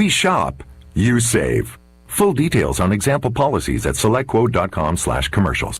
We shop, you save. Full details on example policies at selectquote.com/commercials.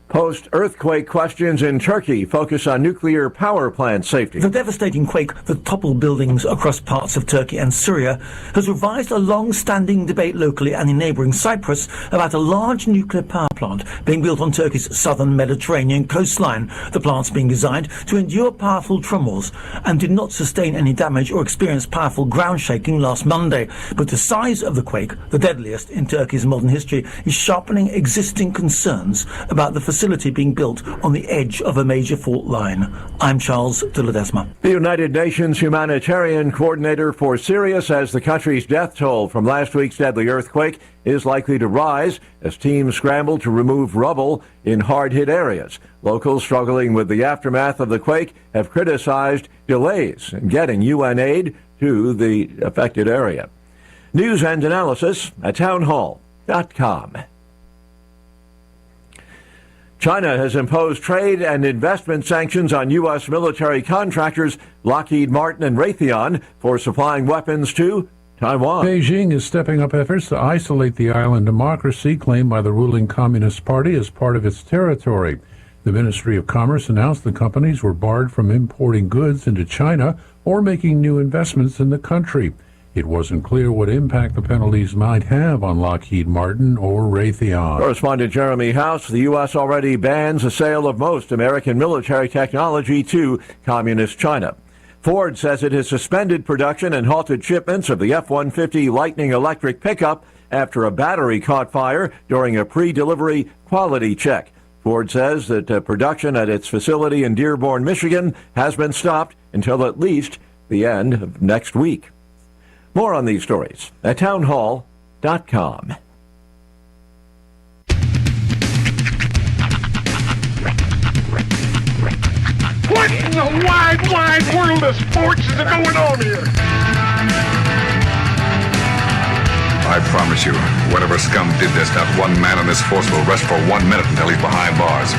Post-earthquake questions in Turkey focus on nuclear power plant safety. The devastating quake that toppled buildings across parts of Turkey and Syria has revised a long-standing debate locally and in neighbouring Cyprus about a large nuclear power plant being built on Turkey's southern Mediterranean coastline. The plant's being designed to endure powerful tremors and did not sustain any damage or experience powerful ground shaking last Monday. But the size of the quake, the deadliest in Turkey's modern history, is sharpening existing concerns about the facility being built on the edge of a major fault line. I'm Charles de Ledesma. The United Nations humanitarian coordinator for Syria says the country's death toll from last week's deadly earthquake is likely to rise as teams scramble to remove rubble in hard-hit areas. Locals struggling with the aftermath of the quake have criticized delays in getting UN aid to the affected area. News and analysis at townhall.com. China has imposed trade and investment sanctions on U.S. military contractors Lockheed Martin and Raytheon for supplying weapons to Taiwan. Beijing is stepping up efforts to isolate the island democracy claimed by the ruling Communist Party as part of its territory. The Ministry of Commerce announced the companies were barred from importing goods into China or making new investments in the country. It wasn't clear what impact the penalties might have on Lockheed Martin or Raytheon. Correspondent Jeremy House, the U.S. already bans the sale of most American military technology to Communist China. Ford says it has suspended production and halted shipments of the F-150 Lightning electric pickup after a battery caught fire during a pre-delivery quality check. Ford says that production at its facility in Dearborn, Michigan has been stopped until at least the end of next week. More on these stories at townhall.com. What in the wide, wide world of sports is going on here? I promise you, whatever scum did this, not one man in this force will rest for 1 minute until he's behind bars.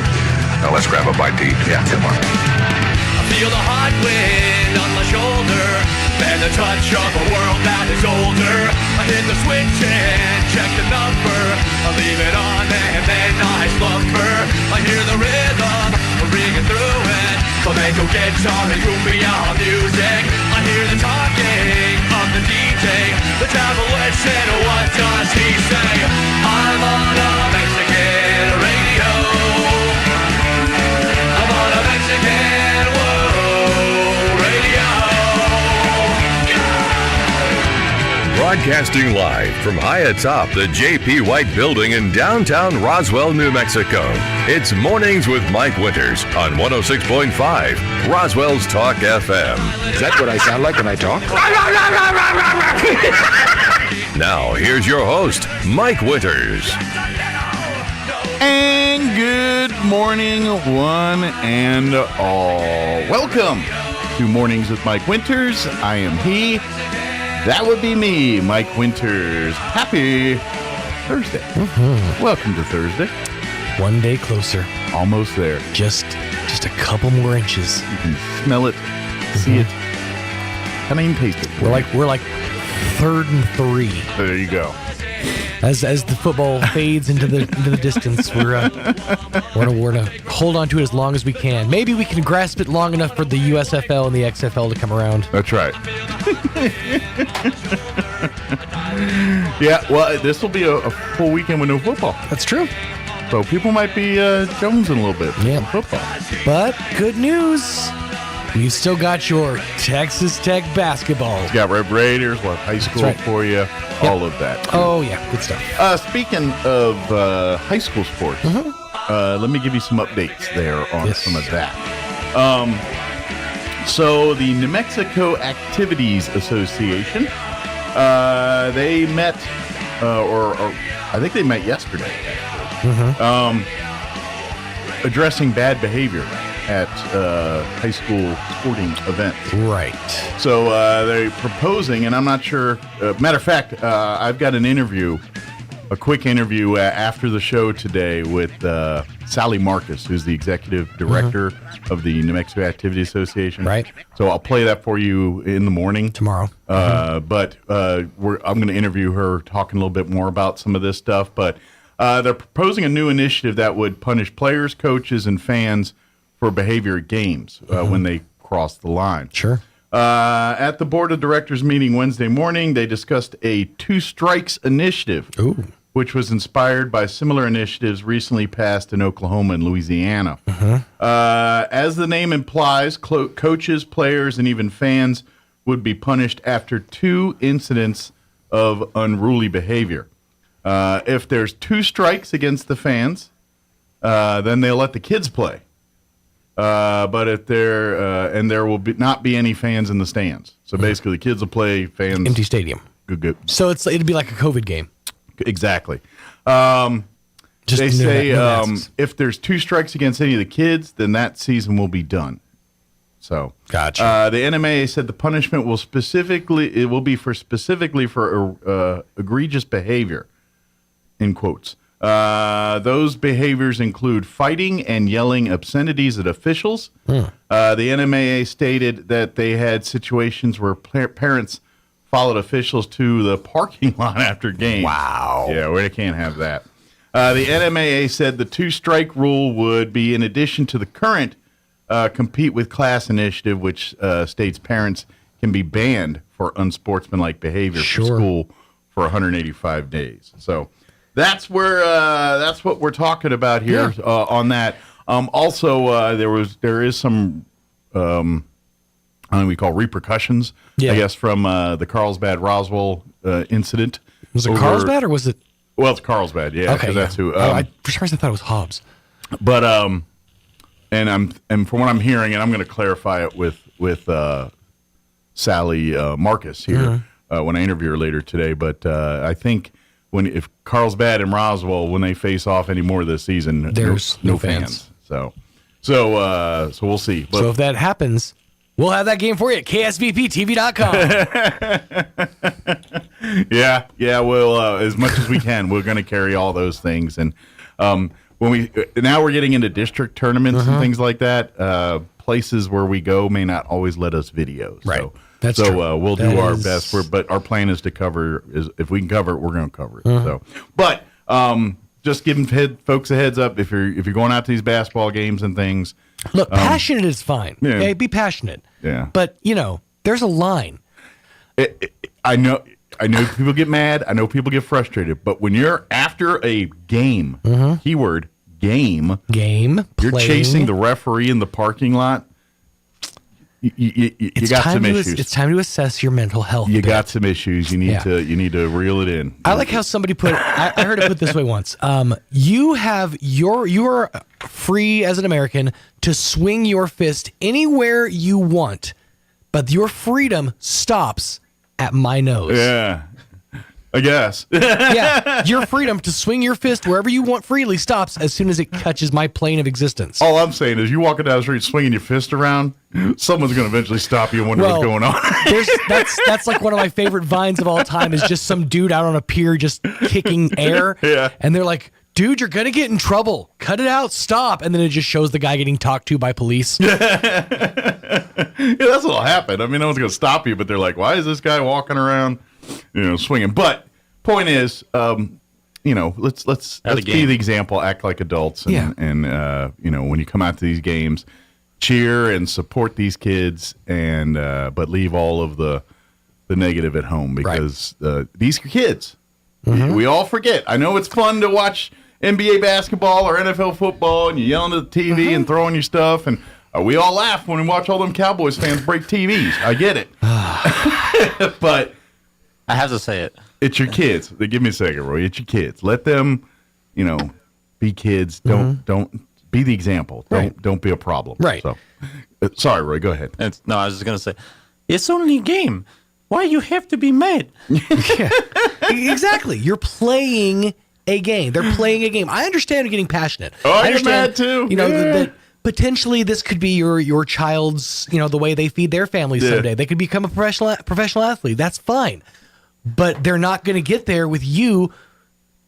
Now let's grab a bite to eat. Yeah, come on. I feel the hot wind on my shoulder and the touch of a world that is older. I hit the switch and check the number. I leave it on and then I slumber. I hear the rhythm ringing through it. Flamenco guitar and cumbia music. I hear the talking of the DJ. The travel listen, what does he say? I'm on a Mexican radio. I'm on a Mexican radio. Broadcasting live from high atop the J.P. White Building in downtown Roswell, New Mexico. It's Mornings with Mike Winters on 106.5 Roswell's Talk FM. Is that what I sound like when I talk? Now, here's your host, Mike Winters. And good morning, one and all. Welcome to Mornings with Mike Winters. I am he. That would be me, Mike Winters. Happy Thursday. Mm-hmm. Welcome to Thursday. One day closer. Almost there. Just a couple more inches. You can smell it, see it, and even taste it. We're like 3rd and 3. There you go. As the football fades into the distance, we're gonna hold on to it as long as we can. Maybe we can grasp it long enough for the USFL and the XFL to come around. That's right. Yeah, well, this will be a full weekend with no football. That's true. So people might be jonesing a little bit. Yeah, football. But good news. You still got your Texas Tech basketball. You got Red Raiders, we'll have high school for you, all of that. Oh, yeah, good stuff. Speaking of high school sports, let me give you some updates there on some of that. So the New Mexico Activities Association, they met, or I think they met yesterday, addressing bad behavior at high school sporting events. Right. So they're proposing, and I'm not sure, matter of fact, I've got an interview a quick interview after the show today with Sally Marcus, who's the executive director of the New Mexico Activity Association. Right. So I'll play that for you in the morning. Tomorrow. But I'm going to interview her, talking a little bit more about some of this stuff. But they're proposing a new initiative that would punish players, coaches, and fans for behavior at games when they cross the line. Sure. At the board of directors meeting Wednesday morning, they discussed a 2 strikes initiative, which was inspired by similar initiatives recently passed in Oklahoma and Louisiana. As the name implies, coaches, players, and even fans would be punished after 2 incidents of unruly behavior. If there's 2 strikes against the fans, then they'll let the kids play. But if there will not be any fans in the stands. So basically, the kids will play, fans empty stadium. Good. So it'd be like a COVID game. Exactly. They say if there's 2 strikes against any of the kids, then that season will be done. So gotcha. The NMAA said the punishment will be specifically for egregious behavior, in quotes. Those behaviors include fighting and yelling obscenities at officials. The NMAA stated that they had situations where parents followed officials to the parking lot after games. Wow. Yeah, we can't have that. The NMAA said the 2-strike rule would be in addition to the current Compete with Class initiative, which states parents can be banned for unsportsmanlike behavior for school for 185 days. So that's what we're talking about here on that. Also, there is some we call repercussions, I guess, from the Carlsbad Roswell incident. Was it Carlsbad or was it? Well, it's Carlsbad, yeah. Okay, that's who. For some reason I thought it was Hobbs. But and from what I'm hearing, and I'm going to clarify it with Sally Marcus here when I interview her later today. But I think if Carlsbad and Roswell, when they face off any more this season, there's no fans. So we'll see. But, so if that happens, we'll have that game for you at ksvptv.com. yeah. We'll as much as we can. We're going to carry all those things, and we're getting into district tournaments and things like that. Places where we go may not always let us video. Right. So, that's true. We'll do our best. But our plan is to cover. If we can cover it, we're going to cover it. So, but just giving folks a heads up if you're going out to these basketball games and things. Look, passionate is fine. Yeah. Okay, be passionate. Yeah. But there's a line. I know people get mad. I know people get frustrated. But when you're after a game, keyword game, you're playing, chasing the referee in the parking lot. You got some issues. It's time to assess your mental health. You got some issues. You need to reel it in. I like how somebody put it. I heard it put this way once. You are free as an American to swing your fist anywhere you want, but your freedom stops at my nose. Yeah, I guess. Yeah, your freedom to swing your fist wherever you want freely stops as soon as it touches my plane of existence. All I'm saying is, you walking down the street swinging your fist around, someone's going to eventually stop you and wonder what's going on. That's like one of my favorite vines of all time is just some dude out on a pier just kicking air. Yeah. And they're like, dude, you're going to get in trouble. Cut it out. Stop. And then it just shows the guy getting talked to by police. Yeah, that's what'll happen. I mean, no one's going to stop you, but they're like, why is this guy walking around, swinging? But point is, let's be the example, act like adults. And when you come out to these games, cheer and support these kids, and but leave all of the negative at home, because these are kids. We all forget. I know it's fun to watch NBA basketball or NFL football, and you're yelling at the TV and throwing your stuff, and we all laugh when we watch all them Cowboys fans break TVs. I get it. But I have to say it. It's your kids. Give me a second, Roy. It's your kids. Let them, be kids. Don't be the example. Don't be a problem. Right. So, sorry, Roy. Go ahead. I was just gonna say, it's only a game. Why you have to be mad? Yeah, exactly. You're playing a game. They're playing a game. I understand getting passionate. Oh, you're mad too. That potentially this could be your child's, the way they feed their family someday. They could become a professional athlete. That's fine. But they're not going to get there with you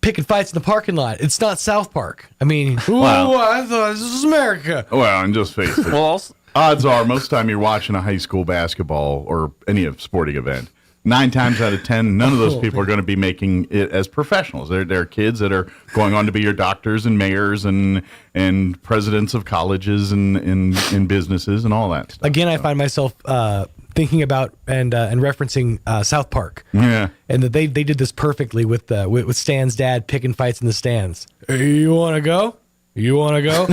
picking fights in the parking lot. It's not South Park. I mean, Wow. I thought this was America. Well, and just face it. Well, also, Odds are, most of the time you're watching a high school basketball or any sporting event, 9 times out of 10, none of those people are going to be making it as professionals. They're kids that are going on to be your doctors and mayors and presidents of colleges and businesses and all that stuff. Again, I find myself thinking about and referencing South Park. Yeah. And that they did this perfectly with Stan's dad picking fights in the stands. Hey, you want to go? You want to go?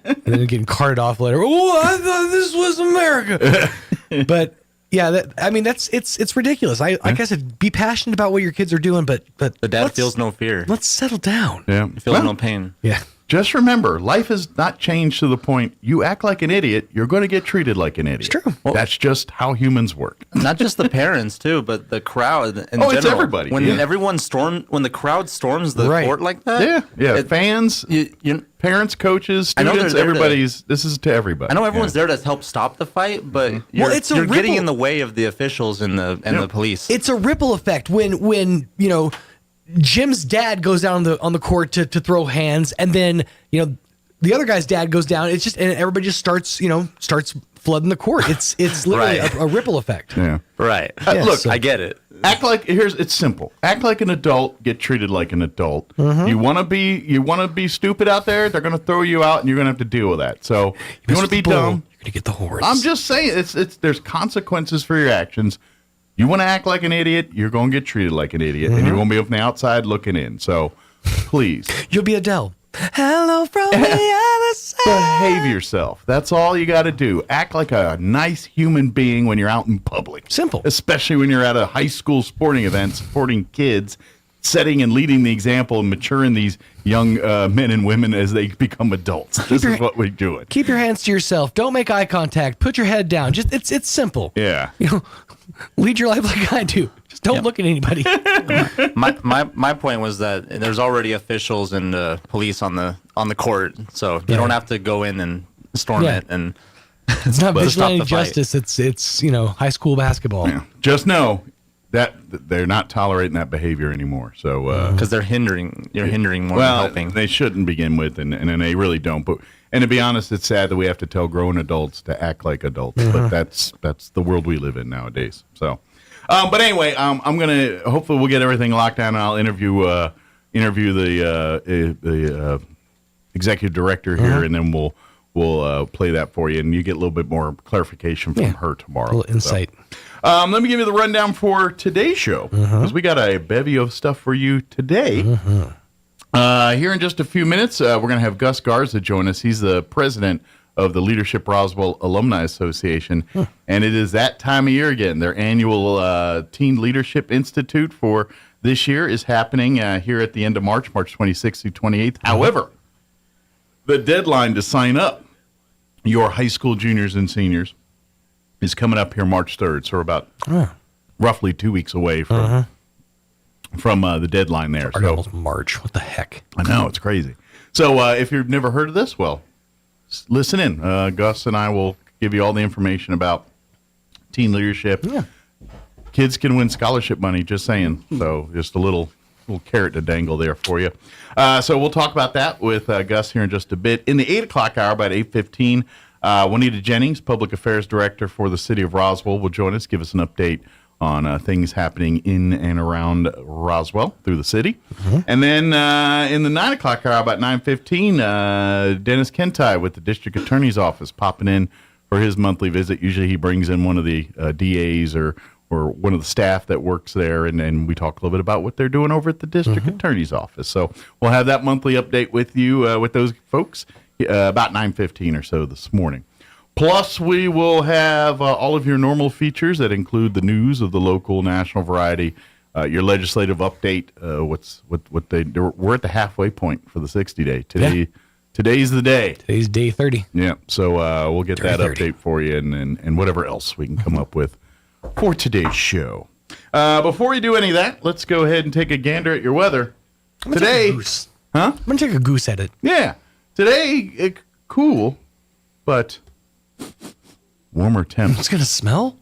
And then getting carted off later. Oh, I thought this was America. But yeah, it's ridiculous. I guess be passionate about what your kids are doing, but the dad feels no fear. Let's settle down. Yeah. He feels no pain. Yeah. Just remember, life has not changed to the point you act like an idiot, you're going to get treated like an idiot. It's true. Well, that's just how humans work. Not just the parents too, but the crowd in general. It's everybody. When when the crowd storms the court like that. Yeah. Fans, parents, coaches, students, everybody's. This is to everybody. I know everyone's there to help stop the fight, but you're getting in the way of the officials and the police. It's a ripple effect when Jim's dad goes down on the court to throw hands, and then the other guy's dad goes down. It's just and everybody just starts flooding the court. It's literally a ripple effect. Yeah, right. Look, I get it. Act like it's simple. Act like an adult. Get treated like an adult. Mm-hmm. You want to be stupid out there. They're going to throw you out, and you're going to have to deal with that. So you want to be dumb. You're going to get the horns. I'm just saying, there's consequences for your actions. You want to act like an idiot, you're going to get treated like an idiot, and you're going to be from the outside looking in. So, please. You'll be Adele. Hello from the other side. Behave yourself. That's all you got to do. Act like a nice human being when you're out in public. Simple. Especially when you're at a high school sporting event supporting kids, setting and leading the example and maturing these young men and women as they become adults. This is what we're doing. Keep your hands to yourself. Don't make eye contact. Put your head down. Just it's simple. Yeah. Lead your life like I do. Just don't look at anybody. My point was that there's already officials and police on the court, so you don't have to go in and storm it. And it's not vigilante justice. It's high school basketball. Yeah. Just know that they're not tolerating that behavior anymore. So because you're hindering more than helping. They shouldn't begin with, and they really don't. And to be honest, it's sad that we have to tell grown adults to act like adults, but that's the world we live in nowadays. So, but anyway, I'm gonna hopefully we'll get everything locked down, and I'll interview the executive director here, and then we'll play that for you, and you get a little bit more clarification from her tomorrow. A little insight. So, let me give you the rundown for today's show, because we got a bevy of stuff for you today. Here in just a few minutes, we're going to have Gus Garza join us. He's the president of the Leadership Roswell Alumni Association, and it is that time of year again. Their annual Teen Leadership Institute for this year is happening here at the end of March 26th through 28th. However, the deadline to sign up your high school juniors and seniors is coming up here March 3rd, so we're about roughly 2 weeks away from the deadline there. So almost March. What the heck? I know, it's crazy. So if you've never heard of this, well, listen in. Gus and I will give you all the information about teen leadership. Yeah. Kids can win scholarship money, just saying. So just a little carrot to dangle there for you. So we'll talk about that with Gus here in just a bit. In the 8 o'clock hour, about 8:15, Juanita Jennings, Public Affairs Director for the City of Roswell, will join us, give us an update on things happening in and around Roswell through the city. And then in the 9 o'clock hour, about 9:15, Dennis Kentai with the District Attorney's Office popping in for his monthly visit. Usually he brings in one of the DAs or one of the staff that works there, and we talk a little bit about what they're doing over at the District Attorney's Office. So we'll have that monthly update with you, with those folks, about 9:15 or so this morning. Plus, we will have all of your normal features that include the news of the local, national variety, your legislative update. We're at the halfway point for the 60-day. Today's the day. Today's day 30. Yeah, so we'll get that 30. update for you and whatever else we can come up with for today's show. Before we do any of that, let's go ahead and take a gander at your weather. Today, I'm going to take a goose at it. Yeah. Today, cool, but warmer temps. It's going to smell?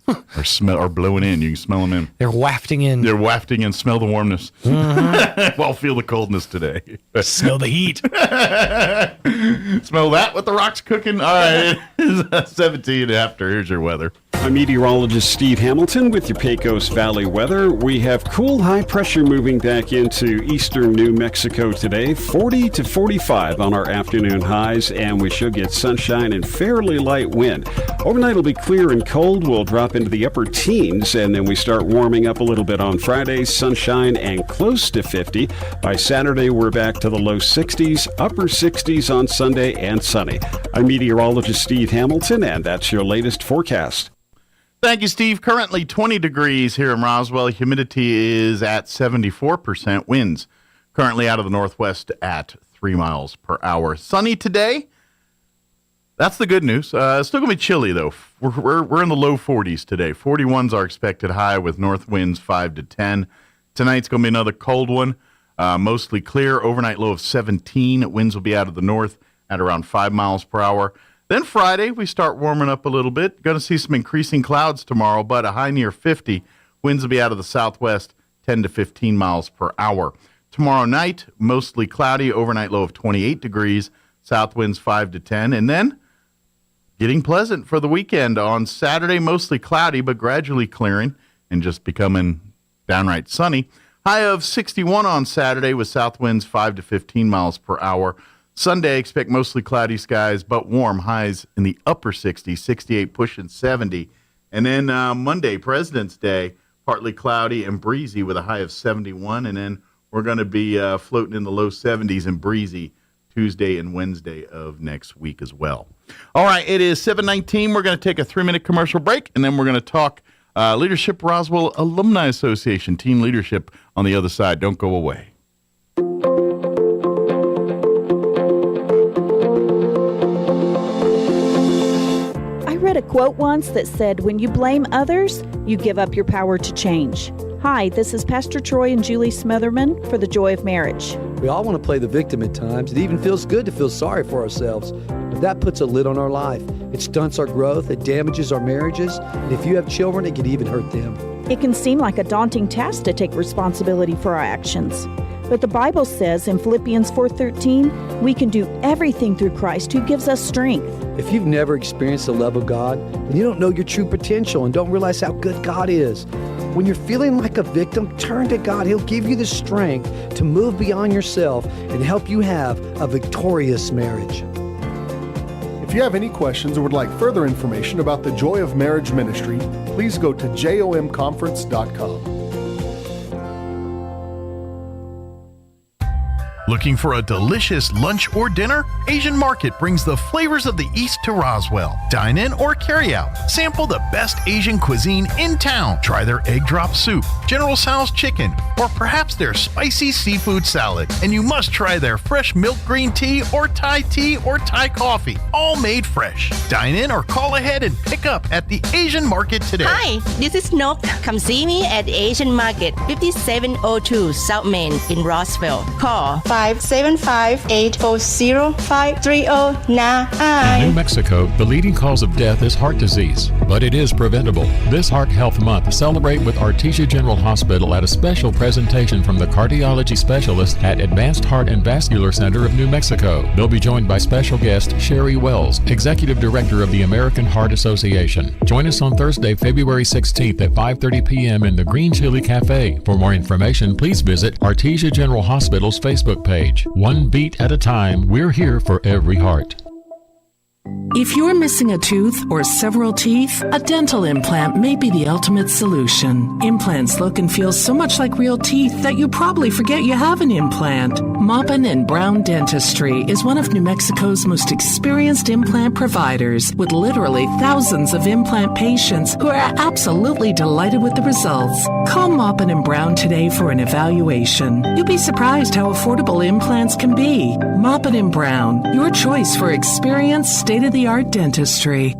or blowing in. You can smell them in. They're wafting in. They're wafting in. Smell the warmness. Mm-hmm. Well, feel the coldness today. Smell the heat. Smell that? What the rock's cooking? All right. It's 17 after. Here's your weather. I'm meteorologist Steve Hamilton with your Pecos Valley weather. We have cool high pressure moving back into eastern New Mexico today, 40 to 45 on our afternoon highs, and we should get sunshine and fairly light wind. Overnight will be clear and cold. We'll drop into the upper teens, and then we start warming up a little bit on Friday, sunshine and close to 50. By Saturday, we're back to the low 60s, upper 60s on Sunday, and sunny. I'm meteorologist Steve Hamilton, and that's your latest forecast. Thank you, Steve. Currently 20 degrees here in Roswell. Humidity is at 74%. Winds currently out of the northwest at 3 miles per hour. Sunny today. That's the good news. It's still going to be chilly, though. We're in the low 40s today. 41's our expected high with north winds 5 to 10. Tonight's going to be another cold one. Mostly clear. Overnight low of 17. Winds will be out of the north at around 5 miles per hour. Then Friday, we start warming up a little bit. Going to see some increasing clouds tomorrow, but a high near 50. Winds will be out of the southwest, 10 to 15 miles per hour. Tomorrow night, mostly cloudy, overnight low of 28 degrees, south winds 5 to 10. And then getting pleasant for the weekend. On Saturday, mostly cloudy, but gradually clearing and just becoming downright sunny. High of 61 on Saturday with south winds 5 to 15 miles per hour. Sunday, expect mostly cloudy skies, but warm. Highs in the upper 60s, 68 pushing 70. And then Monday, President's Day, partly cloudy and breezy with a high of 71. And then we're going to be floating in the low 70s and breezy Tuesday and Wednesday of next week as well. All right, it is 7:19. We're going to take a 3-minute commercial break, and then we're going to talk Leadership Roswell Alumni Association, teen leadership on the other side. Don't go away. I read a quote once that said, when you blame others, you give up your power to change. Hi, this is Pastor Troy and Julie Smotherman for The Joy of Marriage. We all want to play the victim at times. It even feels good to feel sorry for ourselves. But that puts a lid on our life. It stunts our growth, it damages our marriages, and if you have children, it can even hurt them. It can seem like a daunting task to take responsibility for our actions. But the Bible says in Philippians 4:13, we can do everything through Christ who gives us strength. If you've never experienced the love of God, then you don't know your true potential and don't realize how good God is. When you're feeling like a victim, turn to God. He'll give you the strength to move beyond yourself and help you have a victorious marriage. If you have any questions or would like further information about the Joy of Marriage Ministry, please go to jomconference.com. Looking for a delicious lunch or dinner? Asian Market brings the flavors of the East to Roswell. Dine in or carry out. Sample the best Asian cuisine in town. Try their egg drop soup, General Tso's chicken, or perhaps their spicy seafood salad. And you must try their fresh milk green tea or Thai coffee, all made fresh. Dine in or call ahead and pick up at the Asian Market today. Hi, this is Nok. Come see me at Asian Market, 5702 South Main in Roswell. Call 575-840-5309. In New Mexico, the leading cause of death is heart disease, but it is preventable. This Heart Health Month, celebrate with Artesia General Hospital at a special presentation from the cardiology specialist at Advanced Heart and Vascular Center of New Mexico. They'll be joined by special guest Sherry Wells, Executive Director of the American Heart Association. Join us on Thursday, February 16th at 5:30 p.m. in the Green Chili Cafe. For more information, please visit Artesia General Hospital's Facebook page. One beat at a time, we're here for every heart. If you're missing a tooth or several teeth, a dental implant may be the ultimate solution. Implants look and feel so much like real teeth that you probably forget you have an implant. Maupin & Brown Dentistry is one of New Mexico's most experienced implant providers, with literally thousands of implant patients who are absolutely delighted with the results. Call Maupin & Brown today for an evaluation. You'll be surprised how affordable implants can be. Maupin & Brown, your choice for experienced, state-of-the-art dentistry.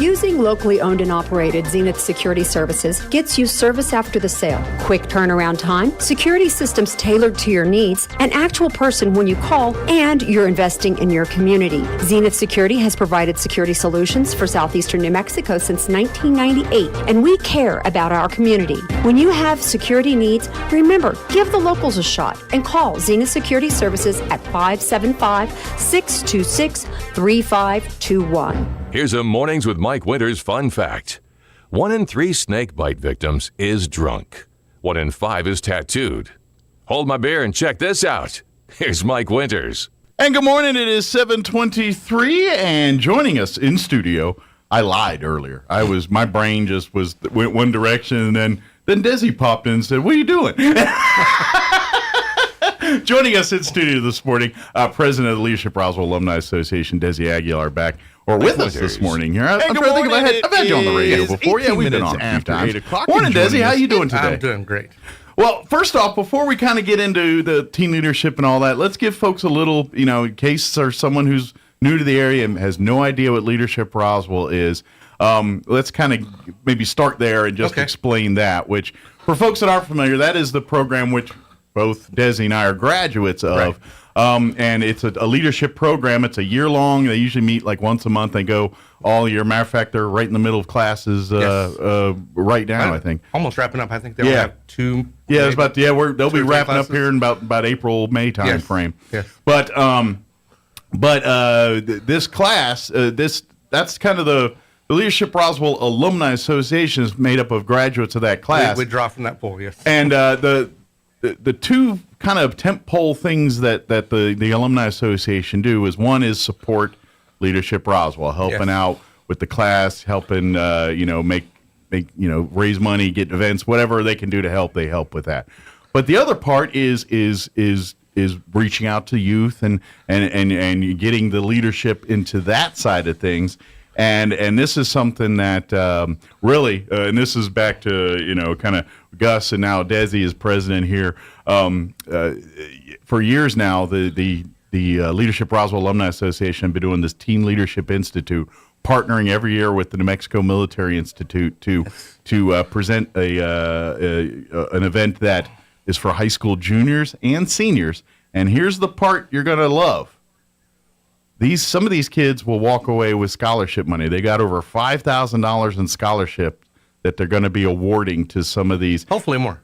Using locally owned and operated Zenith Security Services gets you service after the sale, quick turnaround time, security systems tailored to your needs, an actual person when you call, and you're investing in your community. Zenith Security has provided security solutions for southeastern New Mexico since 1998, and we care about our community. When you have security needs, remember, give the locals a shot and call Zenith Security Services at 575-626-3521. Here's a Mornings with Mike Winters fun fact. 1 in 3 snake bite victims is drunk. 1 in 5 is tattooed. Hold my beer and check this out. Here's Mike Winters. And good morning. It is 7:23, and joining us in studio, I lied earlier. My brain just went one direction, and then Desi popped in and said, "What are you doing?" Joining us in studio this morning, President of the Leadership Roswell Alumni Association, Desi Aguilar, back with us this morning here. I'm trying to think if I've had you on the radio before. Yeah, we've been on a few times. 8 o'clock. Morning, Desi. How you doing today? I'm doing great. Well, first off, before we kind of get into the teen leadership and all that, let's give folks a little, in case there's someone who's new to the area and has no idea what Leadership Roswell is. Let's kind of maybe start there and just explain that, which for folks that aren't familiar, that is the program which both Desi and I are graduates of. Right. And it's a leadership program. It's a year long. They usually meet like once a month. They go all year. Matter of fact, they're right in the middle of classes right now, I think. Almost wrapping up. I think they'll have 2. Yeah, it's about they'll be wrapping up here in about April, May time frame. Yes. But this class, that's kind of the Leadership Roswell Alumni Association is made up of graduates of that class. We draw from that pool, yes. And the two kind of tentpole things that the Alumni Association do is one is support Leadership Roswell, helping out with the class, helping make raise money, get events, whatever they can do to help, they help with that. But the other part is reaching out to youth and getting the leadership into that side of things. And this is something that really, and this is back to, kind of Gus and now Desi is president here. For years now, the Leadership Roswell Alumni Association have been doing this Teen Leadership Institute, partnering every year with the New Mexico Military Institute to present an event that is for high school juniors and seniors. And here's the part you're going to love. Some of these kids will walk away with scholarship money. They got over $5,000 in scholarship that they're going to be awarding to some of these. Hopefully more.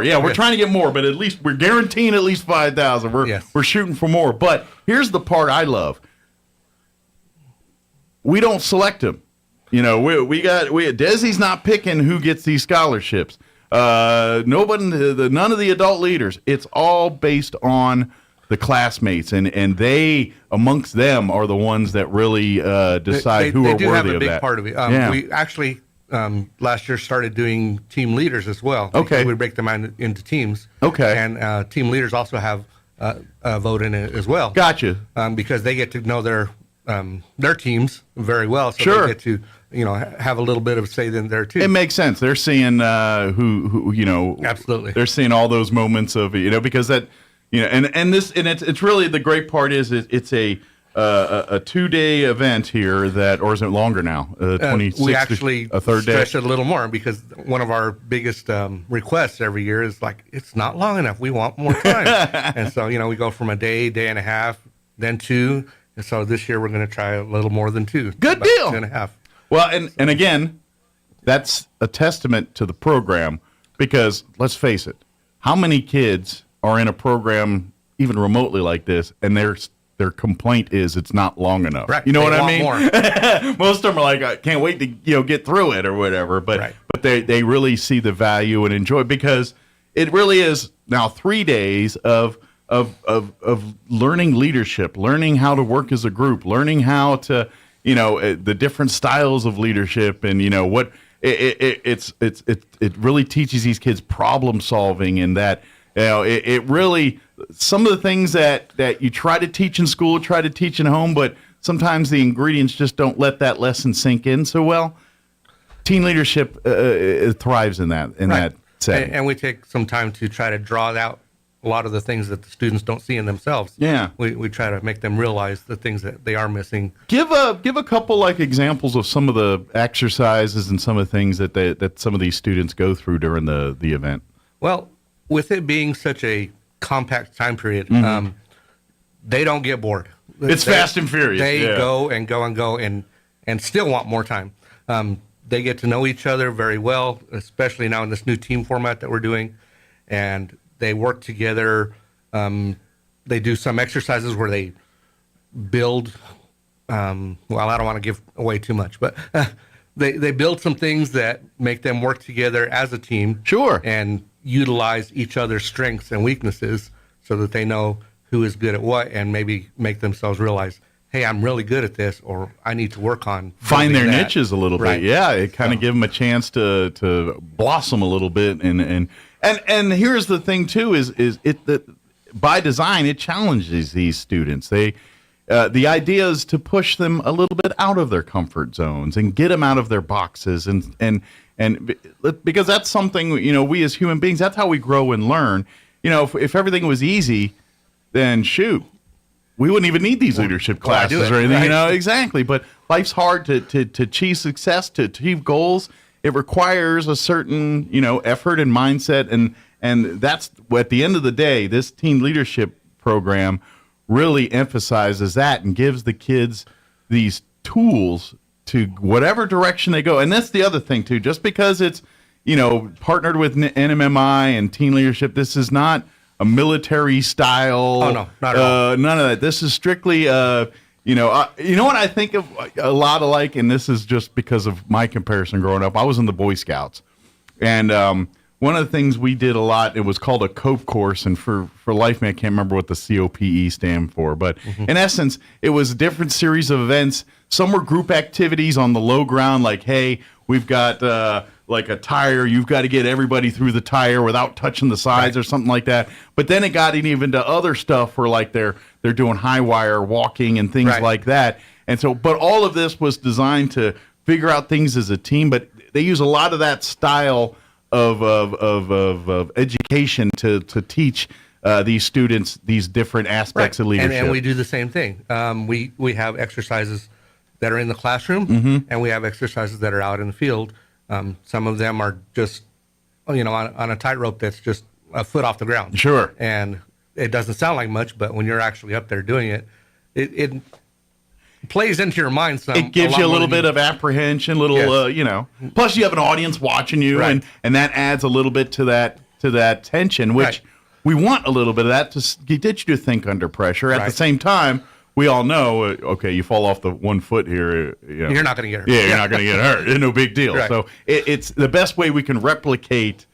Yeah, we're trying to get more, but at least we're guaranteeing at least $5,000. We're shooting for more. But here's the part I love. We don't select them. Desi's not picking who gets these scholarships. None of the adult leaders. It's all based on the classmates, and they amongst them are the ones that really decide who are worthy of that. They do have a big part of it. We actually last year started doing team leaders as well. Okay, we break them into teams. Okay, and team leaders also have a vote in it as well. Gotcha. Because they get to know their teams very well, so they get to have a little bit of say in there too. It makes sense. They're seeing who absolutely. They're seeing all those moments of because that. And it's really the great part is it's a 2-day event here or is it longer now? 26. We actually a third day. Stretch it a little more because one of our biggest requests every year is like it's not long enough. We want more time, and so we go from a day and a half, then 2. And so this year we're going to try a little more than 2. Good deal. 2.5. Well, and again, that's a testament to the program because let's face it, how many kids are in a program even remotely like this, and their complaint is it's not long enough. Right. You know what I mean? More. Most of them are like, I can't wait to get through it or whatever. But they really see the value and enjoy it because it really is now 3 days of learning leadership, learning how to work as a group, learning how to the different styles of leadership, and what it really teaches these kids problem solving and that. It really, some of the things that you try to teach in school, try to teach in home, but sometimes the ingredients just don't let that lesson sink in so well. Teen leadership thrives in that setting. And we take some time to try to draw out a lot of the things that the students don't see in themselves. Yeah. We try to make them realize the things that they are missing. Give a couple like examples of some of the exercises and some of the things that some of these students go through during the event. Well, with it being such a compact time period, they don't get bored. It's fast and furious. They go and go and go and still want more time. They get to know each other very well, especially now in this new team format that we're doing, and they work together. They do some exercises where they build. Well, I don't want to give away too much, but they build some things that make them work together as a team. Sure. And utilize each other's strengths and weaknesses so that they know who is good at what, and maybe make themselves realize, hey, I'm really good at this, or I need to work on find their that. niches a little Right. bit. Yeah, it kind of give them a chance to blossom a little bit. And here's the thing too is it that by design it challenges these students. They the idea is to push them a little bit out of their comfort zones and get them out of their boxes and because that's something, we as human beings, that's how we grow and learn. If everything was easy, then shoot, we wouldn't even need these leadership classes or anything, right. exactly. But life's hard to achieve success, to achieve goals. It requires a certain, effort and mindset. And that's, at the end of the day, this teen leadership program really emphasizes that and gives the kids these tools to whatever direction they go. And that's the other thing, too. Just because it's, partnered with NMMI and teen leadership, this is not a military style. Oh, no, not at all. None of that. This is strictly, you know what I think of a lot alike, and this is just because of my comparison growing up. I was in the Boy Scouts, and one of the things we did a lot, it was called a COPE course, and for life, I can't remember what the COPE stand for, but in essence, it was a different series of events. Some were group activities on the low ground, like, hey, we've got like a tire, you've got to get everybody through the tire without touching the sides or something like that. But then it got even to other stuff where like they're doing high wire walking and things like that. And so, but all of this was designed to figure out things as a team, but they use a lot of that style of education to teach these students these different aspects of leadership. And we do the same thing. We have exercises that are in the classroom, and we have exercises that are out in the field. Some of them are just, on a tightrope that's just a foot off the ground. Sure. And it doesn't sound like much, but when you're actually up there doing it, it plays into your mind some. It gives you a little bit of apprehension, Plus, you have an audience watching you, and that adds a little bit to that tension, which we want a little bit of that to get you to think under pressure. At the same time, we all know, okay, you fall off the 1 foot here, you're not going to get hurt. Yeah, you're not going to get hurt. It's no big deal. Right. So it's the best way we can replicate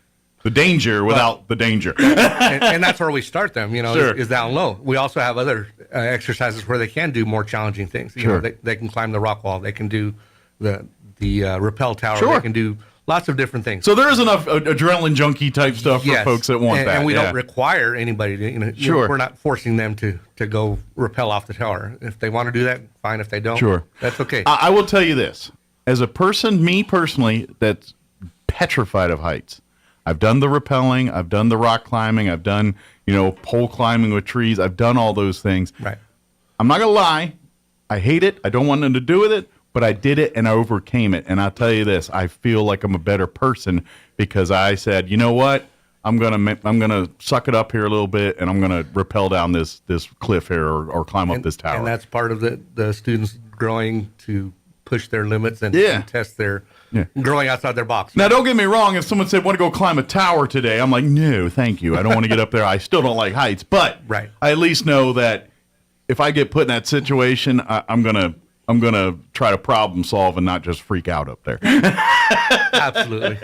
the danger without the danger. and that's where we start them, Sure. is down low. We also have other exercises where they can do more challenging things. They can climb the rock wall. They can do the rappel tower. Sure. They can do lots of different things. So there is enough adrenaline junkie type stuff for folks that want that. And we don't require anybody to, Sure. we're not forcing them to go rappel off the tower. If they want to do that, fine. If they don't, Sure. that's okay. I will tell you this. As a person, me personally, that's petrified of heights. I've done the rappelling. I've done the rock climbing. I've done, pole climbing with trees. I've done all those things. Right. I'm not going to lie. I hate it. I don't want nothing to do with it. But I did it and I overcame it. And I'll tell you this, I feel like I'm a better person because I said, you know what? I'm gonna suck it up here a little bit and I'm gonna rappel down this cliff here or climb up this tower. And that's part of the students growing to push their limits and test their growing outside their box. Now, don't get me wrong. If someone said, want to go climb a tower today, I'm like, no, thank you. I don't want to get up there. I still don't like heights. But I at least know that if I get put in that situation, I'm gonna try to problem solve and not just freak out up there. Absolutely.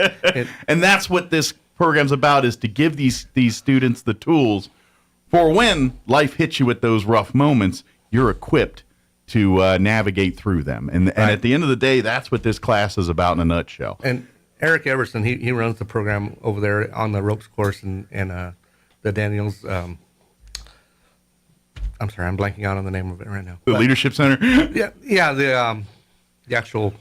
And that's what this program's about, is to give these students the tools for when life hits you with those rough moments, you're equipped to navigate through them. And at the end of the day, that's what this class is about in a nutshell. And Eric Everson, he runs the program over there on the ropes course and the Daniels. I'm sorry, I'm blanking out on the name of it right now. The Leadership Center? Yeah, the actual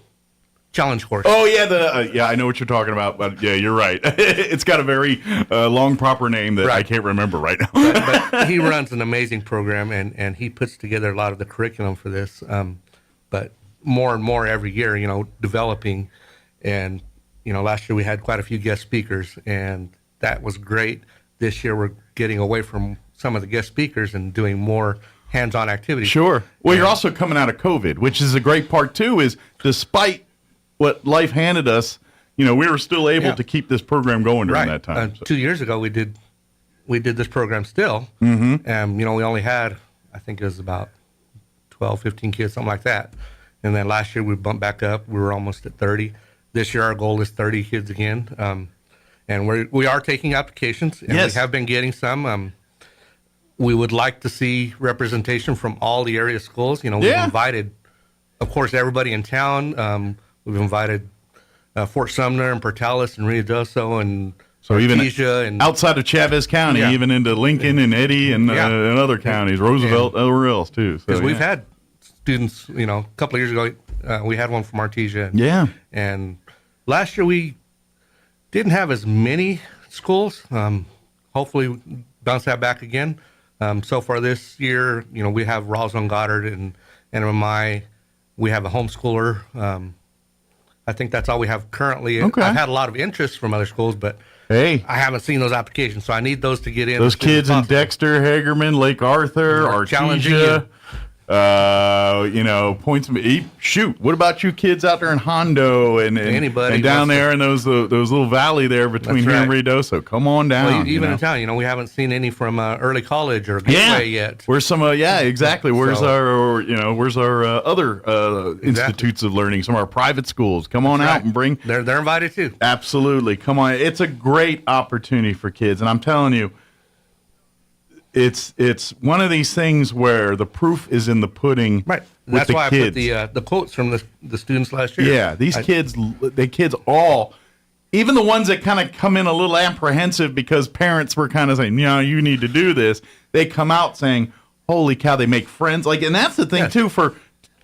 challenge course. Oh yeah, I know what you're talking about, but yeah, you're right. It's got a very long proper name that I can't remember right now. but he runs an amazing program, and he puts together a lot of the curriculum for this. But more and more every year, developing, and last year we had quite a few guest speakers, and that was great. This year we're getting away from some of the guest speakers and doing more hands-on activities. Sure. Well, you're also coming out of COVID, which is a great part too. Is despite what life handed us, we were still able to keep this program going during that time. 2 years ago, we did this program still. Mm-hmm. And, we only had, I think it was about 12, 15 kids, something like that. And then last year, we bumped back up. We were almost at 30. This year, our goal is 30 kids again. And we are taking applications, and we have been getting some. We would like to see representation from all the area schools. We've invited, of course, everybody in town. We've invited Fort Sumner and Portales and Ruidoso and so even Artesia and outside of Chavez County, even into Lincoln and Eddy and other counties, Roosevelt, everywhere else too. Because we've had students, a couple of years ago, we had one from Artesia. And last year we didn't have as many schools. Hopefully bounce that back again. So far this year, we have Roswell and Goddard and MMI. We have a homeschooler. I think that's all we have currently. Okay. I've had a lot of interest from other schools, but I haven't seen those applications, so I need those to get in. Those kids in Dexter, Hagerman, Lake Arthur, Artesia, points. Shoot, what about you kids out there in Hondo and anybody and down there in those little valley there between here and Ruidoso? Come on down. Well, even in town, we haven't seen any from early college or Gateway yet. Where's some? Exactly. Where's our other institutes of learning? Some of our private schools. Come on out and bring. They're invited too. Absolutely. Come on. It's a great opportunity for kids, and I'm telling you. It's one of these things where the proof is in the pudding. Right. That's why kids. I put the quotes from the students last year. Yeah, these kids all, even the ones that kind of come in a little apprehensive because parents were kind of saying, you need to do this. They come out saying, "Holy cow!" They make friends. And that's the thing too. For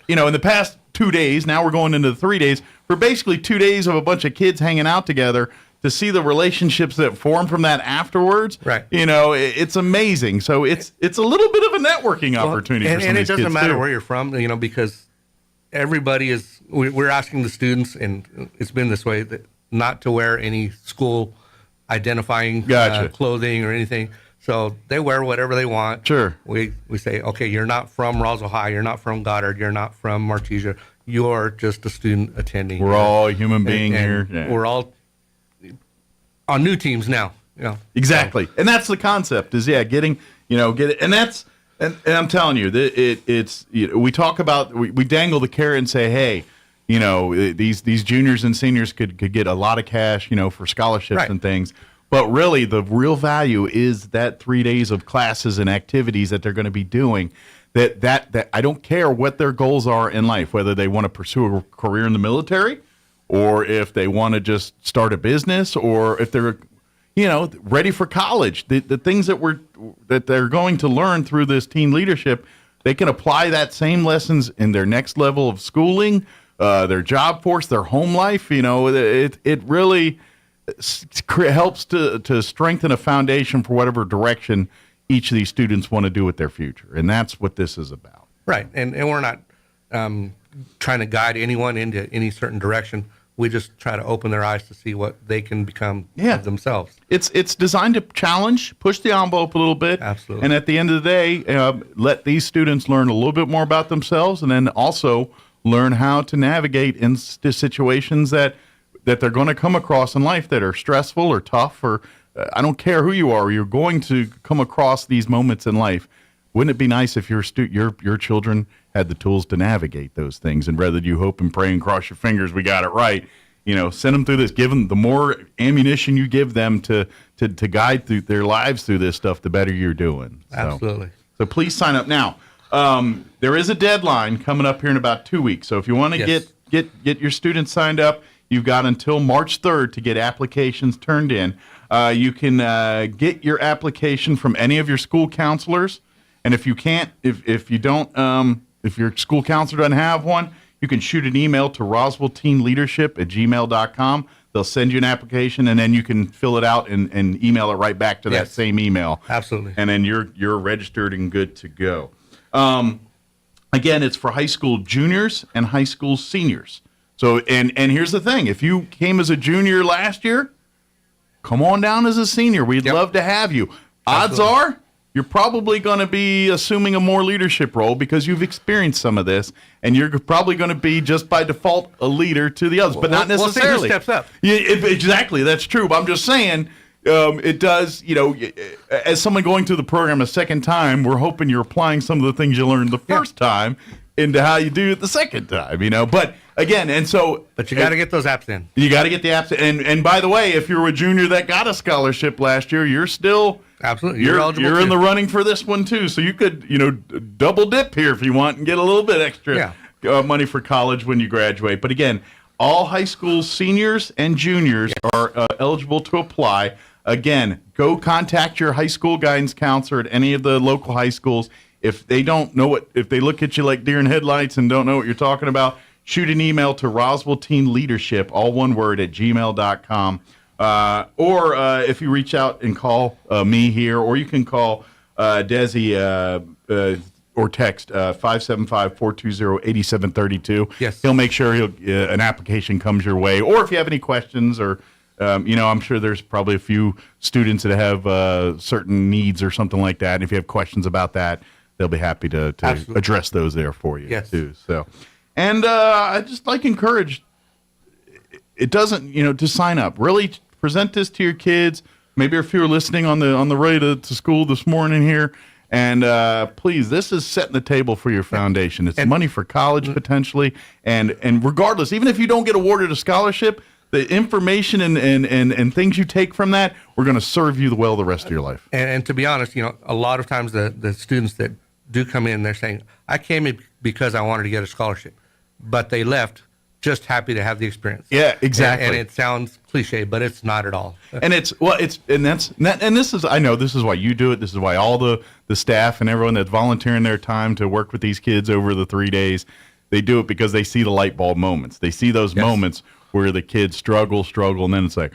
in the past 2 days, now we're going into the 3 days. For basically 2 days of a bunch of kids hanging out together. To see the relationships that form from that afterwards, it's amazing. So it's a little bit of a networking opportunity for some and of it these doesn't kids matter too. where you're from, because everybody is. We're asking the students, and it's been this way, that not to wear any school identifying clothing or anything. So they wear whatever they want. Sure. We say, okay, you're not from Roswell High, you're not from Goddard, you're not from Artesia, you're just a student attending. We're all a human being and here. We're all on new teams now. Exactly. And that's the concept is getting, get it. And that's, and I'm telling you, it's, we talk about, we dangle the carrot and say, hey, these juniors and seniors could get a lot of cash, for scholarships and things. But really the real value is that 3 days of classes and activities that they're going to be doing that I don't care what their goals are in life, whether they want to pursue a career in the military, or if they want to just start a business, or if they're, ready for college. The things that they're going to learn through this teen leadership, they can apply that same lessons in their next level of schooling, their job force, their home life. It really helps to strengthen a foundation for whatever direction each of these students want to do with their future, and that's what this is about. Right, and we're not trying to guide anyone into any certain direction. We just try to open their eyes to see what they can become of themselves. It's designed to challenge, push the envelope a little bit. Absolutely. And at the end of the day, let these students learn a little bit more about themselves, and then also learn how to navigate in situations that they're going to come across in life that are stressful or tough, or I don't care who you are, you're going to come across these moments in life. Wouldn't it be nice if your children had the tools to navigate those things, and rather than you hope and pray and cross your fingers we got it right, send them through this. Give them the more ammunition you give them to guide through their lives through this stuff, the better you're doing. Absolutely. So please sign up now. There is a deadline coming up here in about 2 weeks. So if you want to get your students signed up, you've got until March 3rd to get applications turned in. You can get your application from any of your school counselors. And if you can't, if your school counselor doesn't have one, you can shoot an email to roswellteenleadership@gmail.com. They'll send you an application, and then you can fill it out and email it right back to that same email. Absolutely. And then you're registered and good to go. Again, it's for high school juniors and high school seniors. So, and here's the thing. If you came as a junior last year, come on down as a senior. We'd love to have you. Odds are you're probably going to be assuming a more leadership role because you've experienced some of this, and you're probably going to be just by default a leader to the others, but not necessarily. We'll see who steps up. Yeah, exactly. That's true. But I'm just saying, it does, as someone going through the program a second time, we're hoping you're applying some of the things you learned the first time into how you do it the second time, But again, But you got to get those apps in. You got to get the apps in. And by the way, if you're a junior that got a scholarship last year, you're still... Absolutely. You're eligible You're too. in the running for this one, too. So you could, double dip here if you want and get a little bit extra money for college when you graduate. But again, all high school seniors and juniors are eligible to apply. Again, go contact your high school guidance counselor at any of the local high schools. If they don't know if they look at you like deer in headlights and don't know what you're talking about, shoot an email to roswellteenleadership, all one word, @gmail.com. Or if you reach out and call me here, or you can call Desi or text 575-420-8732. Yes. He'll make sure an application comes your way. Or if you have any questions or, I'm sure there's probably a few students that have certain needs or something like that. And if you have questions about that, they'll be happy to address those there for you too. So, and I just encourage, it doesn't, to sign up. Really present this to your kids. Maybe if you're listening on the way to school this morning here, and please, this is setting the table for your foundation. It's money for college potentially, and regardless, even if you don't get awarded a scholarship, the information and things you take from that, we're going to serve you well the rest of your life. And to be honest, a lot of times the students that do come in, they're saying, I came in because I wanted to get a scholarship, but they left just happy to have the experience. Yeah, exactly. And it sounds cliche, but it's not at all. And this is, I know this is why you do it. This is why all the staff and everyone that's volunteering their time to work with these kids over the 3 days, they do it because they see the light bulb moments. They see those moments where the kids struggle, and then it's like,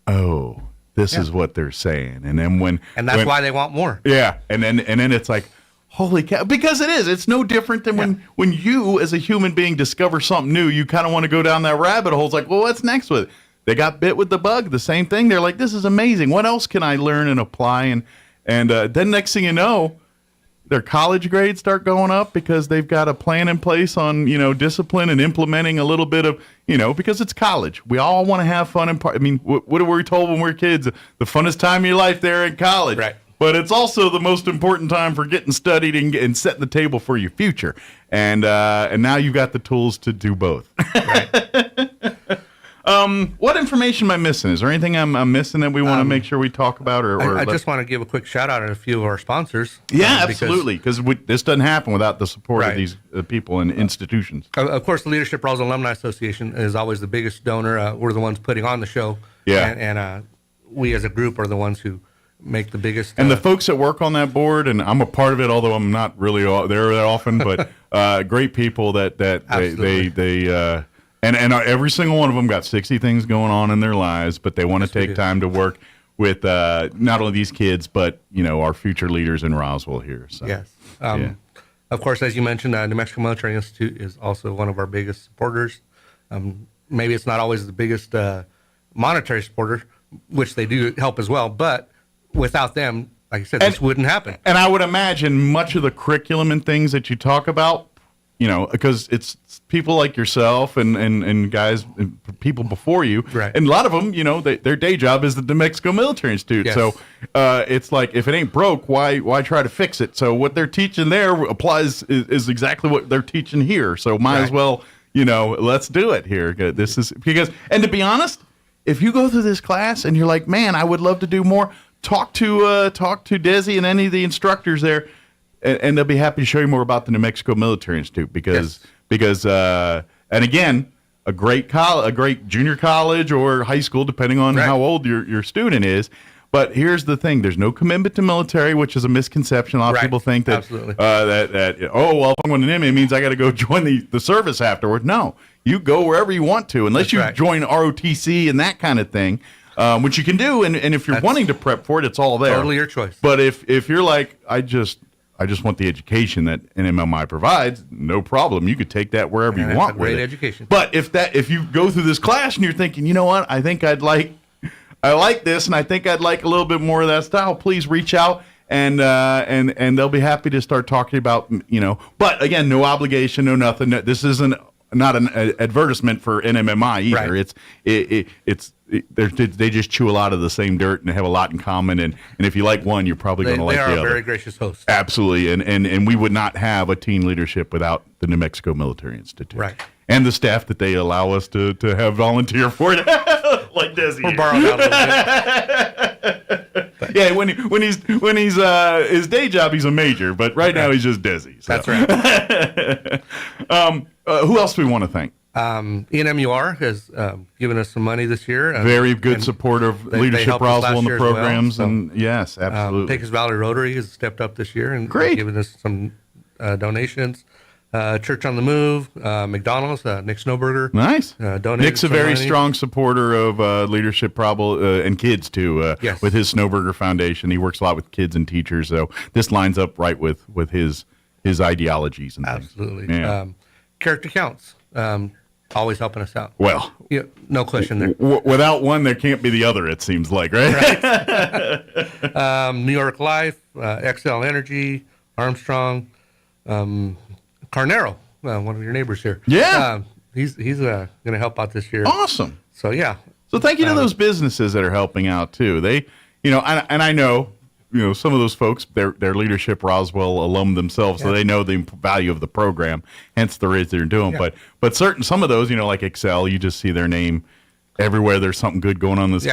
oh, this is what they're saying. And then and that's why they want more. Yeah. And then it's like, holy cow, because it is. It's no different than when you, as a human being, discover something new. You kind of want to go down that rabbit hole. It's like, well, what's next with it? They got bit with the bug, the same thing. They're like, this is amazing. What else can I learn and apply? And then next thing you know, their college grades start going up because they've got a plan in place on, discipline and implementing a little bit of, because it's college. We all want to have fun. What were we told when we were kids? The funnest time of your life there in college. Right. But it's also the most important time for getting studied and setting the table for your future. And now you've got the tools to do both. What information am I missing? Is there anything I'm missing that we want to make sure we talk about? I just want to give a quick shout out to a few of our sponsors. Yeah, absolutely. Because this doesn't happen without the support of these people and institutions. Of course, the Leadership Roswell Alumni Association is always the biggest donor. We're the ones putting on the show. Yeah. And we as a group are the ones who make the biggest. And the folks that work on that board, and I'm a part of it, although I'm not really there that often, but great people that they and every single one of them got 60 things going on in their lives, but they want to take time to work with not only these kids, but our future leaders in Roswell here. So. Yes. Of course, as you mentioned, New Mexico Military Institute is also one of our biggest supporters. Maybe it's not always the biggest monetary supporter, which they do help as well, but without them, like I said, this wouldn't happen. And I would imagine much of the curriculum and things that you talk about, because it's people like yourself and guys, and people before you, right. And a lot of them, their day job is the New Mexico Military Institute. Yes. So it's like, if it ain't broke, why try to fix it? So what they're teaching there applies is exactly what they're teaching here. So might as well, let's do it here. This is because, and to be honest, if you go through this class and you're like, man, I would love to do more, talk to Desi and any of the instructors there, and they'll be happy to show you more about the New Mexico Military Institute because and again, a great junior college or high school, depending on how old your student is. But here's the thing: there's no commitment to military, which is a misconception. A lot of people think that well, if I'm going to NIMI, it means I got to go join the service afterward. No, you go wherever you want to, unless you join ROTC and that kind of thing, which you can do. And if you're wanting to prep for it, it's all there. Totally your choice. But if you're like, I just want the education that NMMI provides, no problem. You could take that wherever you want. Great education. But if you go through this class and you're thinking, you know what, I think I like this, and I think I'd like a little bit more of that style, please reach out, and they'll be happy to start talking about, But again, no obligation, no nothing. This isn't not an advertisement for NMMI either. Right. They just chew a lot of the same dirt and have a lot in common. And if you like one, you're probably going to like the other. They are a very gracious host. Absolutely, and we would not have a teen leadership without the New Mexico Military Institute. Right. And the staff that they allow us to have volunteer for it, like Desi. We're borrowed out a little bit. Yeah, when he's his day job, he's a major, but right now he's just Desi. So. That's right. Who else do we want to thank? ENMUR has given us some money this year. Very good support of Leadership Roswell and the programs, and yes, absolutely. Pecos Valley Rotary has stepped up this year and given us some donations. Church on the Move, McDonald's, Nick Snowberger. Nice. Donated Nick's a very money. strong supporter of Leadership and kids too. Yes. With his Snowberger Foundation, he works a lot with kids and teachers. So this lines up right with his ideologies and things. Absolutely. Yeah. Character Counts, always helping us out. Well, yeah, no question there. Without one, there can't be the other. It seems like, right? New York Life, XL Energy, Armstrong. Carnero, one of your neighbors here. Yeah. He's going to help out this year. Awesome. So, yeah. So thank you to those businesses that are helping out, too. They, and I know, some of those folks, they're Leadership Roswell alum themselves, so they know the value of the program, hence the raise they're doing. Yeah. But some of those, like Excel, you just see their name everywhere there's something good going on in this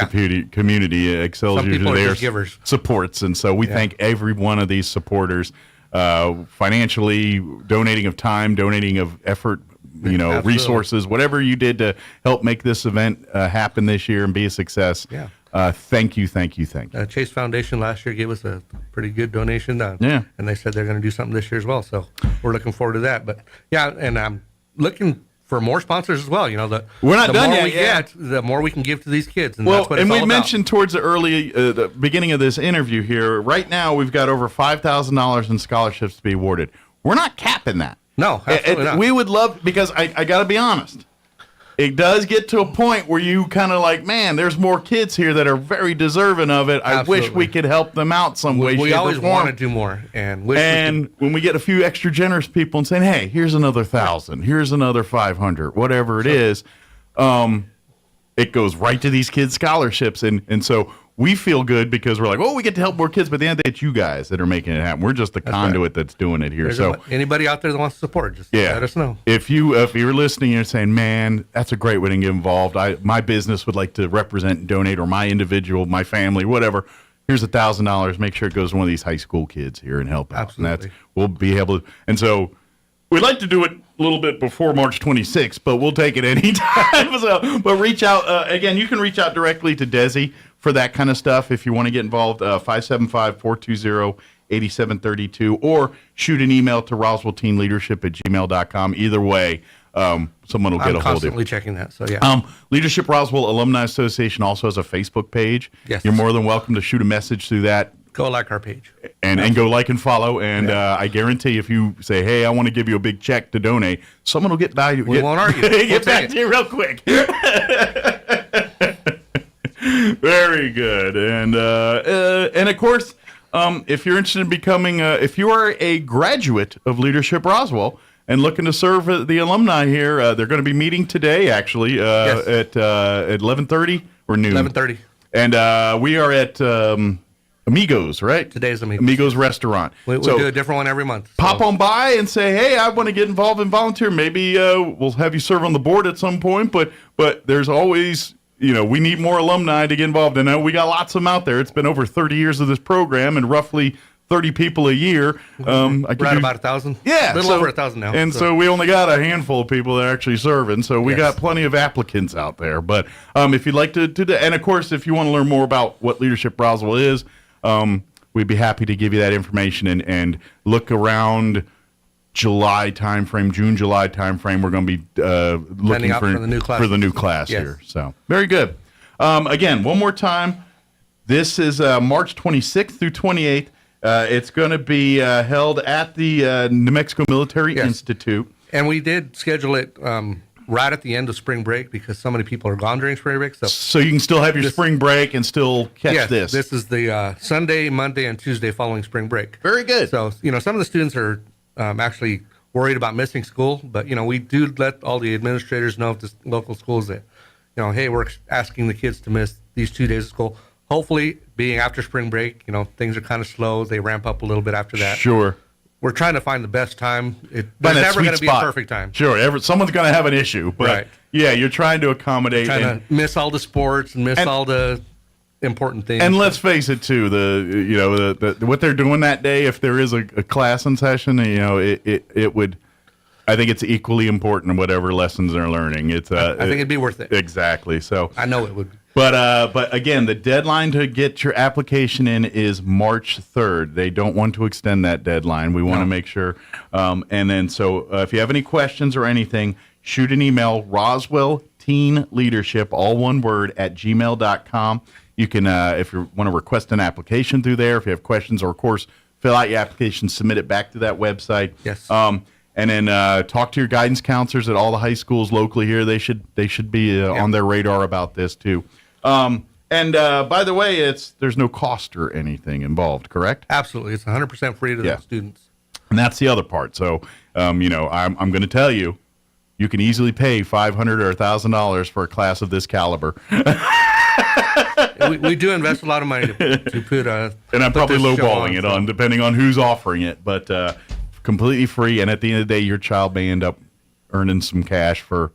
community. Excel's usually there supports, and so we thank every one of these supporters. Financially, donating of time, donating of effort, Absolutely. Resources, whatever you did to help make this event happen this year and be a success. Yeah. Thank you. Chase Foundation last year gave us a pretty good donation. And they said they're going to do something this year as well. So we're looking forward to that. But yeah, and I'm looking for more sponsors as well. We're not done more yet. we get, the more we can give to these kids. And well, that's what it's and all we about. mentioned towards the beginning of this interview here. Right now, we've got over $5,000 in scholarships to be awarded. We're not capping that. No, absolutely not. We would love, because I got to be honest. It does get to a point where you kind of like, man, there's more kids here that are very deserving of it. I wish we could help them out some way. We always want to do more, and when we get a few extra generous people and saying, hey, here's another 1,000, here's another 500, whatever it is, it goes right to these kids' scholarships, and so we feel good because we're like, we get to help more kids, but at the end of the day, it's you guys that are making it happen. We're just the conduit that's doing it here. So anybody out there that wants to support, just let us know. If you're listening and you're saying, man, that's a great way to get involved. My business would like to represent and donate, or my individual, my family, whatever. Here's $1,000. Make sure it goes to one of these high school kids here and help out. Absolutely. And we'll be able to. And so we'd like to do it a little bit before March 26th, but we'll take it anytime. But reach out. Again, you can reach out directly to Desi for that kind of stuff if you want to get involved. 575-420-8732, or shoot an email to roswellteenleadership@gmail.com. Either way, someone will get a hold of you. I'm constantly checking that, so yeah. Leadership Roswell Alumni Association also has a Facebook page. Yes. You're more than welcome to shoot a message through that. Go like our page. And go like and follow. And I guarantee if you say, hey, I want to give you a big check to donate, someone will get value. We won't argue. Get back to you real quick. Very good. And of course, if you're interested in becoming, if you are a graduate of Leadership Roswell and looking to serve the alumni here, they're going to be meeting today, actually, at 11:30 or noon. 11:30. And we are at Amigos, right? Today's Amigos Restaurant. We do a different one every month. Pop on by and say, hey, I want to get involved and volunteer. Maybe we'll have you serve on the board at some point, but there's always, we need more alumni to get involved. And we got lots of them out there. It's been over 30 years of this program, and roughly 30 people a year. We're at about 1,000. Yeah, a little over 1,000 now. And so we only got a handful of people that are actually serving. So we got plenty of applicants out there. But if you'd like to and of course, if you want to learn more about what Leadership Roswell is, we'd be happy to give you that information and look around July timeframe, June-July timeframe. We're going to be looking for the new class here. So very good. Again, one more time. This is March 26th through 28th. It's going to be held at the New Mexico Military Institute. And we did schedule it right at the end of spring break because so many people are gone during spring break. So you can still have your spring break and still catch this. This is the Sunday, Monday, and Tuesday following spring break. Very good. So, some of the students are actually worried about missing school, but, we do let all the administrators know of the local schools that, hey, we're asking the kids to miss these 2 days of school. Hopefully, being after spring break, things are kind of slow. They ramp up a little bit after that. Sure. We're trying to find the best time. There's never going to be a perfect time. Sure. Someone's going to have an issue. But yeah, you're trying to accommodate. Trying to miss all the sports and miss all the important things. And let's face it, too. The what they're doing that day, if there is a class in session, it would. I think it's equally important in whatever lessons they're learning. I think it'd be worth it. Exactly. So I know it would. But again, the deadline to get your application in is March 3rd. They don't want to extend that deadline. We want to make sure. And then if you have any questions or anything, shoot an email, Roswell Teen Leadership, all one word, @gmail.com. You can, if you want to request an application through there, if you have questions, or of course, fill out your application, submit it back to that website. Yes. And then talk to your guidance counselors at all the high schools locally here. They should be on their radar about this too. And by the way, there's no cost or anything involved, correct? Absolutely, it's 100% free to the students. And that's the other part. So, I'm going to tell you, you can easily pay $500 or $1,000 for a class of this caliber. we do invest a lot of money to put and I'm probably lowballing it on, depending on who's offering it, but completely free. And at the end of the day, your child may end up earning some cash for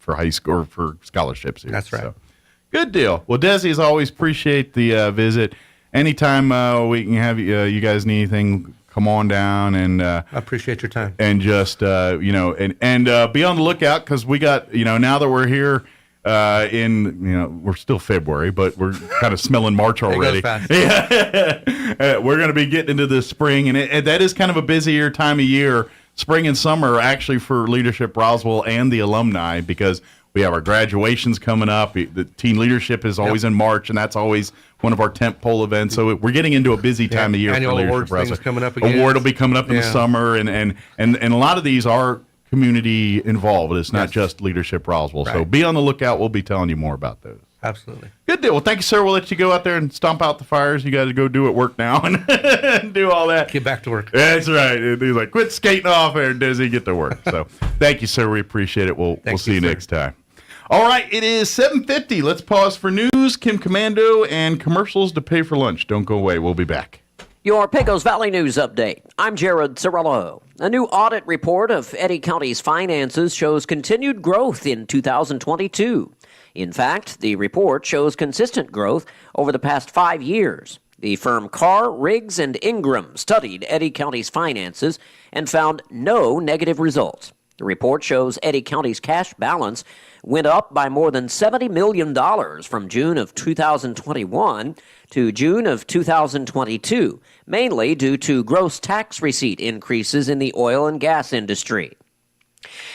high school or for scholarships here. That's right. So, good deal. Well, Desi, as always, appreciate the visit. Anytime we can have you guys need anything, come on down and I appreciate your time. And just be on the lookout because we got now that we're here. We're still February, but we're kind of smelling March already. It goes fast. Yeah. We're going to be getting into the spring, and that is kind of a busier time of year. Spring and summer are actually for Leadership Roswell and the alumni because we have our graduations coming up. The teen leadership is always in March, and that's always one of our tentpole events. So we're getting into a busy time of year. Annual for Leadership awards Roswell. things coming up again. Award will be coming up in the summer, and a lot of these are community involved. It's not just Leadership Roswell. Right. So be on the lookout. We'll be telling you more about those. Absolutely. Good deal. Well, thank you, sir. We'll let you go out there and stomp out the fires. You got to go do at work now and do all that. Get back to work. That's right. He's like, quit skating off there, Dizzy. Get to work. So thank you, sir. We appreciate it. We'll see you next time. All right. It is 7:50. Let's pause for news, Kim Commando, and commercials to pay for lunch. Don't go away. We'll be back. Your Pecos Valley News Update. I'm Jared Cirillo. A new audit report of Eddy County's finances shows continued growth in 2022. In fact, the report shows consistent growth over the past 5 years. The firm Carr, Riggs, and Ingram studied Eddy County's finances and found no negative results. The report shows Eddy County's cash balance went up by more than $70 million from June of 2021 to June of 2022, mainly due to gross tax receipt increases in the oil and gas industry.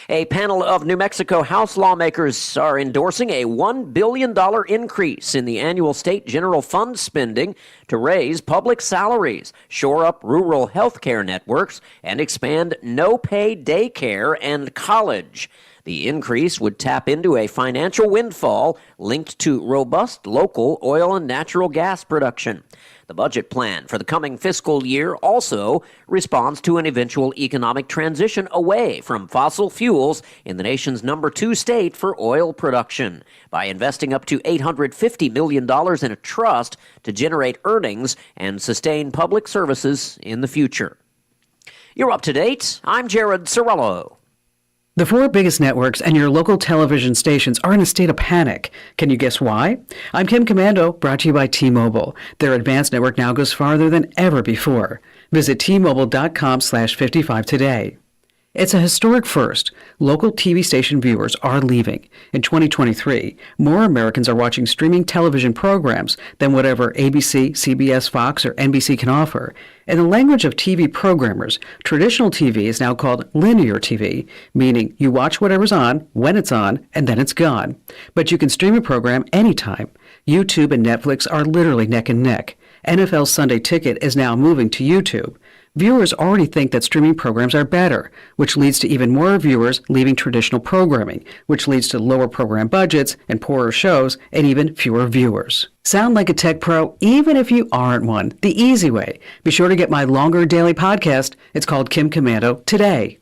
A panel of New Mexico House lawmakers are endorsing a $1 billion increase in the annual state general fund spending to raise public salaries, shore up rural health care networks, and expand no-pay daycare and college. The increase would tap into a financial windfall linked to robust local oil and natural gas production. The budget plan for the coming fiscal year also responds to an eventual economic transition away from fossil fuels in the nation's number 2 state for oil production by investing up to $850 million in a trust to generate earnings and sustain public services in the future. You're up to date. I'm Jared Cirillo. The 4 biggest networks and your local television stations are in a state of panic. Can you guess why? I'm Kim Commando, brought to you by T-Mobile. Their advanced network now goes farther than ever before. Visit T-Mobile.com/55 today. It's a historic first. Local TV station viewers are leaving. In 2023, more Americans are watching streaming television programs than whatever ABC, CBS, Fox, or NBC can offer. In the language of TV programmers, traditional TV is now called linear TV, meaning you watch whatever's on, when it's on, and then it's gone. But you can stream a program anytime. YouTube and Netflix are literally neck and neck. NFL Sunday Ticket is now moving to YouTube. Viewers already think that streaming programs are better, which leads to even more viewers leaving traditional programming, which leads to lower program budgets and poorer shows and even fewer viewers. Sound like a tech pro even if you aren't one. The easy way. Be sure to get my longer daily podcast. It's called Kim Commando Today.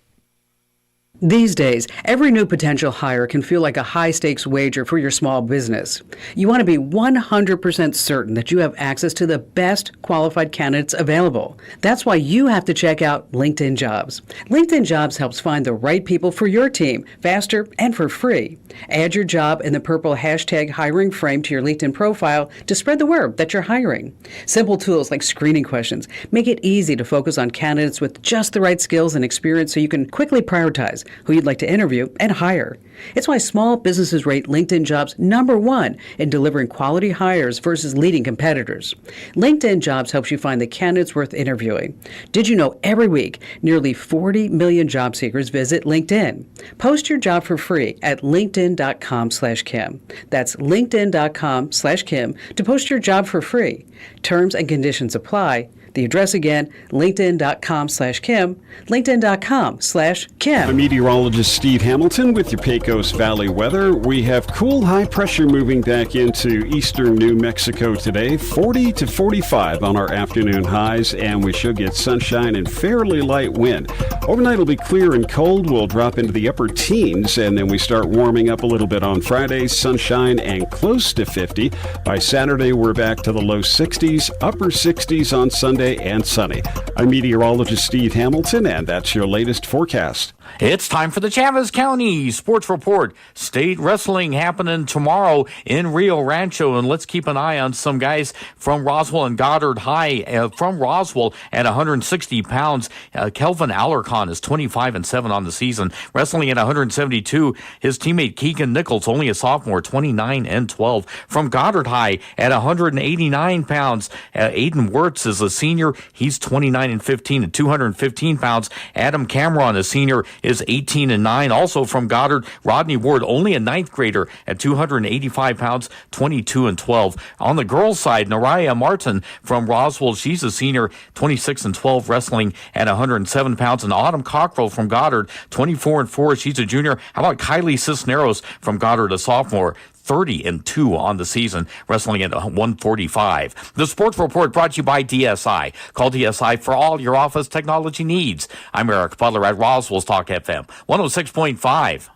These days, every new potential hire can feel like a high-stakes wager for your small business. You want to be 100% certain that you have access to the best qualified candidates available. That's why you have to check out LinkedIn Jobs. LinkedIn Jobs helps find the right people for your team faster and for free. Add your job in the purple hashtag hiring frame to your LinkedIn profile to spread the word that you're hiring. Simple tools like screening questions make it easy to focus on candidates with just the right skills and experience so you can quickly prioritize who you'd like to interview and hire. It's why small businesses rate LinkedIn Jobs #1 in delivering quality hires versus leading competitors. LinkedIn Jobs helps you find the candidates worth interviewing. Did you know every week, nearly 40 million job seekers visit LinkedIn? Post your job for free at linkedin.com/Kim. That's linkedin.com/Kim to post your job for free. Terms and conditions apply. The address again, linkedin.com/Kim, linkedin.com/Kim. I'm meteorologist Steve Hamilton with your Pecos Valley weather. We have cool high pressure moving back into eastern New Mexico today, 40 to 45 on our afternoon highs, and we should get sunshine and fairly light wind. Overnight will be clear and cold. We'll drop into the upper teens, and then we start warming up a little bit on Friday, sunshine and close to 50. By Saturday, we're back to the low 60s, upper 60s on Sunday, and sunny. I'm meteorologist Steve Hamilton, and that's your latest forecast. It's time for the Chavez County Sports Report. State wrestling happening tomorrow in Rio Rancho, and let's keep an eye on some guys from Roswell and Goddard High. From Roswell at 160 pounds, Kelvin Alarcon is 25-7 on the season. Wrestling at 172, his teammate Keegan Nichols, only a sophomore, 29-12. From Goddard High at 189 pounds, Aiden Wirtz is a senior. He's 29-15 at 215 pounds. Adam Cameron, a senior, is 18-9. Also from Goddard, Rodney Ward, only a ninth grader at 285 pounds, 22-12. On the girls' side, Naraya Martin from Roswell, she's a senior, 26-12, wrestling at 107 pounds. And Autumn Cockrell from Goddard, 24-4, she's a junior. How about Kylie Cisneros from Goddard, a sophomore, 30-2 on the season, wrestling at 145. The Sports Report brought to you by DSI. Call DSI for all your office technology needs. I'm Eric Butler at Roswell Talk FM 106.5.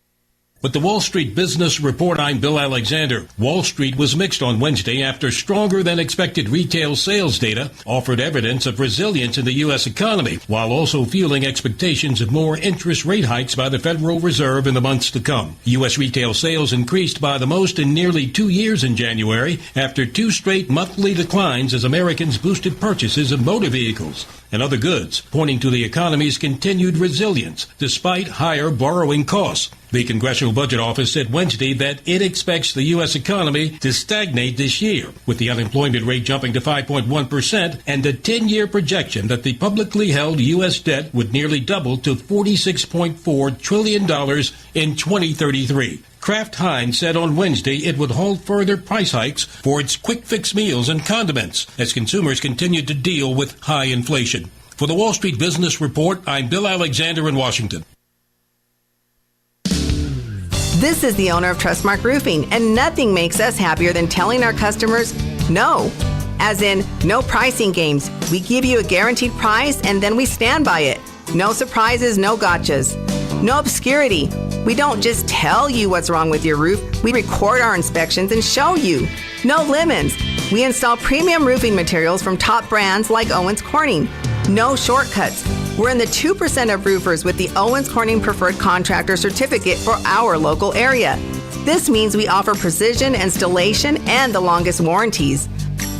With the Wall Street Business Report, I'm Bill Alexander. Wall Street was mixed on Wednesday after stronger than expected retail sales data offered evidence of resilience in the U.S. economy, while also fueling expectations of more interest rate hikes by the Federal Reserve in the months to come. U.S. retail sales increased by the most in nearly 2 years in January after 2 straight monthly declines as Americans boosted purchases of motor vehicles and other goods, pointing to the economy's continued resilience despite higher borrowing costs. The Congressional Budget Office said Wednesday that it expects the U.S. economy to stagnate this year, with the unemployment rate jumping to 5.1% and a 10-year projection that the publicly held U.S. debt would nearly double to $46.4 trillion in 2033. Kraft Heinz said on Wednesday it would hold further price hikes for its quick-fix meals and condiments as consumers continued to deal with high inflation. For the Wall Street Business Report, I'm Bill Alexander in Washington. This is the owner of Trustmark Roofing, and nothing makes us happier than telling our customers no. As in, no pricing games. We give you a guaranteed price, and then we stand by it. No surprises, no gotchas. No obscurity. We don't just tell you what's wrong with your roof. We record our inspections and show you. No lemons. We install premium roofing materials from top brands like Owens Corning. No shortcuts. We're in the 2% of roofers with the Owens Corning Preferred Contractor Certificate for our local area. This means we offer precision installation and the longest warranties.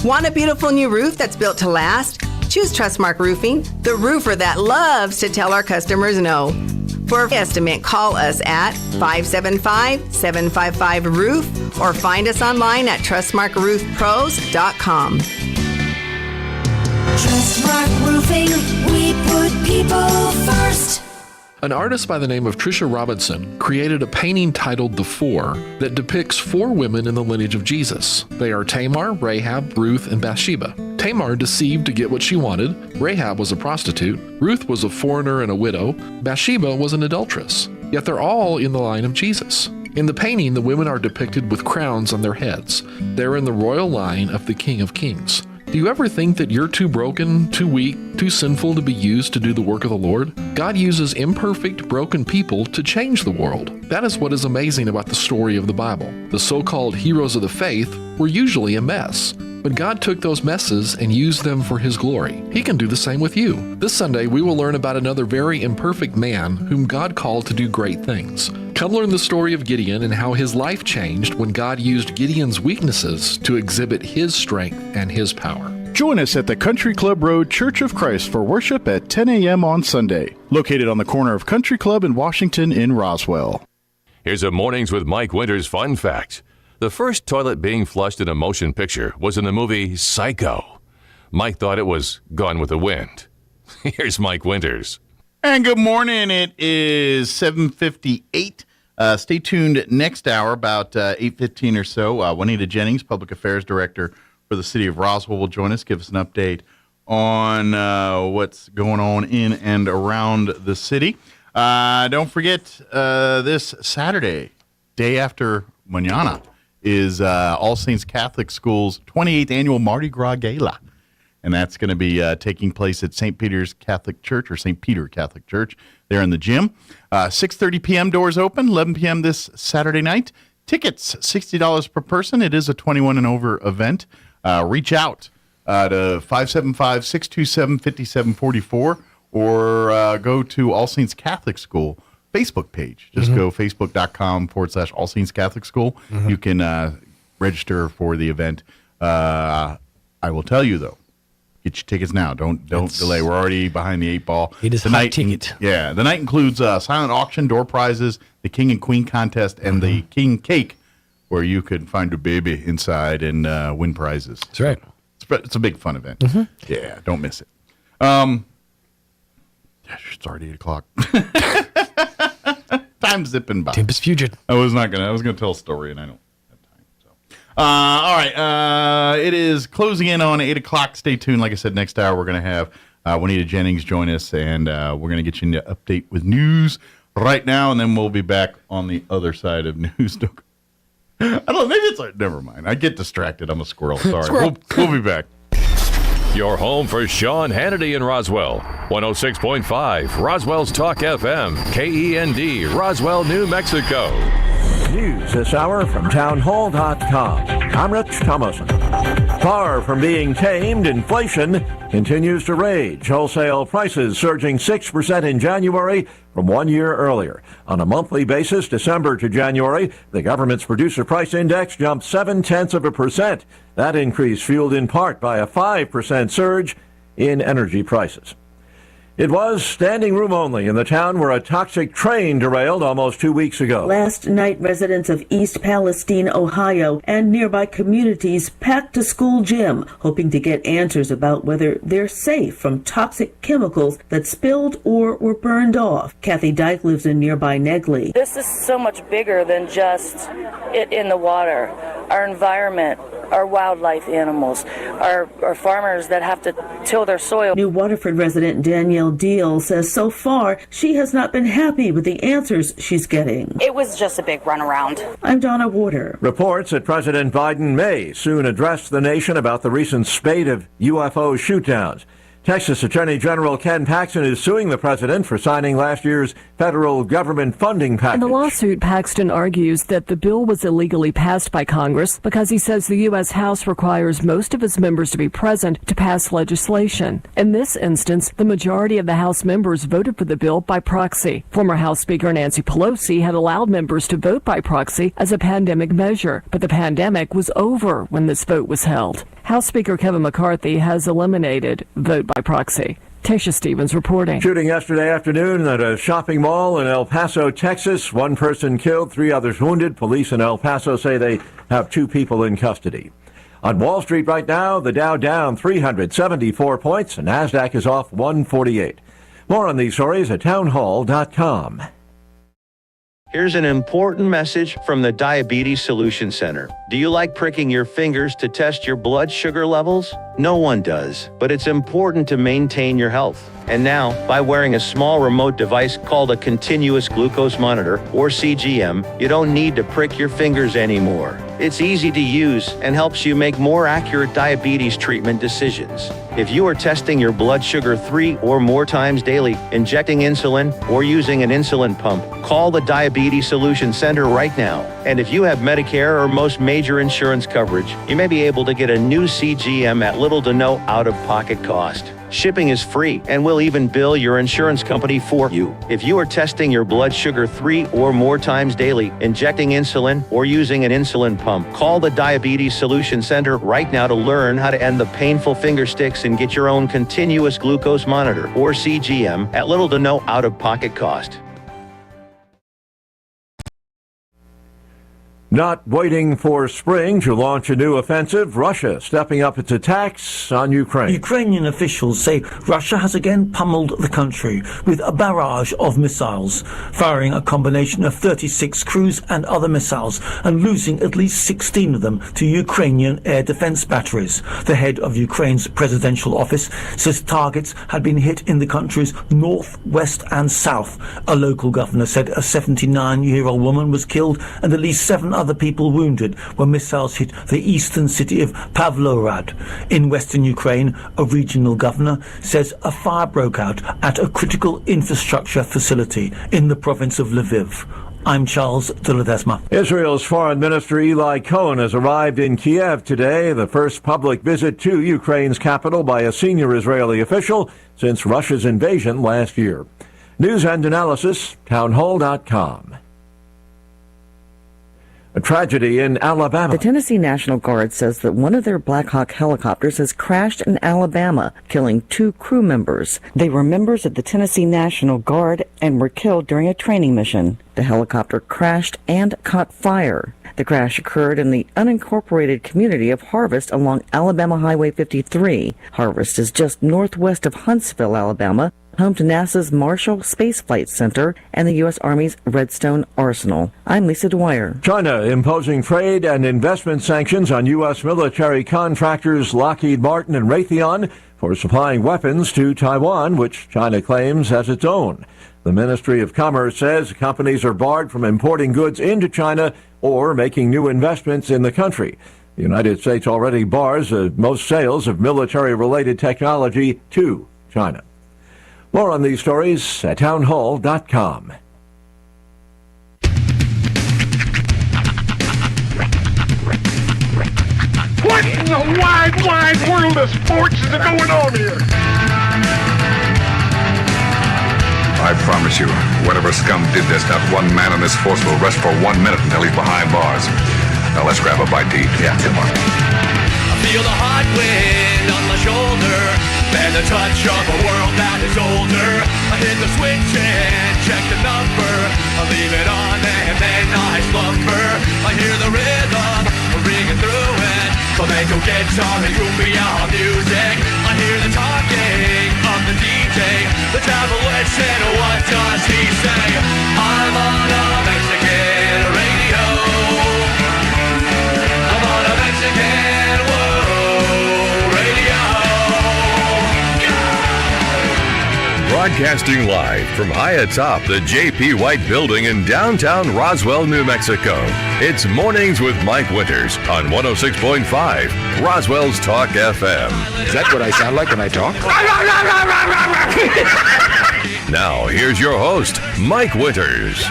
Want a beautiful new roof that's built to last? Choose Trustmark Roofing, the roofer that loves to tell our customers no. For an estimate, call us at 575-755-ROOF or find us online at trustmarkroofpros.com. Trustmark Roofing, we put people first. An artist by the name of Trisha Robinson created a painting titled The Four that depicts 4 women in the lineage of Jesus. They are Tamar, Rahab, Ruth, and Bathsheba. Tamar deceived to get what she wanted. Rahab was a prostitute. Ruth was a foreigner and a widow. Bathsheba was an adulteress. Yet they're all in the line of Jesus. In the painting, the women are depicted with crowns on their heads. They're in the royal line of the King of Kings. Do you ever think that you're too broken, too weak, too sinful to be used to do the work of the Lord? God uses imperfect, broken people to change the world. That is what is amazing about the story of the Bible. The so-called heroes of the faith were usually a mess, but God took those messes and used them for His glory. He can do the same with you. This Sunday, we will learn about another very imperfect man whom God called to do great things. Come learn the story of Gideon and how his life changed when God used Gideon's weaknesses to exhibit His strength and His power. Join us at the Country Club Road Church of Christ for worship at 10 a.m. on Sunday, located on the corner of Country Club and Washington in Roswell. Here's a Mornings with Mike Winters fun fact. The first toilet being flushed in a motion picture was in the movie Psycho. Mike thought it was Gone with the Wind. Here's Mike Winters. And good morning. It is 7:58. Stay tuned next hour, about 8:15 or so. Juanita Jennings, Public Affairs Director for the City of Roswell, will join us, give us an update on what's going on in and around the city. Don't forget, this Saturday, day after mañana, is All Saints Catholic School's 28th annual Mardi Gras Gala. And that's going to be taking place at St. Peter's Catholic Church, or St. Peter Catholic Church, there in the gym. 6:30 p.m. doors open, 11 p.m. this Saturday night. Tickets, $60 per person. It is a 21 and over event. Reach out to 575-627-5744 or go to All Saints Catholic School Facebook page. Just go facebook.com/All Saints Catholic School. You can register for the event. I will tell you, though, get your tickets now. Don't delay. We're already behind the 8 ball. It is a hot ticket. Yeah, the night includes silent auction, door prizes, the King and Queen contest, and the King Cake, where you can find a baby inside and win prizes. That's right. It's a big fun event. Yeah, don't miss it. It's already 8 o'clock. Time's zipping by. Tempest Fugit. I was gonna tell a story, and I don't have time. So, all right. It is closing in on 8 o'clock. Stay tuned. Like I said, next hour we're gonna have Juanita Jennings join us, and we're gonna get you an update with news right now, and then we'll be back on the other side of news. I don't know. Maybe it's never mind. I get distracted. I'm a squirrel. Sorry. We'll be back. Your home for Sean Hannity in Roswell. 106.5 Roswell's Talk FM, KEND, Roswell, New Mexico. News this hour from townhall.com. I'm Rich Thomason. Far from being tamed, inflation continues to rage. Wholesale prices surging 6% in January from 1 year earlier. On a monthly basis, December to January, the government's Producer Price Index jumped 0.7%. That increase fueled in part by a 5% surge in energy prices. It was standing room only in the town where a toxic train derailed almost 2 weeks ago. Last night, residents of East Palestine, Ohio, and nearby communities packed a school gym, hoping to get answers about whether they're safe from toxic chemicals that spilled or were burned off. Kathy Dyke lives in nearby Negley. This is so much bigger than just it in the water. Our environment, our wildlife animals, our farmers that have to till their soil. New Waterford resident Danielle Deal says so far she has not been happy with the answers she's getting. It was just a big runaround. I'm Donna Warder. Reports that President Biden may soon address the nation about the recent spate of UFO shootdowns. Texas Attorney General Ken Paxton is suing the president for signing last year's federal government funding package. In the lawsuit, Paxton argues that the bill was illegally passed by Congress because he says the U.S. House requires most of its members to be present to pass legislation. In this instance, the majority of the House members voted for the bill by proxy. Former House Speaker Nancy Pelosi had allowed members to vote by proxy as a pandemic measure, but the pandemic was over when this vote was held. House Speaker Kevin McCarthy has eliminated vote by proxy. Tasha Stevens reporting. Shooting yesterday afternoon at a shopping mall in El Paso, Texas. One person killed, 3 others wounded. Police in El Paso say they have 2 people in custody. On Wall Street right now, the Dow down 374 points, and NASDAQ is off 148. More on these stories at townhall.com. Here's an important message from the Diabetes Solution Center. Do you like pricking your fingers to test your blood sugar levels? No one does, but it's important to maintain your health. And now, by wearing a small remote device called a continuous glucose monitor, or CGM, you don't need to prick your fingers anymore. It's easy to use and helps you make more accurate diabetes treatment decisions. If you are testing your blood sugar 3 or more times daily, injecting insulin, or using an insulin pump, call the Diabetes Solution Center right now. And if you have Medicare or most major insurance coverage, you may be able to get a new CGM at little to no out-of-pocket cost. Shipping is free, and we'll even bill your insurance company for you. If you are testing your blood sugar 3 or more times daily, injecting insulin, or using an insulin pump, call the Diabetes Solution Center right now to learn how to end the painful finger sticks and get your own continuous glucose monitor, or CGM, at little to no out-of-pocket cost. Not waiting for spring to launch a new offensive, Russia stepping up its attacks on Ukraine. Ukrainian officials say Russia has again pummeled the country with a barrage of missiles, firing a combination of 36 cruise and other missiles and losing at least 16 of them to Ukrainian air defense batteries. The head of Ukraine's presidential office says targets had been hit in the country's north, west and south. A local governor said a 79-year-old woman was killed and at least 7 other people wounded when missiles hit the eastern city of Pavlograd. In western Ukraine, a regional governor says a fire broke out at a critical infrastructure facility in the province of Lviv. I'm Charles de Ledesma. Israel's Foreign Minister Eli Cohen has arrived in Kiev today, the first public visit to Ukraine's capital by a senior Israeli official since Russia's invasion last year. News and analysis, townhall.com. A tragedy in Alabama. The Tennessee National Guard says that one of their Black Hawk helicopters has crashed in Alabama, killing 2 crew members. They were members of the Tennessee National Guard and were killed during a training mission. The helicopter crashed and caught fire. The crash occurred in the unincorporated community of Harvest along Alabama Highway 53. Harvest is just northwest of Huntsville, Alabama, home to NASA's Marshall Space Flight Center and the U.S. Army's Redstone Arsenal. I'm Lisa Dwyer. China imposing trade and investment sanctions on U.S. military contractors Lockheed Martin and Raytheon for supplying weapons to Taiwan, which China claims as its own. The Ministry of Commerce says companies are barred from importing goods into China or making new investments in the country. The United States already bars most sales of military-related technology to China. More on these stories at townhall.com. What in the wide, wide world of sports is going on here? I promise you, whatever scum did this, not one man in this force will rest for 1 minute until he's behind bars. Now let's grab a bite to eat. Yeah, come on. I feel the hot wind on my shoulder and the touch of a world that is older. I hit the switch and check the number. I leave it on and then I slumber. I hear the rhythm ringing through it. Flamenco guitar and cumbia music. I hear the talking of the DJ. The travel witch and what does he say? I'm on a Mexican radio. I'm on a Mexican radio. Broadcasting live from high atop the J.P. White Building in downtown Roswell, New Mexico. It's Mornings with Mike Winters on 106.5 Roswell's Talk FM. Is that what I sound like when I talk? Now, here's your host, Mike Winters.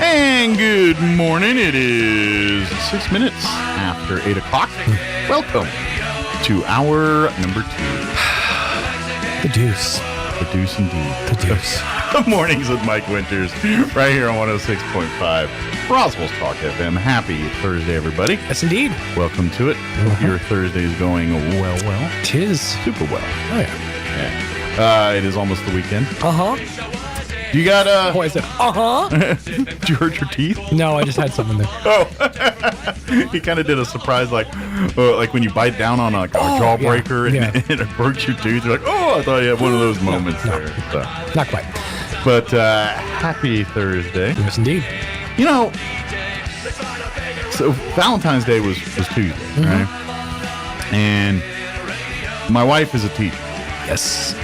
And good morning. It is 6 minutes after 8 o'clock. Welcome to hour number 2. The deuce. The deuce indeed. The deuce. Mornings with Mike Winters, right here on 106.5 Roswell Talk FM. Happy Thursday, everybody. Yes, indeed. Welcome to it. Hope your Thursday is going well. Tis. Super well. Oh, yeah. It is almost the weekend. Uh-huh. You got, Boy, I said, uh-huh. Did you hurt your teeth? No, I just had something there. Oh. He kind of did a surprise, like when you bite down on a jawbreaker and it hurts your tooth. You're like, oh, I thought you had one of those moments there. So. Not quite. But happy Thursday. Yes, indeed. You know, so Valentine's Day was Tuesday, right? And my wife is a teacher. Yes.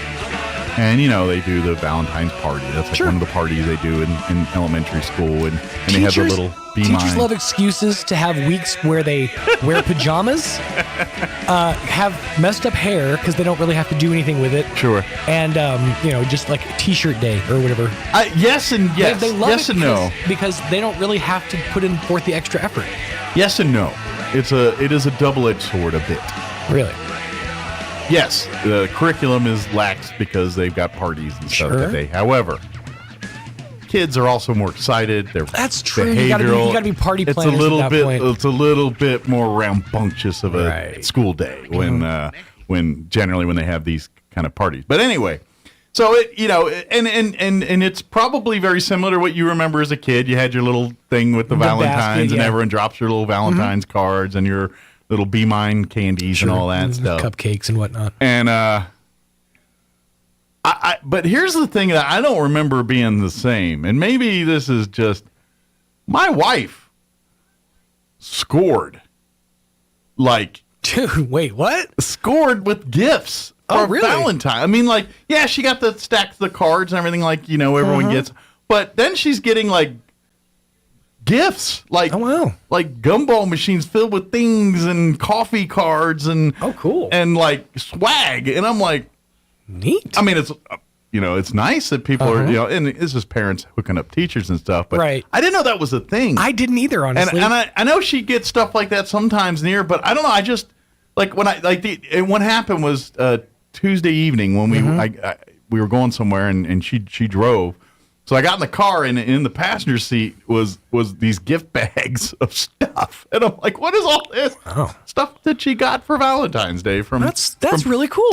And, you know, they do the Valentine's party. That's like one of the parties they do in elementary school. And they have the little Teachers love excuses to have weeks where they wear pajamas, have messed up hair because they don't really have to do anything with it. Sure. And, you know, just like T-shirt day or whatever. Yes and yes. They love yes it and no. Because they don't really have to put in forth the extra effort. Yes and no. It is a double-edged sword a bit. Really? Yes, the curriculum is lax because they've got parties and stuff that day. However, kids are also more excited. That's true. Behavioral. You gotta be party planners It's a little at that point. It's a little bit more rambunctious of a school day when generally when they have these kind of parties. But anyway, so and it's probably very similar to what you remember as a kid. You had your little thing with the Valentines, basket, and everyone drops your little Valentine's cards and your little Be Mine candies and all that stuff. Cupcakes and whatnot. And but here's the thing that I don't remember being the same. And maybe this is just my wife scored. Like, dude, wait, what? Scored with gifts for Valentine. I mean, like, yeah, she got the stacks of the cards and everything like, you know, everyone gets. But then she's getting like gifts, like like gumball machines filled with things and coffee cards and cool, and like swag, and I'm like, neat. I mean, it's it's nice that people are and this is parents hooking up teachers and stuff, but I didn't know that was a thing. I didn't either, honestly. And I know she gets stuff like that sometimes near, but I don't know. I just like when and what happened was Tuesday evening when we were going somewhere and she drove. So I got in the car, and in the passenger seat was these gift bags of stuff, and I'm like, "What is all this stuff that she got for Valentine's Day?" That's really cool.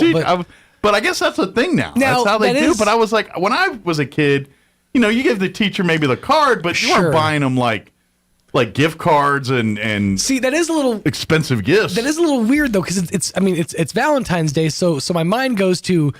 But I guess that's a thing now. That's how they do. But I was like, when I was a kid, you give the teacher maybe the card, but you weren't buying them like gift cards and see, that is a little expensive gifts. That is a little weird though, because it's Valentine's Day, so my mind goes to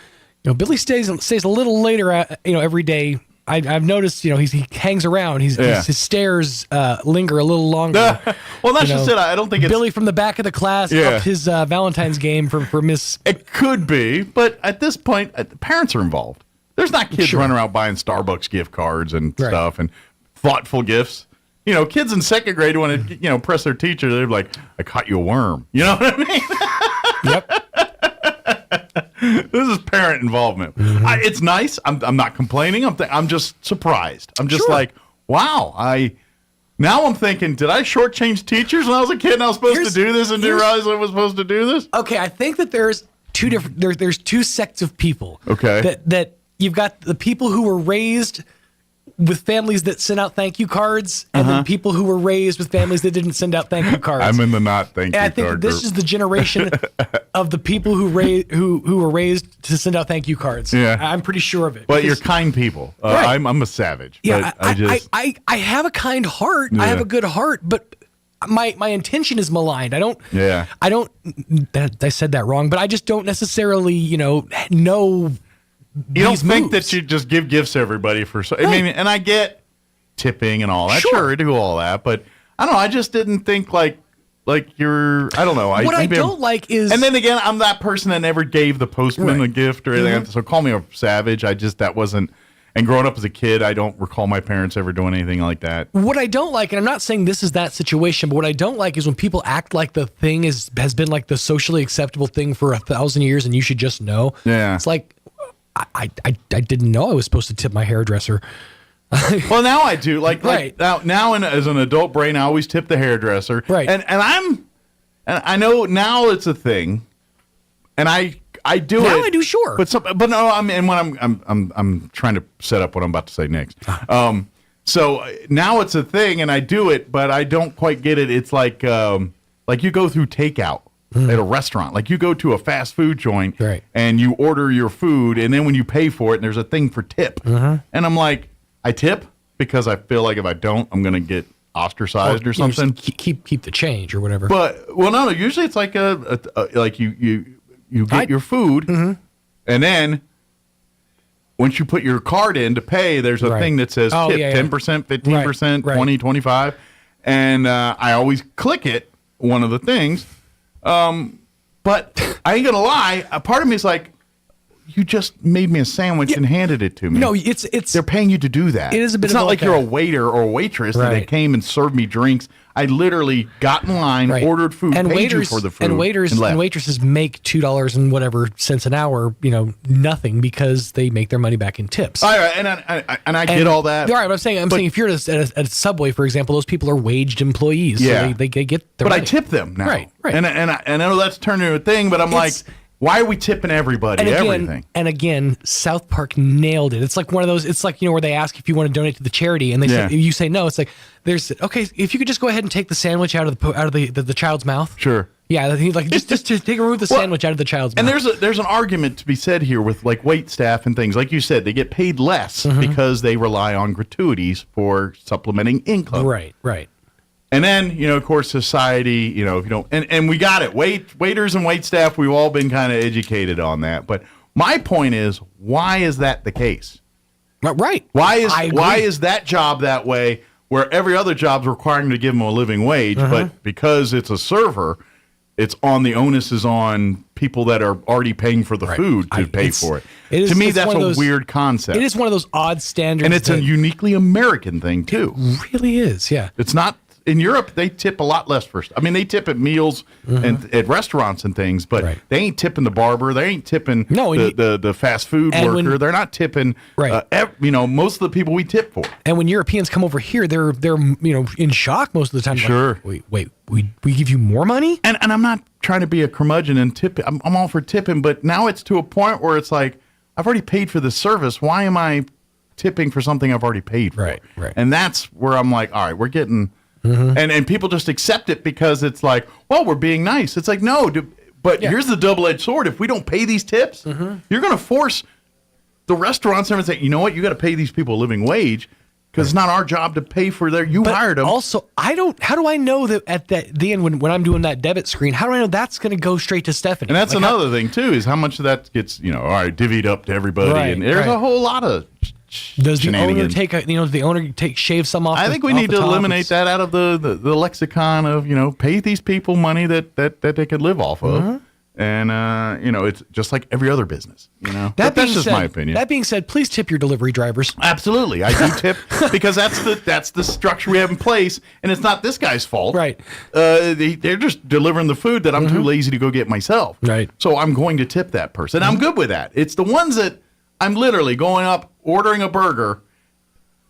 Billy stays a little later every day. I've noticed, he hangs around. His stares linger a little longer. Well, that's just it. I don't think it's Billy from the back of the class up his Valentine's game for Miss. It could be, but at this point, the parents are involved. There's not kids running around buying Starbucks gift cards and stuff and thoughtful gifts. Kids in second grade want to, impress their teacher. They're like, "I caught you a worm." You know what I mean? Yep. This is parent involvement. It's nice. I'm not complaining. I'm just surprised. I'm just like, wow. Now I'm thinking, did I shortchange teachers when I was a kid and I was supposed to do this and didn't realize I was supposed to do this? Okay, I think that there's two different. There's two sects of people. Okay. That you've got the people who were raised with families that send out thank you cards, and then people who were raised with families that didn't send out thank you cards. I'm in the not thank you I think card this group. is the generation of the people who were raised to send out thank you cards. Yeah, I'm pretty sure of it. But you're kind people. Right. I'm a savage. Yeah, but I have a kind heart. Yeah. I have a good heart, but my intention is maligned. I don't. I said that wrong, but I just don't necessarily know. You don't think that you just give gifts to everybody for I mean, and I get tipping and all that. Sure, I do all that, but I don't know. I just didn't think like you're. I don't know. What I don't like is, and then again, I'm that person that never gave the postman a gift or anything. So call me a savage. That wasn't. And growing up as a kid, I don't recall my parents ever doing anything like that. What I don't like, and I'm not saying this is that situation, but what I don't like is when people act like the thing has been like the socially acceptable thing for 1,000 years, and you should just know. Yeah, it's like. I didn't know I was supposed to tip my hairdresser. Well, now I do. Now as an adult brain, I always tip the hairdresser. Right. And I know now it's a thing, and I do now it. I do, sure. But no, I'm trying to set up what I'm about to say next. So now it's a thing, and I do it, but I don't quite get it. It's like you go through takeout at a restaurant. Like you go to a fast food joint, and you order your food, and then when you pay for it, and there's a thing for tip. And I'm like, I tip because I feel like if I don't, I'm going to get ostracized or something. Keep the change or whatever. But no. Usually it's like like you get your food, and then once you put your card in to pay, there's a thing that says tip 10%, 15%, 20, 25, and I always click it. One of the things, but I ain't gonna lie. A part of me is like, you just made me a sandwich and handed it to me. No, it's they're paying you to do that. It is a bit. It's of not like that. you're a waiter or a waitress that they came and served me drinks. I literally got in line, ordered food, and paid waiters, you for the food, and waiters and waitresses make $2 and whatever cents an hour. Nothing because they make their money back in tips. All right, and I get all that. All right, but I'm saying if you're at a Subway, for example, those people are waged employees. Yeah, so they get their money. I tip them now. Right. And I know that's turned into a thing, but I'm like, why are we tipping everybody? Everything. And again, South Park nailed it. It's like one of those. It's like where they ask if you want to donate to the charity, and they say, you say no. It's like okay. If you could just go ahead and take the sandwich out of the child's mouth. Sure. Yeah, like just to remove the sandwich out of the child's mouth. And there's an argument to be said here with like wait staff and things. Like you said, they get paid less because they rely on gratuities for supplementing income. Right. And then, of course, society, if you don't, and we got it. Waiters and wait staff, we've all been kind of educated on that. But my point is, why is that the case? Right. Why is that job that way where every other job's requiring to give them a living wage, but because it's a server, it's on the onus is on people that are already paying for the food to pay for it. To me, that's a weird concept. It is one of those odd standards. And it's a uniquely American thing, too. It really is, yeah. It's not. In Europe, they tip a lot less first. I mean, they tip at meals and at restaurants and things, but they ain't tipping the barber. They ain't tipping the fast food worker. They're not tipping. Most of the people we tip for. And when Europeans come over here, they're in shock most of the time. Sure. Like, wait, we give you more money? And I'm not trying to be a curmudgeon and tip. I'm all for tipping, but now it's to a point where it's like I've already paid for the service. Why am I tipping for something I've already paid for? Right. And that's where I'm like, all right, we're getting. And people just accept it because it's like, well, we're being nice. It's like, no, but here's the double-edged sword. If we don't pay these tips, you're going to force the restaurants and say, you know what, you got to pay these people a living wage because it's not our job to pay for hired them. Also, how do I know that at the end when I'm doing that debit screen, how do I know that's going to go straight to Stephanie? And that's another thing, too, is how much of that gets, all right, divvied up to everybody. Right, and there's a whole lot of Does the owner shave some off? I think we need to eliminate that out of the lexicon of pay these people money that they could live off of, and it's just like every other business. That's just my opinion. That being said, please tip your delivery drivers. Absolutely, I do tip because that's the structure we have in place, and it's not this guy's fault. Right? They're just delivering the food that I'm too lazy to go get myself. Right. So I'm going to tip that person. I'm good with that. It's the ones that I'm literally going up, ordering a burger,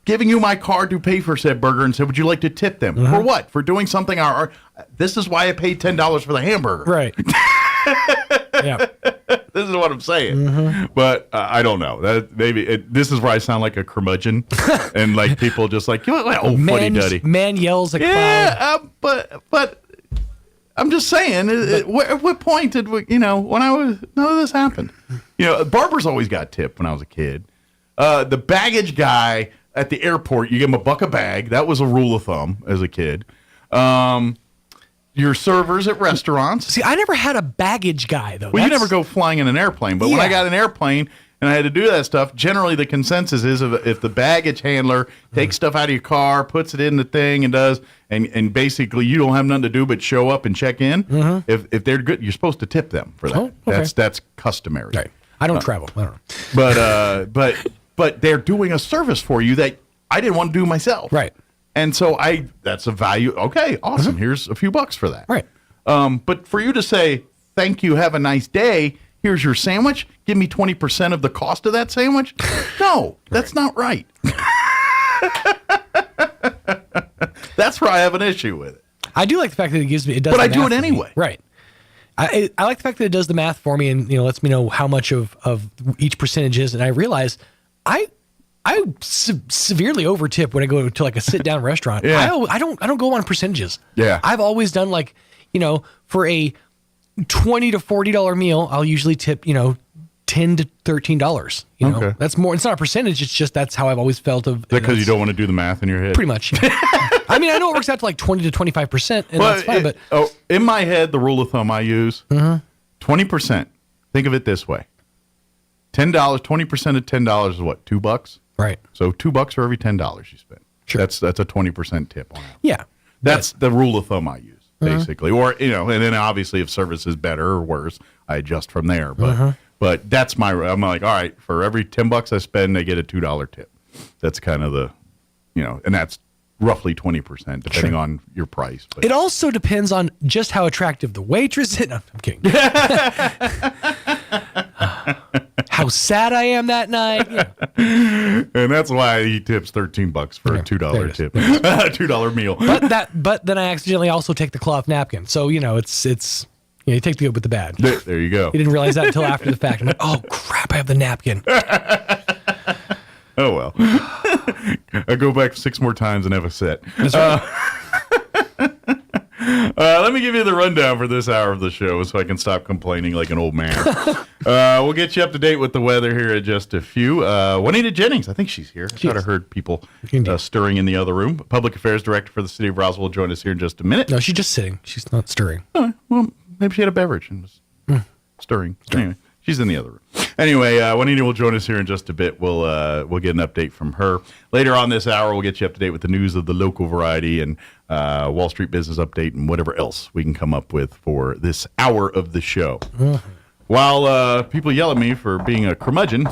giving you my card to pay for said burger, and said, would you like to tip them? For what? For doing something this is why I paid $10 for the hamburger. Right. Yeah. This is what I'm saying. But I don't know. This is where I sound like a curmudgeon. And like people just like, fuddy-duddy. Man yells at cloud. But I'm just saying, at what point did we, when none of this happened? Barbers always got tipped when I was a kid. The baggage guy at the airport, you give him $1 a bag. That was a rule of thumb as a kid. Your servers at restaurants. See, I never had a baggage guy, though. Well, you never go flying in an airplane. But when I got an airplane and I had to do that stuff, generally the consensus is if the baggage handler takes stuff out of your car, puts it in the thing and does, and basically you don't have nothing to do but show up and check in, if they're good, you're supposed to tip them for that. Oh, okay. That's customary. Right. I don't travel. I don't know. But they're doing a service for you that I didn't want to do myself. Right. And so that's a value. Okay, awesome. Here's a few bucks for that. Right. But for you to say, thank you, have a nice day, here's your sandwich, give me 20% of the cost of that sandwich? No, that's not right. That's where I have an issue with it. I do like the fact that it does. But I do it anyway. Right. I like the fact that it does the math for me and lets me know how much of each percentage is, and I realize I severely over tip when I go to like a sit down restaurant. Yeah. I don't go on percentages. Yeah. I've always done like, for a $20 to $40 meal, I'll usually tip, $10 to $13. Okay. That's more. It's not a percentage. It's just that's how I've always felt of. Is that because you don't want to do the math in your head? Pretty much. I mean, I know it works out to like 20 to 25%, and that's fine. But in my head, the rule of thumb I use: 20%. Think of it this way: $10. 20% of $10 is what? $2. Right. So $2 for every $10 you spend. Sure. That's a 20% tip on it. Yeah. That's the rule of thumb I use, basically. Or, and then obviously if service is better or worse, I adjust from there. But that's I'm like, all right, for every $10 I spend, I get a $2 tip. That's kind of the, and that's roughly 20%, depending on your price. But it also depends on just how attractive the waitress is. No, I'm kidding. How sad I am that night. Yeah. And that's why he tips $13 for a $2 tip. $2 meal. But then I accidentally also take the cloth napkin. So, it's you take the good with the bad. There you go. You didn't realize that until after the fact. I'm like, oh, crap, I have the napkin. Oh, well. I go back 6 more times and have a set. That's right. Let me give you the rundown for this hour of the show so I can stop complaining like an old man. We'll get you up to date with the weather here in just a few. Juanita Jennings, I think she's here. I thought I heard people stirring in the other room. Public Affairs Director for the City of Roswell will join us here in just a minute. No, she's just sitting. She's not stirring. Oh, well, maybe she had a beverage and was stirring. Anyway, she's in the other room. Anyway, Juanita will join us here in just a bit. We'll get an update from her. Later on this hour, we'll get you up to date with the news of the local variety and Wall Street business update and whatever else we can come up with for this hour of the show. While people yell at me for being a curmudgeon,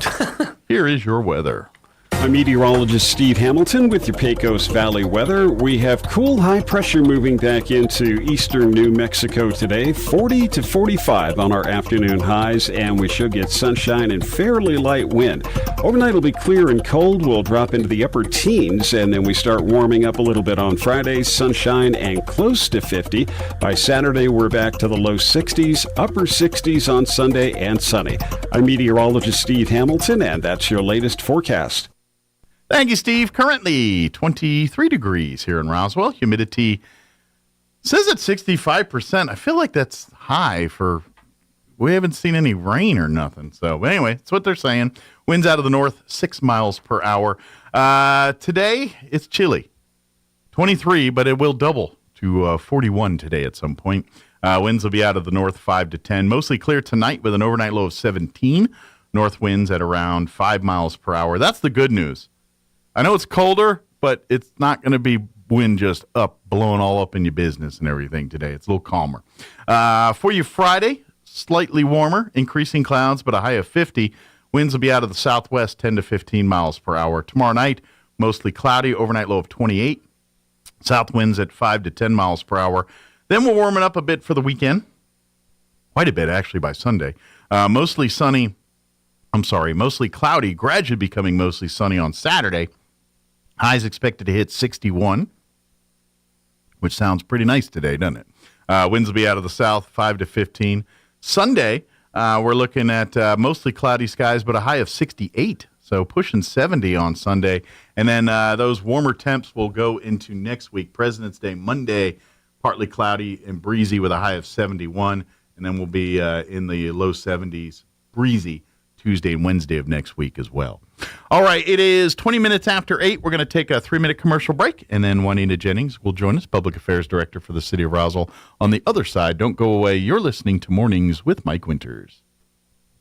here is your weather. I'm meteorologist Steve Hamilton with your Pecos Valley weather. We have cool high pressure moving back into eastern New Mexico today, 40 to 45 on our afternoon highs, and we should get sunshine and fairly light wind. Overnight will be clear and cold. We'll drop into the upper teens, and then we start warming up a little bit on Friday, sunshine and close to 50. By Saturday, we're back to the low 60s, upper 60s on Sunday, and sunny. I'm meteorologist Steve Hamilton, and that's your latest forecast. Thank you, Steve. Currently 23 degrees here in Roswell. Humidity says it's 65%. I feel like that's high we haven't seen any rain or nothing. So anyway, that's what they're saying. Winds out of the north, 6 miles per hour. Today, it's chilly. 23, but it will double to 41 today at some point. Winds will be out of the north, 5 to 10. Mostly clear tonight with an overnight low of 17. North winds at around 5 miles per hour. That's the good news. I know it's colder, but it's not going to be wind just blowing all up in your business and everything today. It's a little calmer. For you Friday, slightly warmer, increasing clouds, but a high of 50. Winds will be out of the southwest, 10 to 15 miles per hour. Tomorrow night, mostly cloudy, overnight low of 28. South winds at 5 to 10 miles per hour. Then we'll warm it up a bit for the weekend. Quite a bit, actually, by Sunday. Mostly cloudy, gradually becoming mostly sunny on Saturday. Highs expected to hit 61, which sounds pretty nice today, doesn't it? Winds will be out of the south, 5 to 15. Sunday, we're looking at mostly cloudy skies, but a high of 68, so pushing 70 on Sunday. And then those warmer temps will go into next week. President's Day, Monday, partly cloudy and breezy with a high of 71. And then we'll be in the low 70s, breezy, Tuesday and Wednesday of next week as well. All right, it is 20 minutes after 8. We're going to take a 3-minute commercial break, and then Juanita Jennings will join us, Public Affairs Director for the City of Roswell. On the other side, don't go away. You're listening to Mornings with Mike Winters.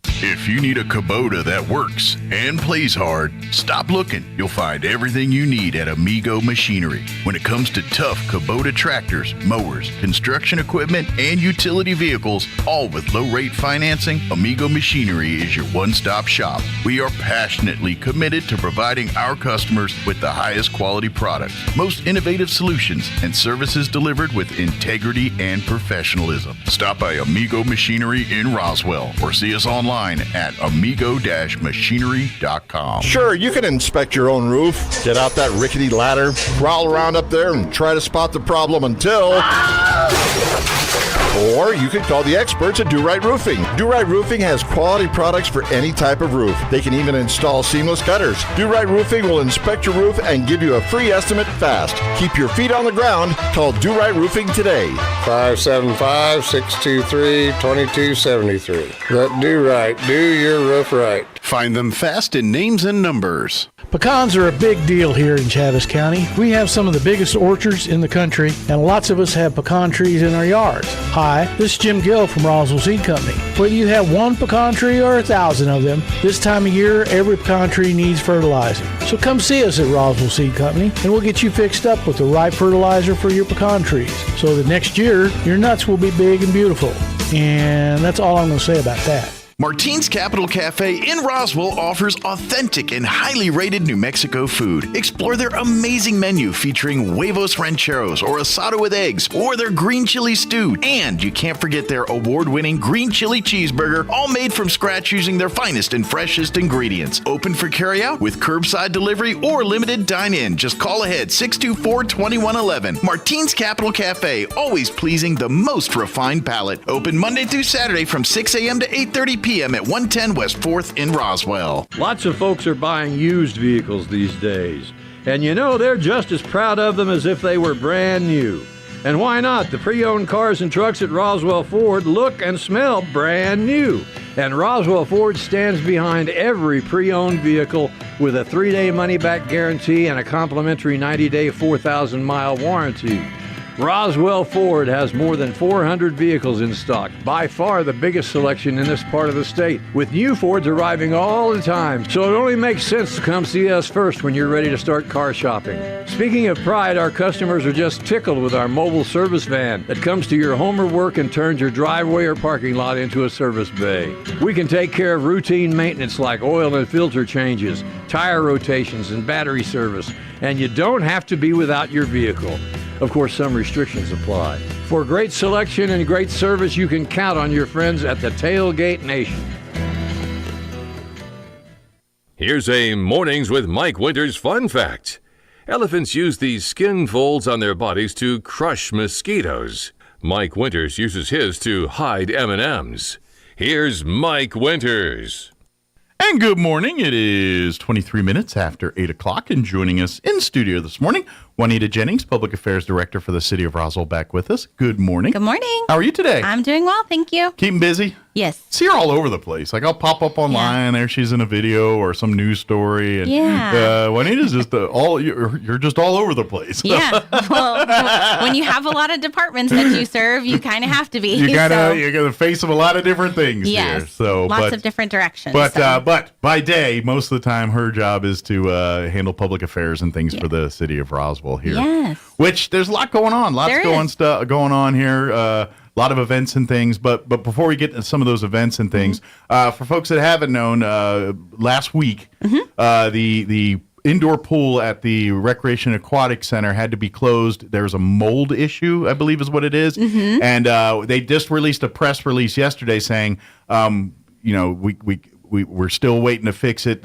If you need a Kubota that works and plays hard, stop looking. You'll find everything you need at Amigo Machinery. When it comes to tough Kubota tractors, mowers, construction equipment, and utility vehicles, all with low-rate financing, Amigo Machinery is your one-stop shop. We are passionately committed to providing our customers with the highest quality products, most innovative solutions, and services delivered with integrity and professionalism. Stop by Amigo Machinery in Roswell or see us online at amigo-machinery.com. Sure, you can inspect your own roof, get out that rickety ladder, crawl around up there and try to spot the problem until... Or you could call the experts at Do Right Roofing. Do Right Roofing has quality products for any type of roof. They can even install seamless gutters. Do Right Roofing will inspect your roof and give you a free estimate fast. Keep your feet on the ground. Call Do Right Roofing today. 575-623-2273. Let Do Right do your roof right. Find them fast in names and numbers. Pecans are a big deal here in Chaves County. We have some of the biggest orchards in the country, and lots of us have pecan trees in our yards. Hi, this is Jim Gill from Roswell Seed Company. Whether you have one pecan tree or 1,000 of them, this time of year, every pecan tree needs fertilizer. So come see us at Roswell Seed Company, and we'll get you fixed up with the right fertilizer for your pecan trees, so that next year, your nuts will be big and beautiful. And that's all I'm going to say about that. Martine's Capital Cafe in Roswell offers authentic and highly rated New Mexico food. Explore their amazing menu featuring huevos rancheros or asado with eggs or their green chili stew. And you can't forget their award-winning green chili cheeseburger, all made from scratch using their finest and freshest ingredients. Open for carryout with curbside delivery or limited dine-in. Just call ahead 624-2111. Martine's Capital Cafe, always pleasing the most refined palate. Open Monday through Saturday from 6 a.m. to 8:30 p.m. at 110 West 4th in Roswell. Lots of folks are buying used vehicles these days. And you know, they're just as proud of them as if they were brand new. And why not? The pre-owned cars and trucks at Roswell Ford look and smell brand new. And Roswell Ford stands behind every pre-owned vehicle with a 3-day money-back guarantee and a complimentary 90-day 4,000-mile warranty. Roswell Ford has more than 400 vehicles in stock, by far the biggest selection in this part of the state, with new Fords arriving all the time. So it only makes sense to come see us first when you're ready to start car shopping. Speaking of pride, our customers are just tickled with our mobile service van that comes to your home or work and turns your driveway or parking lot into a service bay. We can take care of routine maintenance like oil and filter changes, tire rotations, and battery service, and you don't have to be without your vehicle. Of course, some restrictions apply. For great selection and great service, you can count on your friends at the Tailgate Nation. Here's a Mornings with Mike Winters fun fact. Elephants use these skin folds on their bodies to crush mosquitoes. Mike Winters uses his to hide M&Ms. Here's Mike Winters. And good morning. It is 23 minutes after 8 o'clock, and joining us in studio this morning, Juanita Jennings, Public Affairs Director for the City of Roswell, back with us. Good morning. Good morning. How are you today? I'm doing well, thank you. Keeping busy? Yes. See her all over the place. Like, I'll pop up online, there she's in a video or some news story. And, Juanita's just you're just all over the place. Yeah. Well, when you have a lot of departments that you serve, you kind of have to be. You're going to face of a lot of different things here. So, lots of different directions. But by day, most of the time, her job is to handle public affairs and things for the City of Roswell here. Yes. Which there's a lot going on. Going on here. A lot of events and things. But before we get to some of those events and things, for folks that haven't known, last week, the indoor pool at the Recreation Aquatic Center had to be closed. There's a mold issue, I believe is what it is. Mm-hmm. And they just released a press release yesterday saying, we're still waiting to fix it.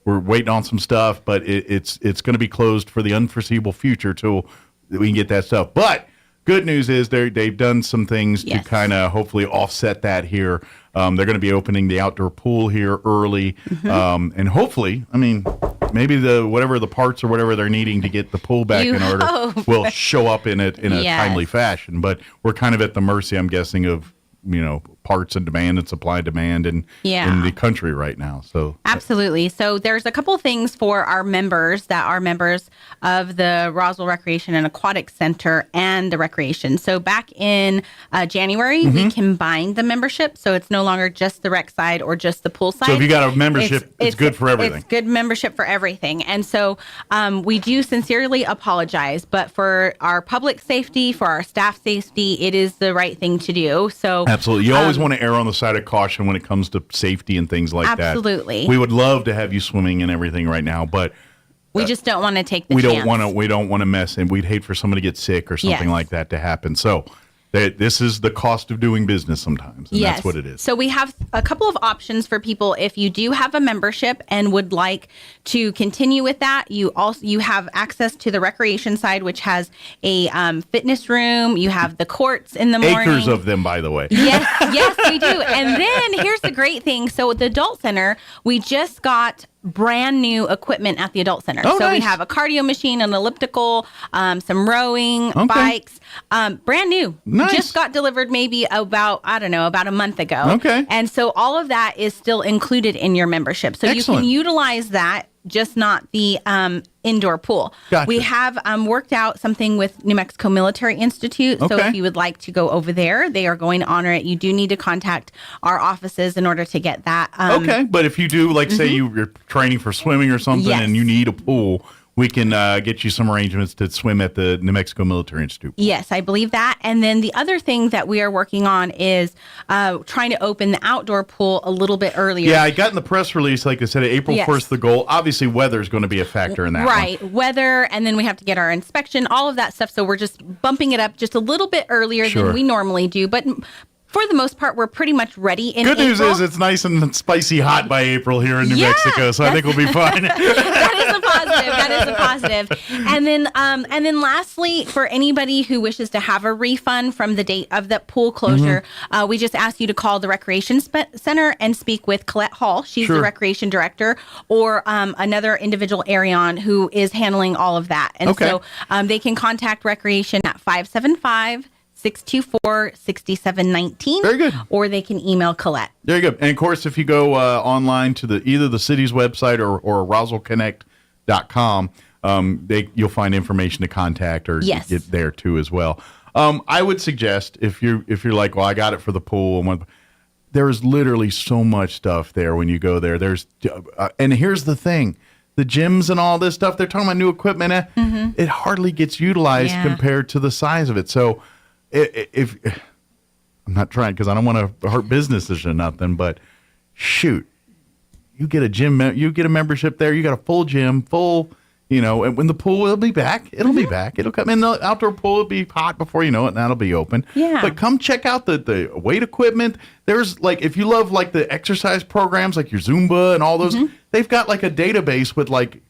We're waiting on some stuff, but it's going to be closed for the unforeseeable future till we can get that stuff. But good news is they've done some things to kind of hopefully offset that here. They're going to be opening the outdoor pool here early, and hopefully, maybe whatever the parts or whatever they're needing to get the pool back in order will show up in a timely fashion. But we're kind of at the mercy, I'm guessing, of parts and demand and supply and demand in the country right now. So absolutely. So there's a couple things for our members that are members of the Roswell Recreation and Aquatic Center and the Recreation. So back in January, we combined the membership. So it's no longer just the rec side or just the pool side. So if you got a membership, it's good for everything. It's good membership for everything. And so we do sincerely apologize, but for our public safety, for our staff safety, it is the right thing to do. So absolutely. You always want to err on the side of caution when it comes to safety and things like that. Absolutely. We would love to have you swimming and everything right now, but we just don't want to take the chance. We don't want to mess, and we'd hate for somebody to get sick or something like that to happen. So This is the cost of doing business sometimes, and yes. that's what it is. So we have a couple of options for people. If you do have a membership and would like to continue with that, you have access to the recreation side, which has a fitness room. You have the courts in the morning. Acres of them, by the way. Yes, we do. And then here's the great thing. So at the adult center, we just got brand new equipment at the adult center. Oh, so nice. we have a cardio machine, an elliptical, some rowing, bikes, brand new. Nice. Just got delivered maybe about a month ago. Okay. And so all of that is still included in your membership. So Excellent. you can utilize that, just not the indoor pool. Gotcha. We have worked out something with New Mexico Military Institute. So Okay. if you would like to go over there, they are going to honor it. You do need to contact our offices in order to get that. Okay, but if you do, like, say you're training for swimming or something Yes. and you need a pool, we can get you some arrangements to swim at the New Mexico Military Institute. Yes, I believe that. And then the other thing that we are working on is trying to open the outdoor pool a little bit earlier. Yeah, I got in the press release, like I said, April Yes. 1st, the goal. Obviously, weather is going to be a factor in that Right. one. Weather, and then we have to get our inspection, all of that stuff. So we're just bumping it up just a little bit earlier Sure. than we normally do. But for the most part, we're pretty much ready in Good news April. is it's nice and spicy hot by April here in New Yeah, Mexico, so I think we'll be fine. That is a positive. That is a positive. And then lastly, for anybody who wishes to have a refund from the date of the pool closure, we just ask you to call the Recreation Center and speak with Colette Hall. She's Sure. the recreation director, or another individual, Arion, who is handling all of that. And Okay. so they can contact Recreation at 575-624-6719. Very good. Or they can email Colette. There you go. And of course, if you go online to either the city's website or RoswellConnect.com, you'll find information to contact or Yes. get there too as well. I would suggest if you're like, well, I got it for the pool, there's literally so much stuff there when you go there. There's and here's the thing. The gyms and all this stuff, they're talking about new equipment. It hardly gets utilized compared to the size of it. So if I'm not trying, because I don't want to hurt businesses or nothing, but shoot, you get a gym, you get a membership there, you got a full gym, and when the pool will be back, it'll be back. It'll come in, the outdoor pool will be hot before you know it, and that'll be open. Yeah. But come check out the weight equipment. There's like, if you love like the exercise programs, like your Zumba and all those, they've got like a database with like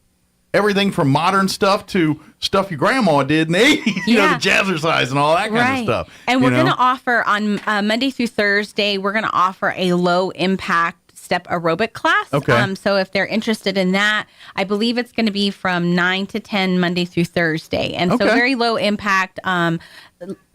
everything from modern stuff to stuff your grandma did in the 80s, the jazzercise and all that kind of stuff. And we're going to offer on Monday through Thursday, we're going to offer a low impact step aerobic class. Okay. So if they're interested in that, I believe it's going to be from 9 to 10 Monday through Thursday. And so very low impact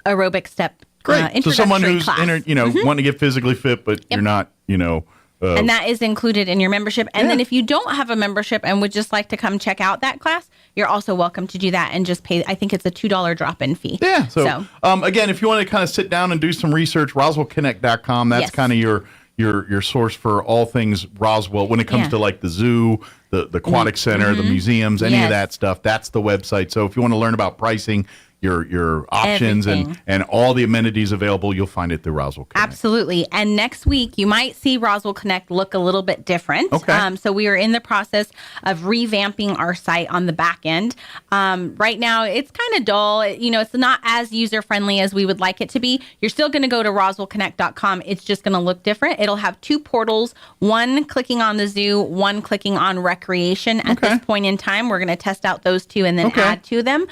aerobic step Great. So someone who's class. wanting to get physically fit, but you're not, and that is included in your membership. And then if you don't have a membership and would just like to come check out that class, you're also welcome to do that and just pay, I think it's a $2 drop-in fee. Yeah. So again, if you want to kind of sit down and do some research, RoswellConnect.com, that's kind of your source for all things Roswell when it comes to like the zoo, the aquatic center, the museums, any of that stuff. That's the website. So if you want to learn about pricing, your options and all the amenities available, you'll find it through Roswell Connect. Absolutely. And next week, you might see Roswell Connect look a little bit different. Okay. So we are in the process of revamping our site on the back end. Right now, it's kind of dull. It's not as user-friendly as we would like it to be. You're still going to go to RoswellConnect.com. It's just going to look different. It'll have two portals, one clicking on the zoo, one clicking on recreation. At this point in time, we're going to test out those two and then add to them.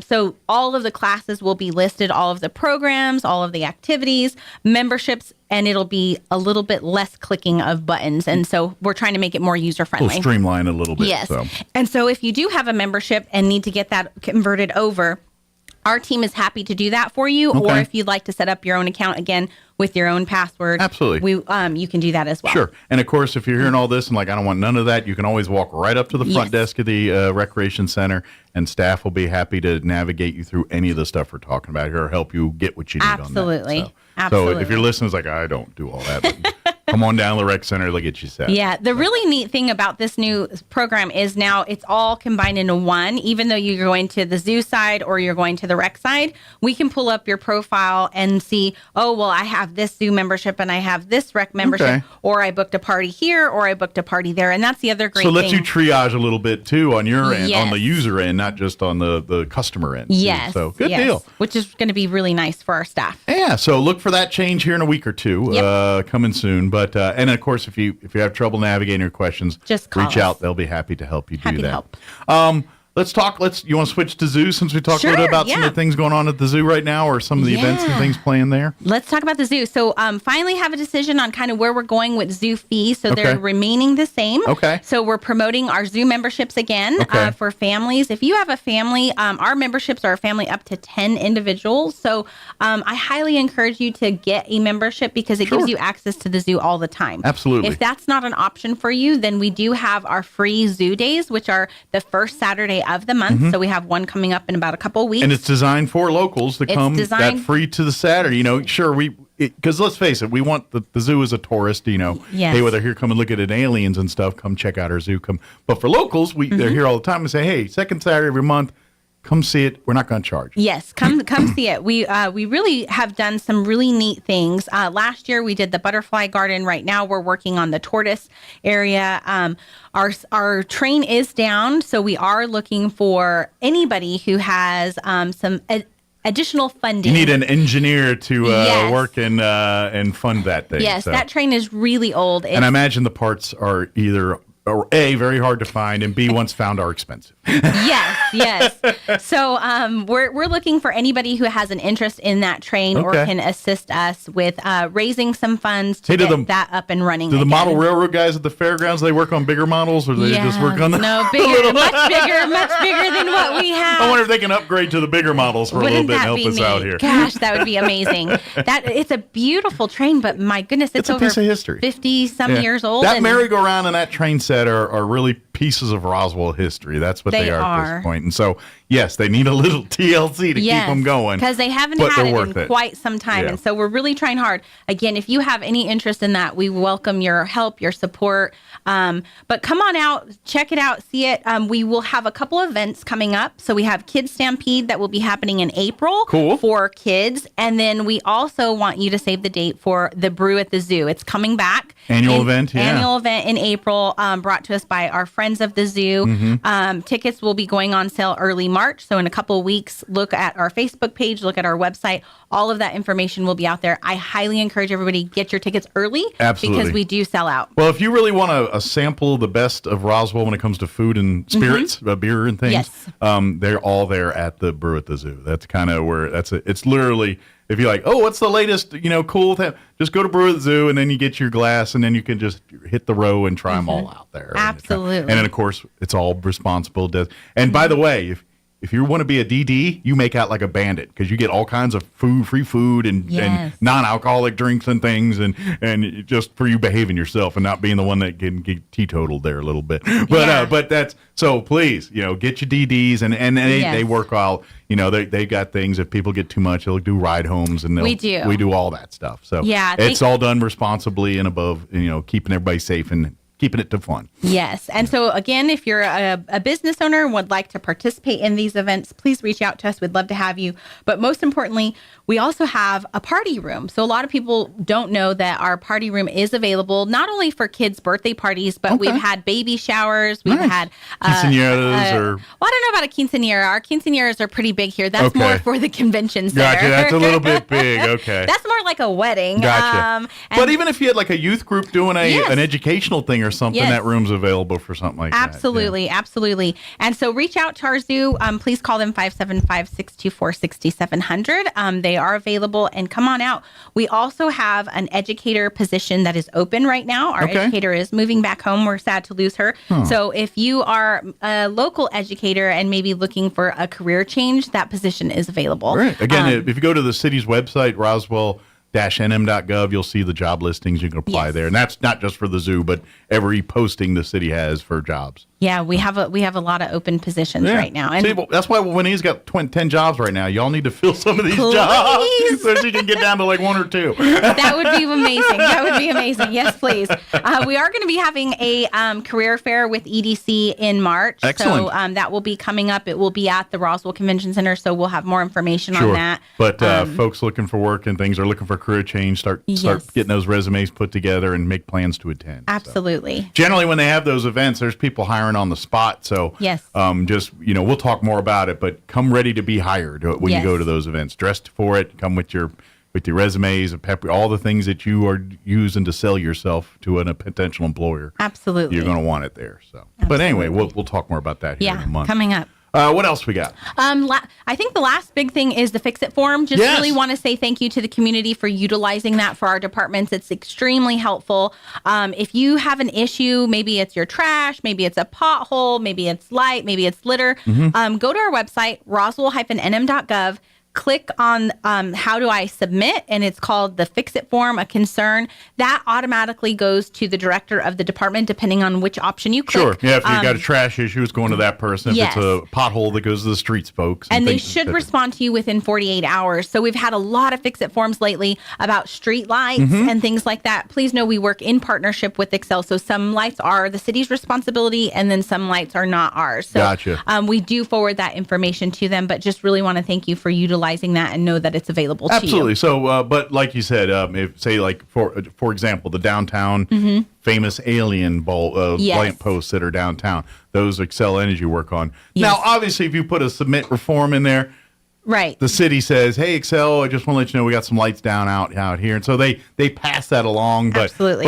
So all of the classes will be listed, all of the programs, all of the activities, memberships, and it'll be a little bit less clicking of buttons. And so we're trying to make it more user-friendly. We'll streamline a little bit. Yes. So. And so if you do have a membership and need to get that converted over, our team is happy to do that for you. Or if you'd like to set up your own account, again, with your own password. Absolutely. You can do that as well. Sure. And of course, if you're hearing all this and like, I don't want none of that, you can always walk right up to the front desk of the Recreation Center, and staff will be happy to navigate you through any of the stuff we're talking about here or help you get what you need on that. Absolutely. So if you're listening, it's like, I don't do all that. But Come on down to the rec center. They'll get you set. Yeah. The really neat thing about this new program is now it's all combined into one. Even though you're going to the zoo side or you're going to the rec side, we can pull up your profile and see, oh, well, I have this zoo membership and I have this rec membership, or I booked a party here or I booked a party there. And that's the other great thing. So it lets you triage a little bit, too, on your end, on the user end, not just on the customer end. Yes. So good deal. Which is going to be really nice for our staff. Yeah, so look for that change here in a week or two, coming soon. But and of course, if you have trouble navigating your questions, just call reach us. out. They'll be happy to help you do Happy that. to help. Let's talk. You want to switch to zoo since we talked a little bit about some of the things going on at the zoo right now, or some of the events and things playing there? Let's talk about the zoo. So finally have a decision on kind of where we're going with zoo fees. So they're remaining the same. Okay. So we're promoting our zoo memberships again for families. If you have a family, our memberships are a family up to 10 individuals. So I highly encourage you to get a membership because it gives you access to the zoo all the time. Absolutely. If that's not an option for you, then we do have our free zoo days, which are the first Saturday of the month. So we have one coming up in about a couple of weeks. And it's designed for locals to come that free to the Saturday. Sure, because let's face it, we want the zoo as a tourist, hey, whether here come and look at it, aliens and stuff, come check out our zoo. But for locals, they're here all the time and say, hey, second Saturday every month, come see it. We're not going to charge you. Yes, come see it. We really have done some really neat things. Last year we did the butterfly garden. Right now we're working on the tortoise area. Our train is down, so we are looking for anybody who has some additional funding. You need an engineer to work and fund that thing. Yes, that train is really old. And I imagine the parts are either A, very hard to find, and B, once found, are expensive. Yes. So we're looking for anybody who has an interest in that train or can assist us with raising some funds to get that up and running. Do the model railroad guys at the fairgrounds, they work on bigger models, or do they just work on the much bigger than what we have? I wonder if they can upgrade to the bigger models for a little bit and help us out here. Gosh, that would be amazing. It's a beautiful train, but my goodness, it's a over piece of history. 50-some years old. That merry-go-round and that train set are really pieces of Roswell history. That's what they are at this point. And so, yes, they need a little TLC to keep them going. Because they haven't had it in quite some time. Yeah. And so we're really trying hard. Again, if you have any interest in that, we welcome your help, your support. But come on out, check it out, see it. We will have a couple events coming up. So we have Kids Stampede that will be happening in April for kids. And then we also want you to save the date for the Brew at the Zoo. It's coming back. Annual event in April, brought to us by our friends of the zoo. Tickets will be going on sale early March. So in a couple of weeks, look at our Facebook page, look at our website. All of that information will be out there. I highly encourage everybody get your tickets early. Absolutely. Because we do sell out. Well, if you really want a sample the best of Roswell when it comes to food and spirits, beer and things, they're all there at the Brew at the Zoo. That's kind of where it's literally. If you're like, oh, what's the latest, cool thing? Just go to Brew at the Zoo, and then you get your glass, and then you can just hit the row and try them all out there. Absolutely. And then, of course, it's all responsible. And by the way, if you want to be a DD, you make out like a bandit because you get all kinds of free food, and non-alcoholic drinks and things, and just for you behaving yourself and not being the one that can get teetotaled there a little bit. But that's so. Please, get your DDs, and they work all. They got things. If people get too much, they'll do ride homes, and we do all that stuff. So it's all done responsibly and above, keeping everybody safe and keeping it to fun. Yes. And so, again, if you're a business owner and would like to participate in these events, please reach out to us. We'd love to have you. But most importantly, we also have a party room. So a lot of people don't know that our party room is available not only for kids' birthday parties, but we've had baby showers. We've had quinceañeras well, I don't know about a quinceañera. Our quinceañeras are pretty big here. That's more for the convention center. Gotcha. That's a little bit big. Okay. That's more like a wedding. Gotcha. But even if you had like a youth group doing an educational thing or something, that room's available for something like that. Absolutely. And so reach out to our zoo. Please call them 575-624-6700. They are available, and come on out. We also have an educator position that is open right now. Our educator is moving back home. We're sad to lose her. So if you are a local educator and maybe looking for a career change, that position is available. Right. Again, if you go to the city's website, Roswell roswell-nm.gov. You'll see the job listings. You can apply there. And that's not just for the zoo, but every posting the city has for jobs. Yeah, we have a lot of open positions right now. And see, well, that's why when he's got 10 jobs right now, y'all need to fill some of these jobs so that you can get down to like 1 or 2. That would be amazing. That would be amazing. Yes, please. We are going to be having a career fair with EDC in March. Excellent. So that will be coming up. It will be at the Roswell Convention Center, so we'll have more information on that. But folks looking for work and things are looking for career change, start getting those resumes put together and make plans to attend. Absolutely. So. Generally, when they have those events, there's people hiring on the spot. So just, we'll talk more about it, but come ready to be hired when you go to those events. Dressed for it, come with your resumes, all the things that you are using to sell yourself to a potential employer. Absolutely. You're going to want it there. So, But anyway, we'll talk more about that here in a month. Coming up. What else we got? I think the last big thing is the Fix It form. Just really want to say thank you to the community for utilizing that for our departments. It's extremely helpful. If you have an issue, maybe it's your trash, maybe it's a pothole, maybe it's light, maybe it's litter, go to our website, roswell-nm.gov. Click on how do I submit, and it's called the Fix It form, a concern. That automatically goes to the director of the department, depending on which option you click. Sure. Yeah, if you've got a trash issue, it's going to that person. If it's a pothole, that goes to the streets folks. And they should respond to you within 48 hours. So we've had a lot of Fix It forms lately about street lights and things like that. Please know we work in partnership with Excel. So some lights are the city's responsibility, and then some lights are not ours. So gotcha. We do forward that information to them, but just really want to thank you for utilizing that and know that it's available to you. Absolutely. So, but like you said, if say like for example, the downtown famous alien lamp posts that are downtown, those Excel Energy work on. Now, obviously, if you put a submit reform in there, right, the city says, "Hey, Excel, I just want to let you know we got some lights down out here," and so they pass that along. But absolutely.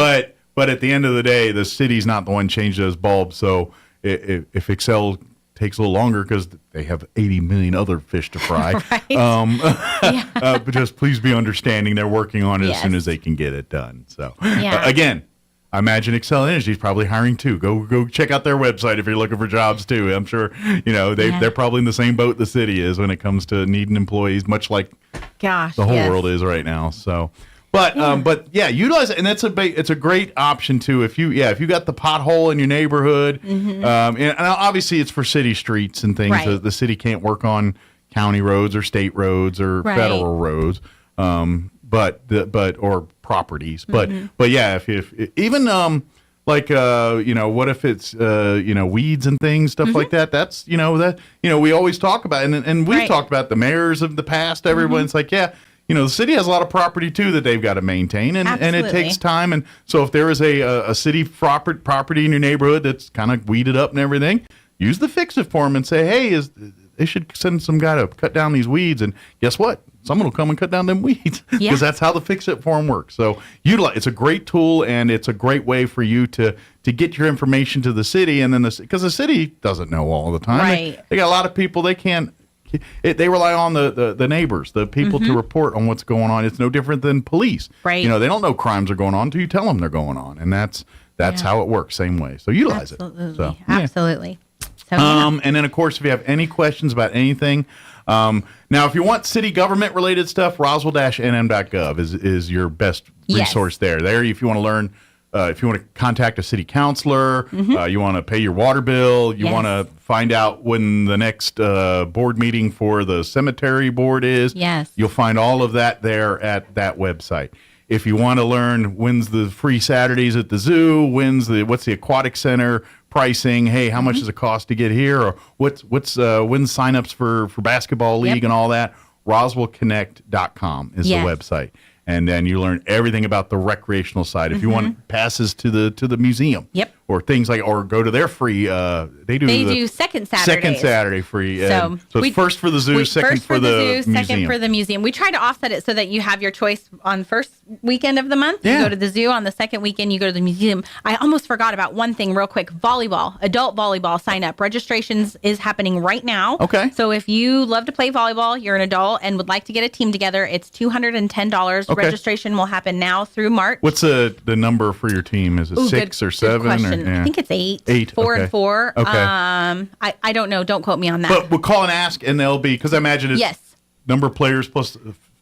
But at the end of the day, the city's not the one changing those bulbs. So if Excel takes a little longer because they have 80 million other fish to fry. But just please be understanding they're working on it as soon as they can get it done. So again, I imagine Excel Energy is probably hiring too. Go check out their website if you're looking for jobs too. I'm sure they're probably in the same boat the city is when it comes to needing employees, much like the whole world is right now. So. But utilize it, and it's a great option too. If you got the pothole in your neighborhood, and obviously it's for city streets and things. Right. The city can't work on county roads or state roads or federal roads, or properties. But if even what if it's weeds and things, stuff like that. That's we always talk about, and we've talked about the mayors of the past. Everyone's like, the city has a lot of property, too, that they've got to maintain, and it takes time. And so if there is a city property in your neighborhood that's kind of weeded up and everything, use the Fix It form and say, hey, they should send some guy to cut down these weeds. And guess what? Someone will come and cut down them weeds because that's how the Fix It form works. So it's a great tool, and it's a great way for you to get your information to the city. And then because the city doesn't know all the time. Right. They got a lot of people they can't. They rely on the neighbors, the people to report on what's going on. It's no different than police. Right. They don't know crimes are going on until you tell them they're going on, and that's how it works. Same way. So utilize it. So, absolutely. So, and then of course, if you have any questions about anything, now if you want city government related stuff, roswell-nm.gov is your best resource there. There, if you want to learn. If you want to contact a city councilor, you want to pay your water bill, you want to find out when the next board meeting for the cemetery board is, you'll find all of that there at that website. If you want to learn when's the free Saturdays at the zoo, what's the aquatic center pricing, hey, how much does it cost to get here, or when's signups for basketball league and all that, roswellconnect.com is the website. And then you learn everything about the recreational side. If you want passes to the museum, or things like, or go to their free. They do second Saturday. Second Saturday free. So it's first for the zoo, second for the museum. Second for the museum. We try to offset it so that you have your choice on first weekend of the month. You go to the zoo. On the second weekend, you go to the museum. I almost forgot about one thing real quick. Volleyball, adult volleyball sign up. Registrations is happening right now. Okay. So if you love to play volleyball, you're an adult and would like to get a team together, it's $210. Okay. Registration will happen now through March. What's the number for your team? Is it 6 or 7? Good question. I think it's 8. 8. 4 and 4. Okay. I don't know. Don't quote me on that. But we'll call and ask, and they'll be, because I imagine it's number of players plus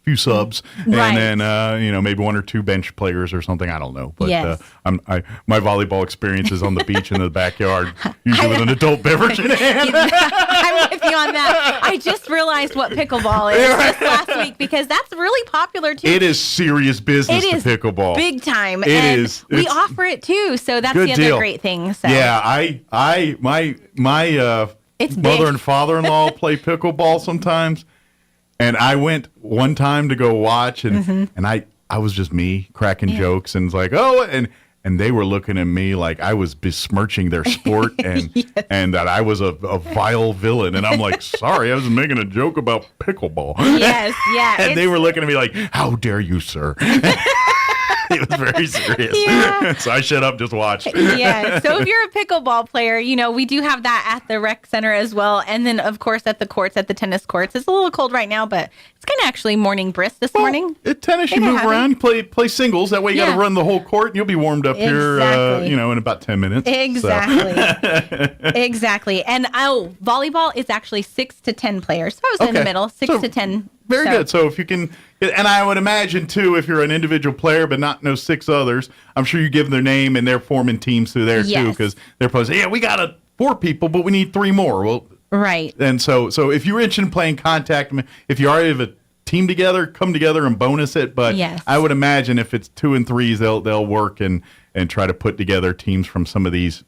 few subs, Right. and then maybe one or two bench players or something. I don't know, but Yes. my volleyball experience is on the beach in the backyard, usually with an adult beverage in hand. I'm with you on that. I just realized what pickleball is just last week because that's really popular too. It is serious business. It is to pickleball, big time. It and is. We It's offer it too, so that's good the other deal. great thing. So. Yeah, my It's mother big. and father-in-law play pickleball sometimes, and I went one time to go watch, and I was just me cracking jokes, and it's like, and they were looking at me like I was besmirching their sport and and that I was a vile villain, and I'm like, sorry, I was making a joke about pickleball. Yes, yeah. And they were looking at me like, how dare you, sir? It was very serious. Yeah. So I shut up, just watched. Yeah. So if you're a pickleball player, we do have that at the rec center as well. And then, of course, at the courts, at the tennis courts. It's a little cold right now, but it's kind of actually morning brisk this morning. At tennis, you move around, you play singles. That way you got to run the whole court, and you'll be warmed up here, in about 10 minutes. Exactly. Exactly. And volleyball is actually 6 to 10 players. So I was in the middle, 6 to 10. Very good. So if you can, and I would imagine too, if you're an individual player but not know 6 others, I'm sure you give them their name and they're forming teams through there too, because they're posting, we got 4 people, but we need 3 more. Well, right. And so if you're interested in playing contact, if you already have a team together, come together and bonus it. But I would imagine if it's 2 and 3s, they'll work and try to put together teams from some of these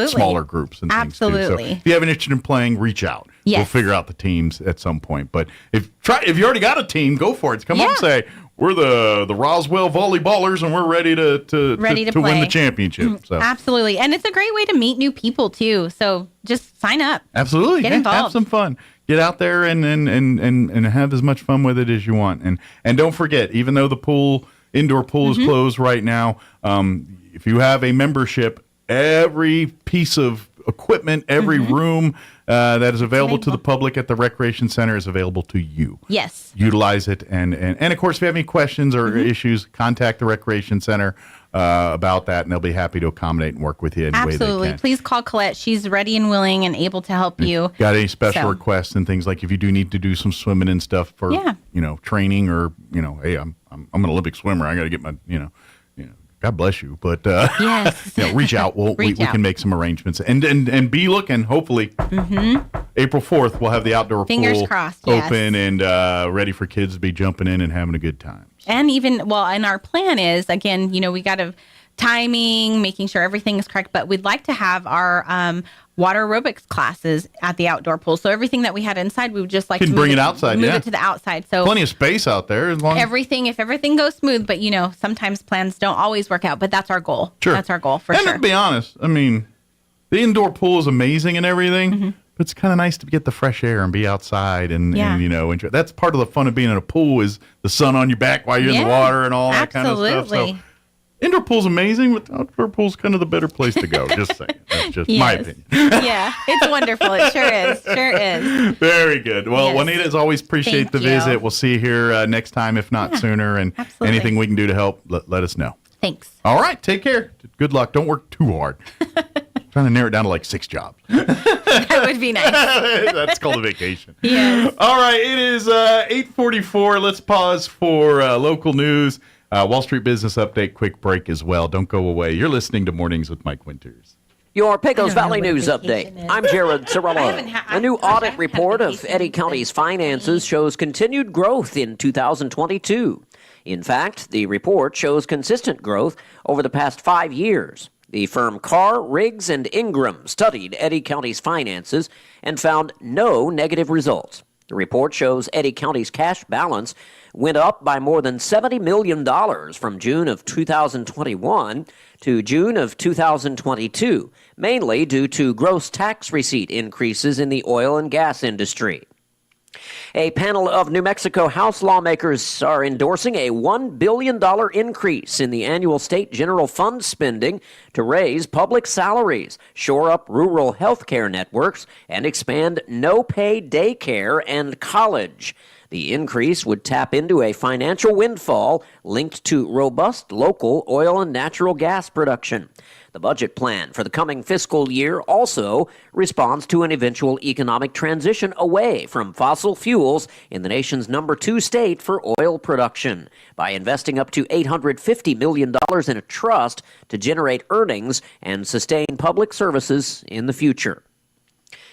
smaller groups and things too. So if you have an interest in playing, reach out. Yes. We'll figure out the teams at some point. But if you already got a team, go for it. Come up and say, we're the Roswell volleyballers and we're ready to win the championship. So Absolutely. And it's a great way to meet new people too. So just sign up. Absolutely. Get involved. Have some fun. Get out there and have as much fun with it as you want. And don't forget, even though the indoor pool is closed right now, if you have a membership, every piece of equipment, every room that is available to the public at the recreation center is available to you. Yes. Utilize it. And of course, if you have any questions or issues, contact the recreation center about that, and they'll be happy to accommodate and work with you any way they Absolutely. can. Please call Colette. She's ready and willing and able to help you. Got any special requests and things, like if you do need to do some swimming and stuff for training, or hey, I'm an Olympic swimmer, I got to get my God bless you, but reach out. We can make some arrangements and be looking. Hopefully, April 4th we'll have the outdoor Fingers pool crossed, open and ready for kids to be jumping in and having a good time. And and our plan is, again, we got to timing, making sure everything is correct, but we'd like to have our water aerobics classes at the outdoor pool. So everything that we had inside, we would just like to bring it outside. Move it to the outside. So plenty of space out there. As long if everything goes smooth, but sometimes plans don't always work out, but that's our goal. Sure. That's our goal for and sure. to be honest, the indoor pool is amazing and everything. But it's kind of nice to get the fresh air and be outside and enjoy. That's part of the fun of being in a pool, is the sun on your back while you're in the water and all that kind of stuff. So indoor pool's amazing, but outdoor pool's kind of the better place to go. Just saying. That's just my opinion. Yeah, it's wonderful. It sure is. Sure is. Very good. Well, Juanita, as always, appreciate the Thank you. visit. We'll see you here next time, if not sooner. And anything we can do to help, let us know. Thanks. All right. Take care. Good luck. Don't work too hard. Trying to narrow it down to like 6 jobs. That would be nice. That's called a vacation. Yes. All right. It is 8:44. Let's pause for local news. Wall Street Business Update, quick break as well. Don't go away. You're listening to Mornings with Mike Winters. Your Pecos Valley News Update. I'm Jared Cirillo. A new audit report of Eddy County's finances shows continued growth in 2022. In fact, the report shows consistent growth over the past 5 years. The firm Carr, Riggs, and Ingram studied Eddy County's finances and found no negative results. The report shows Eddy County's cash balance went up by more than $70 million from June of 2021 to June of 2022, mainly due to gross tax receipt increases in the oil and gas industry. A panel of New Mexico House lawmakers are endorsing a $1 billion increase in the annual state general fund spending to raise public salaries, shore up rural health care networks, and expand no-pay daycare and college. The increase would tap into a financial windfall linked to robust local oil and natural gas production. The budget plan for the coming fiscal year also responds to an eventual economic transition away from fossil fuels in the nation's number 2 state for oil production by investing up to $850 million in a trust to generate earnings and sustain public services in the future.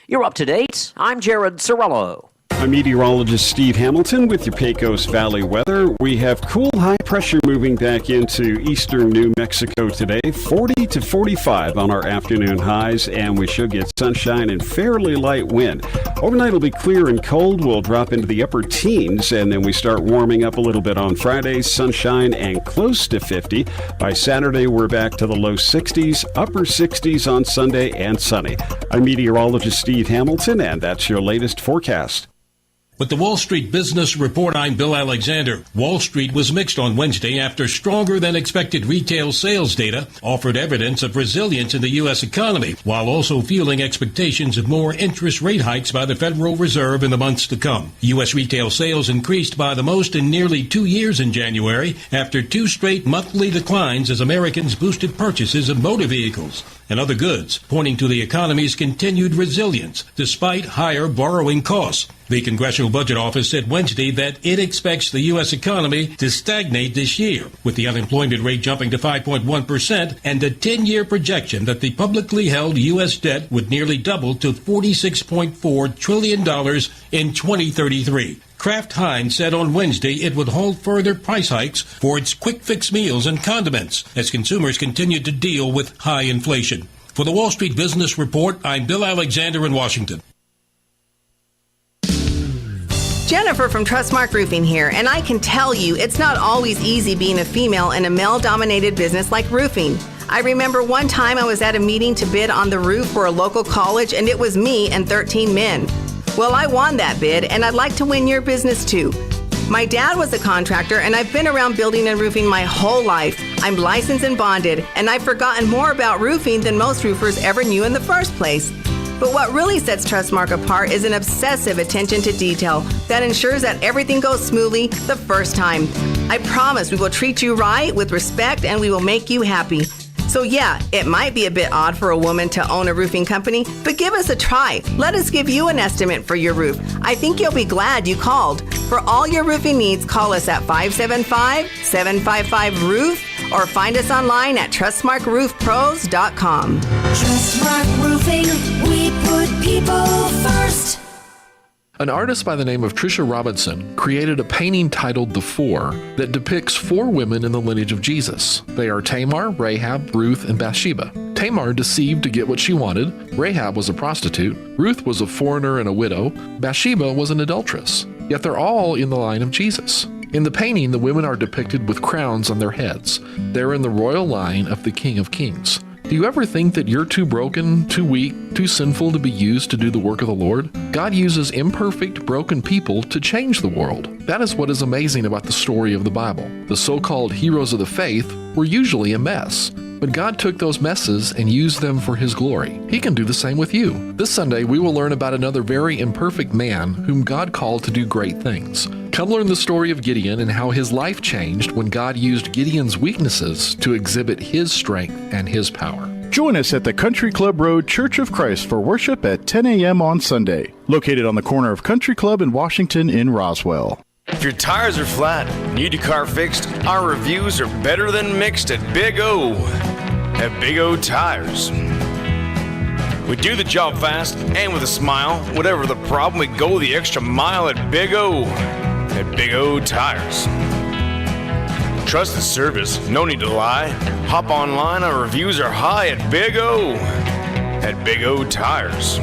You're up to date. I'm Jared Sorello. I'm meteorologist Steve Hamilton with your Pecos Valley weather. We have cool high pressure moving back into eastern New Mexico today, 40 to 45 on our afternoon highs, and we should get sunshine and fairly light wind. Overnight will be clear and cold. We'll drop into the upper teens, and then we start warming up a little bit on Friday, sunshine and close to 50. By Saturday, we're back to the low 60s, upper 60s on Sunday, and sunny. I'm meteorologist Steve Hamilton, and that's your latest forecast. With the Wall Street Business Report, I'm Bill Alexander. Wall Street was mixed on Wednesday after stronger than expected retail sales data offered evidence of resilience in the U.S. economy, while also fueling expectations of more interest rate hikes by the Federal Reserve in the months to come. U.S. retail sales increased by the most in nearly 2 years in January after 2 straight monthly declines as Americans boosted purchases of motor vehicles and other goods, pointing to the economy's continued resilience despite higher borrowing costs. The Congressional Budget Office said Wednesday that it expects the U.S. economy to stagnate this year, with the unemployment rate jumping to 5.1% and a 10-year projection that the publicly held U.S. debt would nearly double to $46.4 trillion in 2033. Kraft Heinz said on Wednesday it would halt further price hikes for its quick-fix meals and condiments as consumers continued to deal with high inflation. For the Wall Street Business Report, I'm Bill Alexander in Washington. Jennifer from Trustmark Roofing here, and I can tell you it's not always easy being a female in a male-dominated business like roofing. I remember one time I was at a meeting to bid on the roof for a local college, and it was me and 13 men. Well, I won that bid, and I'd like to win your business too. My dad was a contractor, and I've been around building and roofing my whole life. I'm licensed and bonded, and I've forgotten more about roofing than most roofers ever knew in the first place. But what really sets Trustmark apart is an obsessive attention to detail that ensures that everything goes smoothly the first time. I promise we will treat you right with respect and we will make you happy. So yeah, it might be a bit odd for a woman to own a roofing company, but give us a try. Let us give you an estimate for your roof. I think you'll be glad you called. For all your roofing needs, call us at 575-755-ROOF or find us online at TrustmarkRoofPros.com. Trustmark Roofing, we put people first. An artist by the name of Trisha Robinson created a painting titled The Four that depicts 4 women in the lineage of Jesus. They are Tamar, Rahab, Ruth, and Bathsheba. Tamar deceived to get what she wanted. Rahab was a prostitute. Ruth was a foreigner and a widow. Bathsheba was an adulteress. Yet they're all in the line of Jesus. In the painting, the women are depicted with crowns on their heads. They're in the royal line of the King of Kings. Do you ever think that you're too broken, too weak, too sinful to be used to do the work of the Lord? God uses imperfect, broken people to change the world. That is what is amazing about the story of the Bible. The so-called heroes of the faith were usually a mess, but God took those messes and used them for His glory. He can do the same with you. This Sunday, we will learn about another very imperfect man whom God called to do great things. Come learn the story of Gideon and how his life changed when God used Gideon's weaknesses to exhibit His strength and His power. Join us at the Country Club Road Church of Christ for worship at 10 a.m. on Sunday, located on the corner of Country Club and Washington in Roswell. If your tires are flat, need your car fixed, our reviews are better than mixed at Big O. At Big O Tires. We do the job fast and with a smile. Whatever the problem, we go the extra mile at Big O. At Big O Tires. Trusted service, no need to lie. Hop online, our reviews are high at Big O. At Big O Tires.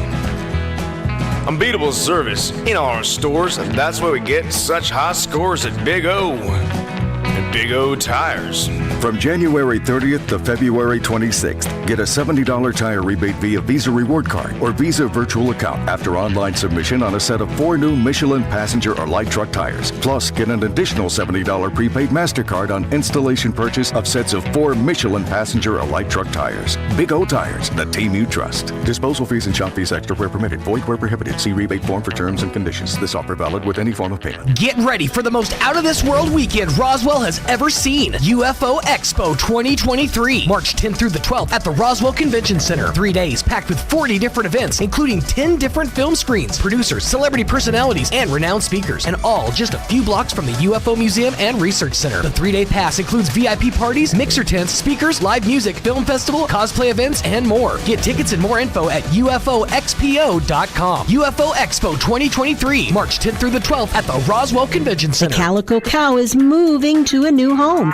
Unbeatable service in all our stores, and that's why we get such high scores at Big O. At Big O Tires. From January 30th to February 26th, get a $70 tire rebate via Visa Reward Card or Visa Virtual Account after online submission on a set of 4 new Michelin passenger or light truck tires. Plus, get an additional $70 prepaid MasterCard on installation purchase of sets of 4 Michelin passenger or light truck tires. Big O Tires, the team you trust. Disposal fees and shop fees extra where permitted. Void where prohibited. See rebate form for terms and conditions. This offer valid with any form of payment. Get ready for the most out-of-this-world weekend Roswell has ever seen. UFO Expo 2023. March 10th through the 12th at the Roswell Convention Center. 3 days packed with 40 different events, including 10 different film screens, producers, celebrity personalities, and renowned speakers. And all just a few blocks from the UFO Museum and Research Center. The 3-day pass includes VIP parties, mixer tents, speakers, live music, film festival, cosplay events, and more. Get tickets and more info at ufoxpo.com. UFO Expo 2023, March 10th through the 12th at the Roswell Convention Center. The Calico Cow is moving to a new home.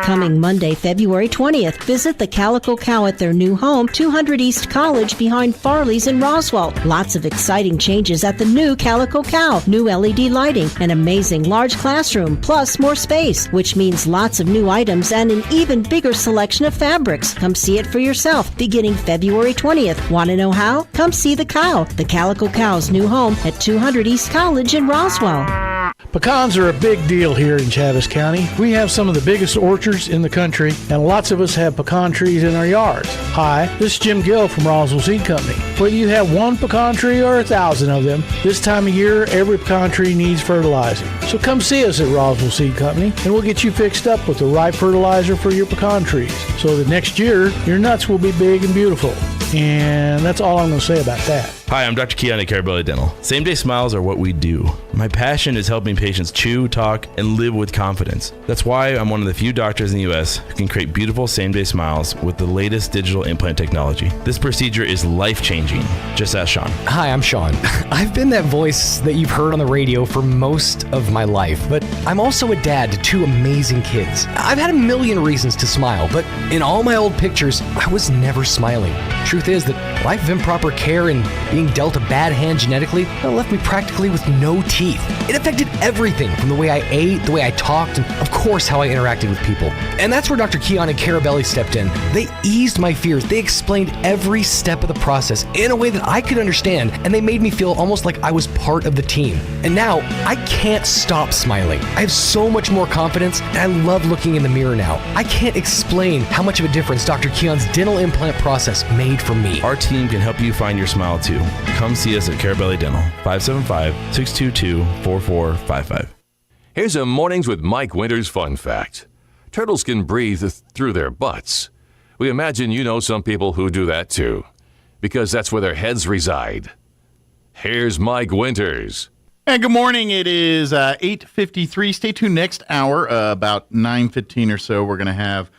Coming Monday, February 20th, visit the Calico Cow at their new home, 200 East College behind Farley's in Roswell. Lots of exciting changes at the new Calico Cow. New LED lighting, an amazing large classroom, plus more space, which means lots of new items and an even bigger selection of fabrics. Come see it for yourself, beginning February 20th. Want to know how? Come see the cow. The Calico Cow's new home at 200 East College in Roswell. Pecans are a big deal here in Chaves County. We have some of the biggest orchards in the country, and lots of us have pecan trees in our yards. Hi, this is Jim Gill from Roswell Seed Company. Whether you have one pecan tree or 1,000 of them, this time of year, every pecan tree needs fertilizing. So come see us at Roswell Seed Company, and we'll get you fixed up with the right fertilizer for your pecan trees, so that next year, your nuts will be big and beautiful. And that's all I'm going to say about that. Hi, I'm Dr. Keon at Carabelli Dental. Same-day smiles are what we do. My passion is helping patients chew, talk, and live with confidence. That's why I'm one of the few doctors in the U.S. who can create beautiful same-day smiles with the latest digital implant technology. This procedure is life-changing. Just ask Sean. Hi, I'm Sean. I've been that voice that you've heard on the radio for most of my life, but I'm also a dad to 2 amazing kids. I've had a million reasons to smile, but in all my old pictures, I was never smiling. Truth is that life of improper care and being dealt a bad hand genetically left me practically with no teeth. It affected everything from the way I ate, the way I talked, and of course how I interacted with people. And that's where Dr. Keon and Carabelli stepped in. They eased my fears. They explained every step of the process in a way that I could understand, and they made me feel almost like I was part of the team. And now I can't stop smiling. I have so much more confidence, and I love looking in the mirror now. I can't explain how much of a difference Dr. Keon's dental implant process made for me. Our team can help you find your smile too. Come see us at Carabelli Dental, 575-622-4455. Here's a Mornings with Mike Winters fun fact. Turtles can breathe through their butts. We imagine you know some people who do that too, because that's where their heads reside. Here's Mike Winters. And good morning. It is 8:53. Stay tuned next hour, about 9:15 or so. We're going to have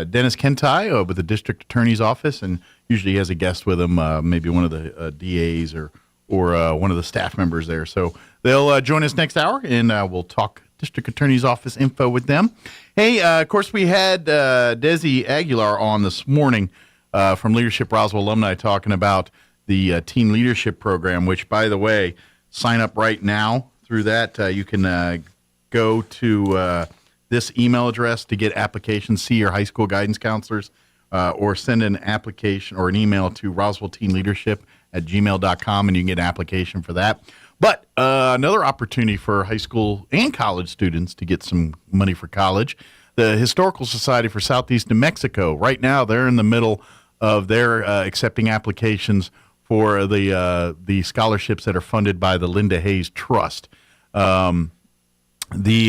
Dennis Kentai with the district attorney's office, and usually he has a guest with him, maybe one of the DAs or one of the staff members there. So they'll join us next hour, and we'll talk district attorney's office info with them. Hey, of course, we had Desi Aguilar on this morning from Leadership Roswell Alumni talking about the Teen Leadership Program, which, by the way, sign up right now through that. You can go to this email address to get applications, see your high school guidance counselors, or send an application or an email to roswellteenleadership@gmail.com, and you can get an application for that. But another opportunity for high school and college students to get some money for college, the Historical Society for Southeast New Mexico. Right now, they're in the middle of their accepting applications for the scholarships that are funded by the Linda Hayes Trust. They've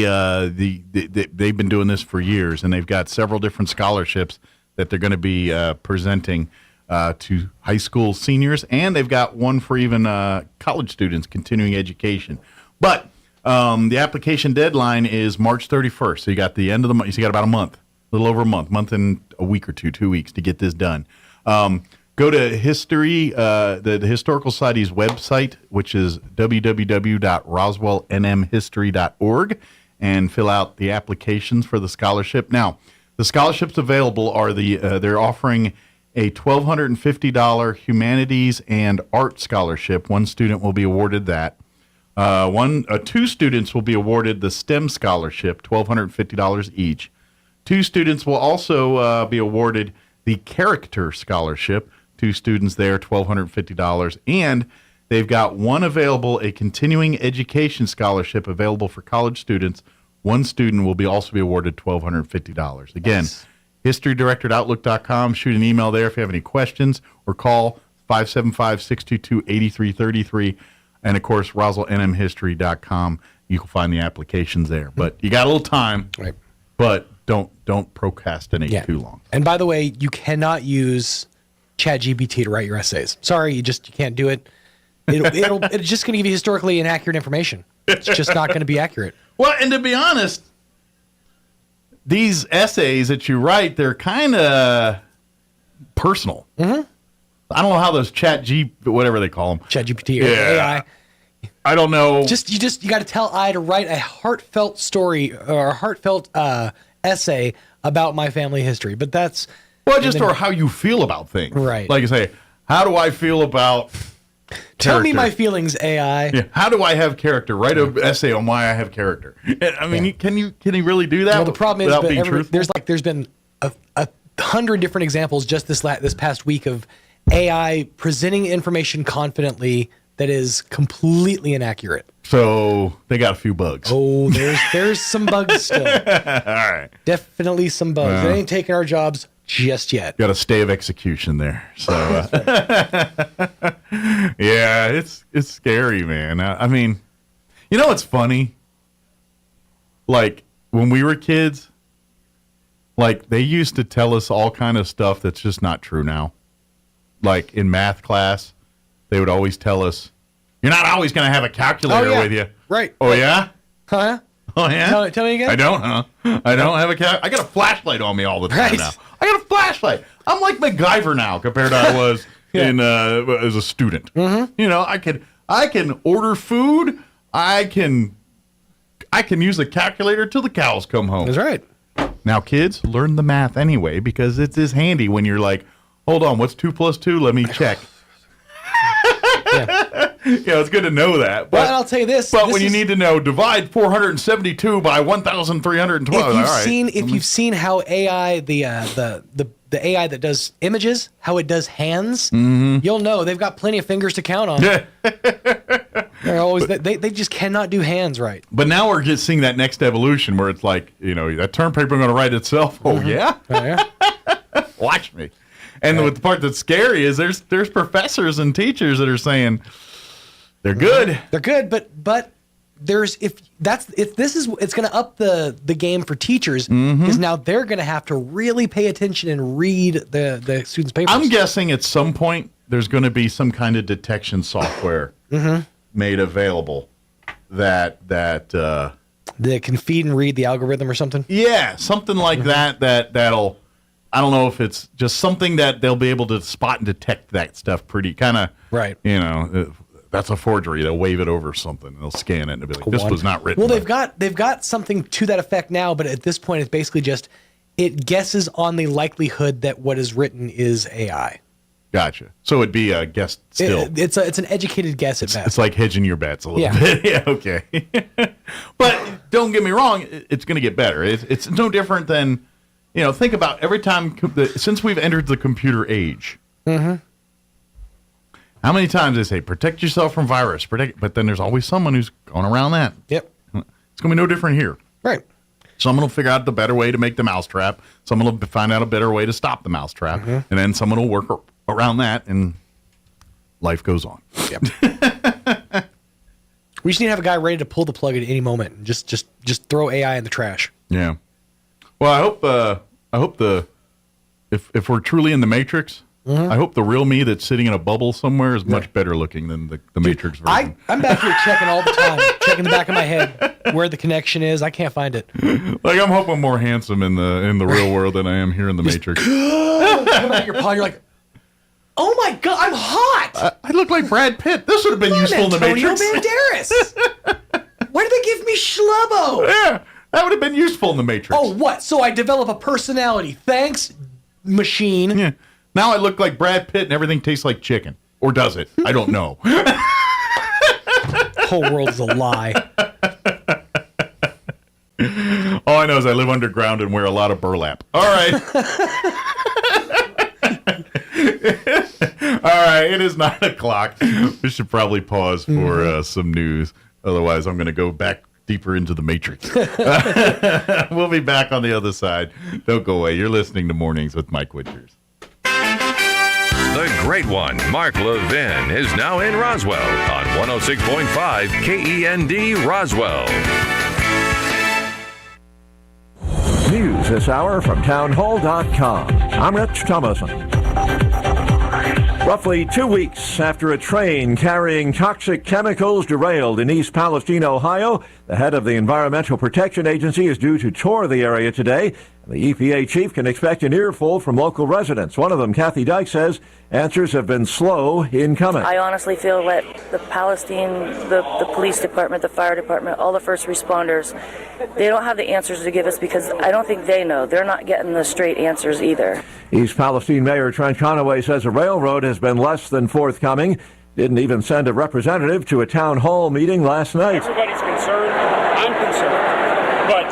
been doing this for years, and they've got several different scholarships that they're going to be presenting to high school seniors, and they've got one for even college students, continuing education. But the application deadline is March 31st, so you got the end of the month. So you got about a month, a little over a month and a week or 2 weeks to get this done. Go to the Historical Society's website, which is www.roswellnmhistory.org, and fill out the applications for the scholarship. Now, the scholarships available are they're offering a $1,250 humanities and art scholarship. One student will be awarded that. 2 students will be awarded the STEM scholarship, $1,250 each. 2 students will also be awarded the character scholarship. 2 students there, $1,250. And they've got one available, a continuing education scholarship available for college students. 1 student will also be awarded $1,250. Again, historydirector@outlook.com. Shoot an email there if you have any questions, or call 575-622-8333. And, of course, RoswellNMHistory.com. You can find the applications there. But you got a little time, right? But don't procrastinate too long. And by the way, you cannot use ChatGPT to write your essays. Sorry, you can't do it. It's just going to give you historically inaccurate information. It's just not going to be accurate. Well, and to be honest, these essays that you write, they're kind of personal. Mm-hmm. I don't know how those whatever they call them. ChatGPT or AI. I don't know. You got to tell I to write a heartfelt story or a heartfelt essay about my family history. But that's or how you feel about things. Right. Like I say, how do I feel about Tell me my feelings, AI. Yeah. How do I have character? Write an essay on why I have character. I mean, can you really do that? Well, the problem is being truthful? there's been a 100 different examples just this past week of AI presenting information confidently that is completely inaccurate. So they got a few bugs. Oh, there's some bugs still. All right. Definitely some bugs. They ain't taking our jobs just yet. Got a stay of execution there. So yeah, it's scary, man. I mean, you know what's funny? Like when we were kids, like they used to tell us all kind of stuff that's just not true now. Like in math class, they would always tell us, "You're not always going to have a calculator with you." Right. Oh yeah. Huh? Oh yeah. Tell me again. I don't. I don't have a I got a flashlight on me all the time now. I got a flashlight. I'm like MacGyver now compared to I was as a student. Mm-hmm. You know, I can order food. I can use the calculator till the cows come home. That's right. Now, kids, learn the math anyway because it is handy when you're like, hold on, what's 2 + 2? Let me check. Yeah, it's good to know that. But well, I'll tell you this. But when you need to know, divide 472 by 1,312. If you've seen how AI, the AI that does images, how it does hands, you'll know they've got plenty of fingers to count on. They're always they just cannot do hands right. But now we're just seeing that next evolution where it's like, you know, that term paper going to write itself. Oh yeah, watch me. And the part that's scary is there's professors and teachers that are saying they're good. They're good, but there's it's going to up the game for teachers because now they're going to have to really pay attention and read the students' papers. I'm guessing at some point there's going to be some kind of detection software made available that can feed and read the algorithm or something. Yeah, something like that'll. I don't know if it's just something that they'll be able to spot and detect that stuff pretty kind of right. You know, that's a forgery. They'll wave it over something. They'll scan it and be like, "This was not written." Well, they've got something to that effect now, but at this point, it's basically just it guesses on the likelihood that what is written is AI. Gotcha. So it'd be a guess still. It's an educated guess at best. It's like hedging your bets a little bit. Yeah. Okay. But don't get me wrong. It's going to get better. It's no different than. You know, think about every time since we've entered the computer age. Mm-hmm. How many times they say protect yourself from virus, but then there's always someone who's going around that. Yep, it's gonna be no different here. Right. Someone will figure out the better way to make the mousetrap. Someone will find out a better way to stop the mousetrap, and then someone will work around that, and life goes on. Yep. We just need to have a guy ready to pull the plug at any moment and just throw AI in the trash. Yeah. Well, I hope if we're truly in the Matrix, I hope the real me that's sitting in a bubble somewhere is much better looking than the Matrix version. I'm back here checking all the time, checking the back of my head where the connection is. I can't find it. Like I'm hoping I'm more handsome in the real world than I am here in the Matrix. Come out your paw, you're like, oh my god, I'm hot. I look like Brad Pitt. This would have been useful in the Matrix. Banderas. Why did they give me Schlubbo? Yeah. That would have been useful in the Matrix. Oh, what? So I develop a personality. Thanks, machine. Yeah. Now I look like Brad Pitt and everything tastes like chicken. Or does it? I don't know. The whole world is a lie. All I know is I live underground and wear a lot of burlap. All right. All right. It is 9 o'clock. We should probably pause for some news. Otherwise, I'm going to go back deeper into the matrix. We'll be back on the other side. Don't go away. You're listening to Mornings with Mike Winters. The great one, Mark Levin, is now in Roswell on 106.5 KEND Roswell. News this hour from townhall.com. I'm Rich Thomason. Roughly 2 weeks after a train carrying toxic chemicals derailed in East Palestine, Ohio, the head of the Environmental Protection Agency is due to tour the area today. The EPA chief can expect an earful from local residents. One of them, Kathy Dyke, says answers have been slow in coming. I honestly feel that the Palestine, the police department, the fire department, all the first responders, they don't have the answers to give us because I don't think they know. They're not getting the straight answers either. East Palestine Mayor Trent Conaway says the railroad has been less than forthcoming. Didn't even send a representative to a town hall meeting last night. Everybody's concerned. I'm concerned. But,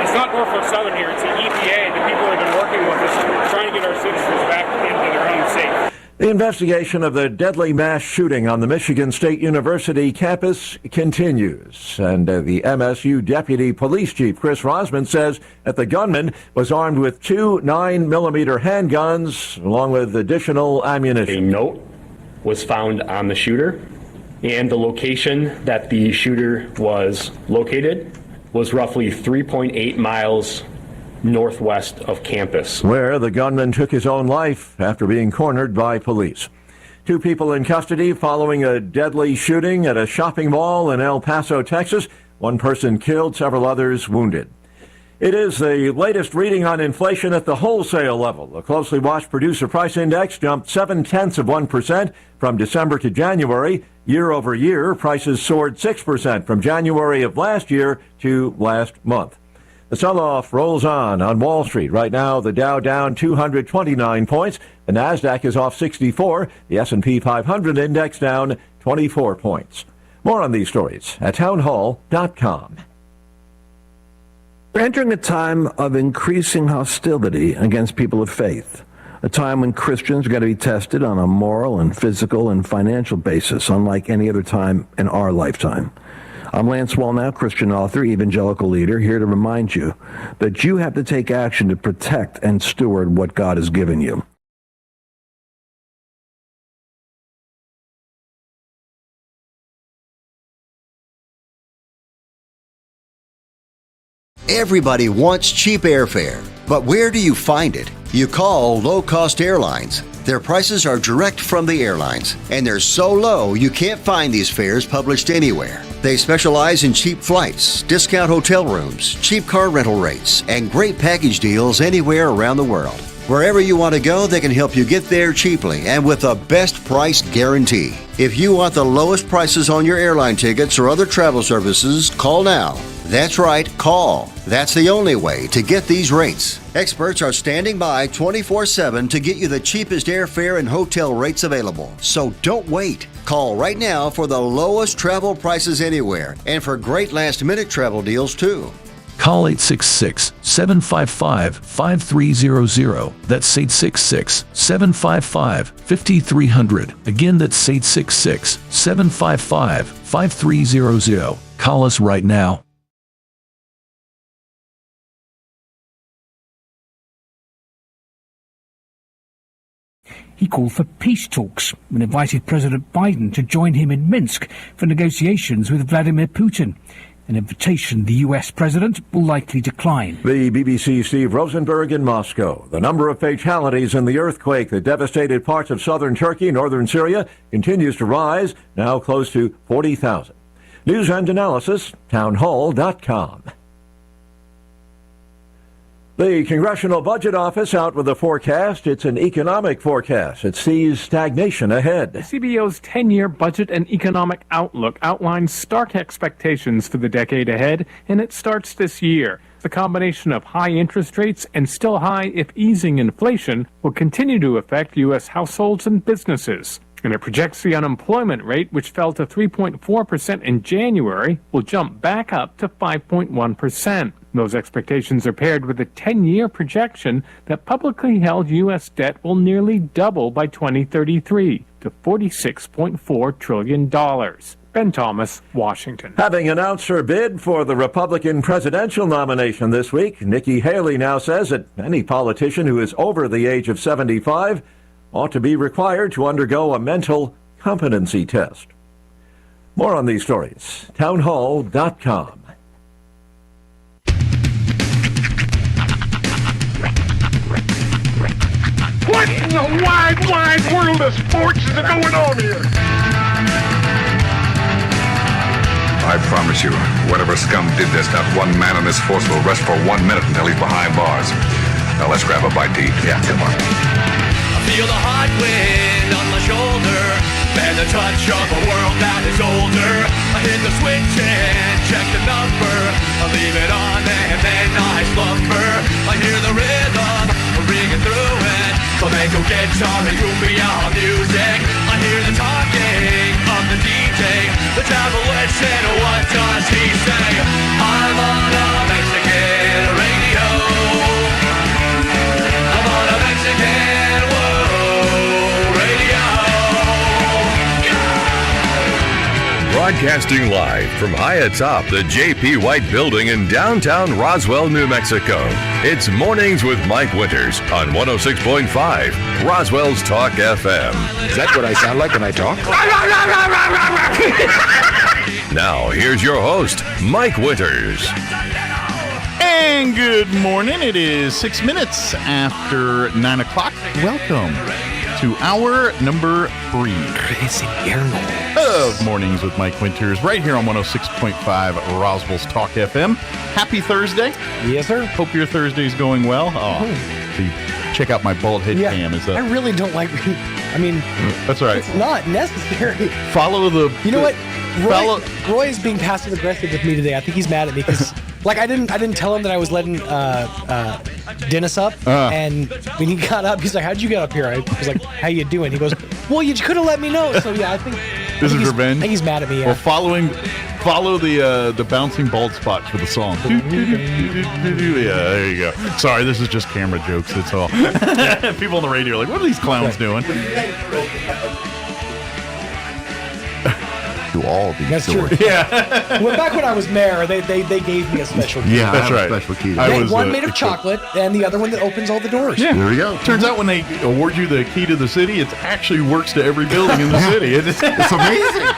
it's not Norfolk Southern here. It's the EPA, the people that have been working with us, trying to get our citizens back into their own safe. The investigation of the deadly mass shooting on the Michigan State University campus continues. And the MSU Deputy Police Chief Chris Rosman says that the gunman was armed with 2 9mm handguns along with additional ammunition. A note was found on the shooter, and the location that the shooter was located was roughly 3.8 miles northwest of campus, where the gunman took his own life after being cornered by police. 2 people in custody following a deadly shooting at a shopping mall in El Paso, Texas. 1 person killed, several others wounded. It is the latest reading on inflation at the wholesale level. The closely watched Producer Price Index jumped 0.7% from December to January. Year over year, prices soared 6% from January of last year to last month. The sell-off rolls on Wall Street. Right now, the Dow down 229 points. The Nasdaq is off 64. The S&P 500 index down 24 points. More on these stories at townhall.com. We're entering a time of increasing hostility against people of faith, a time when Christians are going to be tested on a moral and physical and financial basis, unlike any other time in our lifetime. I'm Lance Wallnau, Christian author, evangelical leader, here to remind you that you have to take action to protect and steward what God has given you. Everybody wants cheap airfare, but where do you find it? You call low-cost airlines. Their prices are direct from the airlines, and they're so low you can't find these fares published anywhere. They specialize in cheap flights, discount hotel rooms, cheap car rental rates, and great package deals anywhere around the world. Wherever you want to go, they can help you get there cheaply and with a best price guarantee. If you want the lowest prices on your airline tickets or other travel services, call now. That's right, call. That's the only way to get these rates. Experts are standing by 24/7 to get you the cheapest airfare and hotel rates available. So don't wait. Call right now for the lowest travel prices anywhere and for great last-minute travel deals too. Call 866-755-5300. That's 866-755-5300. Again, that's 866-755-5300. Call us right now. He called for peace talks and invited President Biden to join him in Minsk for negotiations with Vladimir Putin. An invitation the U.S. president will likely decline. The BBC's Steve Rosenberg in Moscow. The number of fatalities in the earthquake that devastated parts of southern Turkey, northern Syria, continues to rise, now close to 40,000. News and analysis, townhall.com. The Congressional Budget Office out with a forecast. It's an economic forecast. It sees stagnation ahead. CBO's 10-year budget and economic outlook outlines stark expectations for the decade ahead, and it starts this year. The combination of high interest rates and still high, if easing, inflation will continue to affect U.S. households and businesses. And it projects the unemployment rate, which fell to 3.4% in January, will jump back up to 5.1%. Those expectations are paired with a 10-year projection that publicly held U.S. debt will nearly double by 2033 to $46.4 trillion. Ben Thomas, Washington. Having announced her bid for the Republican presidential nomination this week, Nikki Haley now says that any politician who is over the age of 75 ought to be required to undergo a mental competency test. More on these stories. Townhall.com. What in the wide, wide world of sports is going on here? I promise you, whatever scum did this, not one man on this force will rest for 1 minute until he's behind bars. Now let's grab a bite to eat. Yeah, come on. I feel the hot wind on my shoulder and the touch of a world that is older. I hit the switch and check the number. I leave it on and then I slumber. I hear the rhythm ringing through it. Flamenco guitar and cumbia music. I hear the talking of the DJ. The devil listen, what does he say? I'm on a Mexican radio. I'm on a Mexican radio. Broadcasting live from high atop the J.P. White Building in downtown Roswell, New Mexico. It's Mornings with Mike Winters on 106.5 Roswell's Talk FM. Is that what I sound like when I talk? Now, here's your host, Mike Winters. And good morning. It is 6 minutes after 9 o'clock. Welcome to hour number 3 of Mornings with Mike Winters, right here on 106.5 Roswell's Talk FM. Happy Thursday. Yes, sir. Hope your Thursday's going well. See, check out my bald head cam. I really don't like. I mean, that's right. It's not necessary. Follow the. You know what? Roy is being passive aggressive with me today. I think he's mad at me because, like, I didn't tell him that I was letting Dennis up, and when he got up, he's like, "How'd you get up here?" I was like, "How you doing?" He goes, "Well, you could have let me know." So yeah, I think this is revenge. I think he's mad at me. Yeah. Well, follow the bouncing bald spots for the song. Yeah, there you go. Sorry, this is just camera jokes. That's all. People on the radio are like, "What are these clowns doing?" To all these That's doors. true. Yeah. Well, back when I was mayor, they gave me a special key. Yeah, that's right. A special key. One made of chocolate, and the other one that opens all the doors. Yeah, there we go. Turns out when they award you the key to the city, it actually works to every building in the city. It's amazing.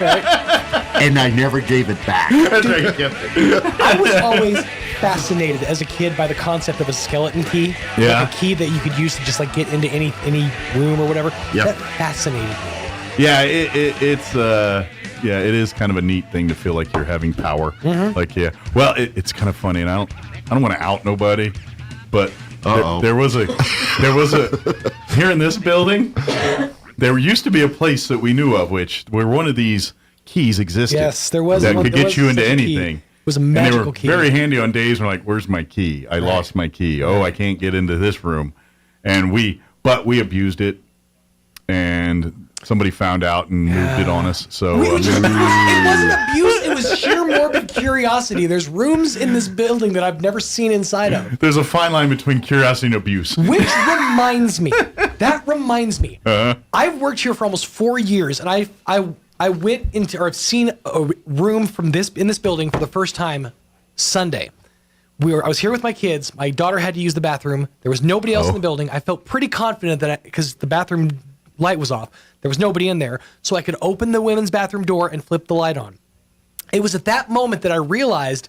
And I never gave it back. I was always fascinated as a kid by the concept of a skeleton key. Yeah. Like a key that you could use to just like get into any room or whatever. Yep. That fascinated me. Yeah, it is kind of a neat thing to feel like you're having power. Mm-hmm. Like, yeah. Well, it's kind of funny, and I don't want to out nobody, but there was a here in this building, there used to be a place that we knew of where one of these keys existed. Yes, there was that one, could there get was you into such a key. anything. It was a And magical they were key. very handy on days when like, where's my key? I lost my key. Oh, I can't get into this room. And we abused it, and somebody found out and moved it on us. So it wasn't abuse. It was sheer morbid curiosity. There's rooms in this building that I've never seen inside of. there's a fine line between curiosity and abuse. Which reminds me. I've worked here for almost 4 years, and I went into, or I've seen a room in this building for the first time Sunday. I was here with my kids. My daughter had to use the bathroom. There was nobody else in the building. I felt pretty confident that because the bathroom light was off, there was nobody in there, so I could open the women's bathroom door and flip the light on. It was at that moment that I realized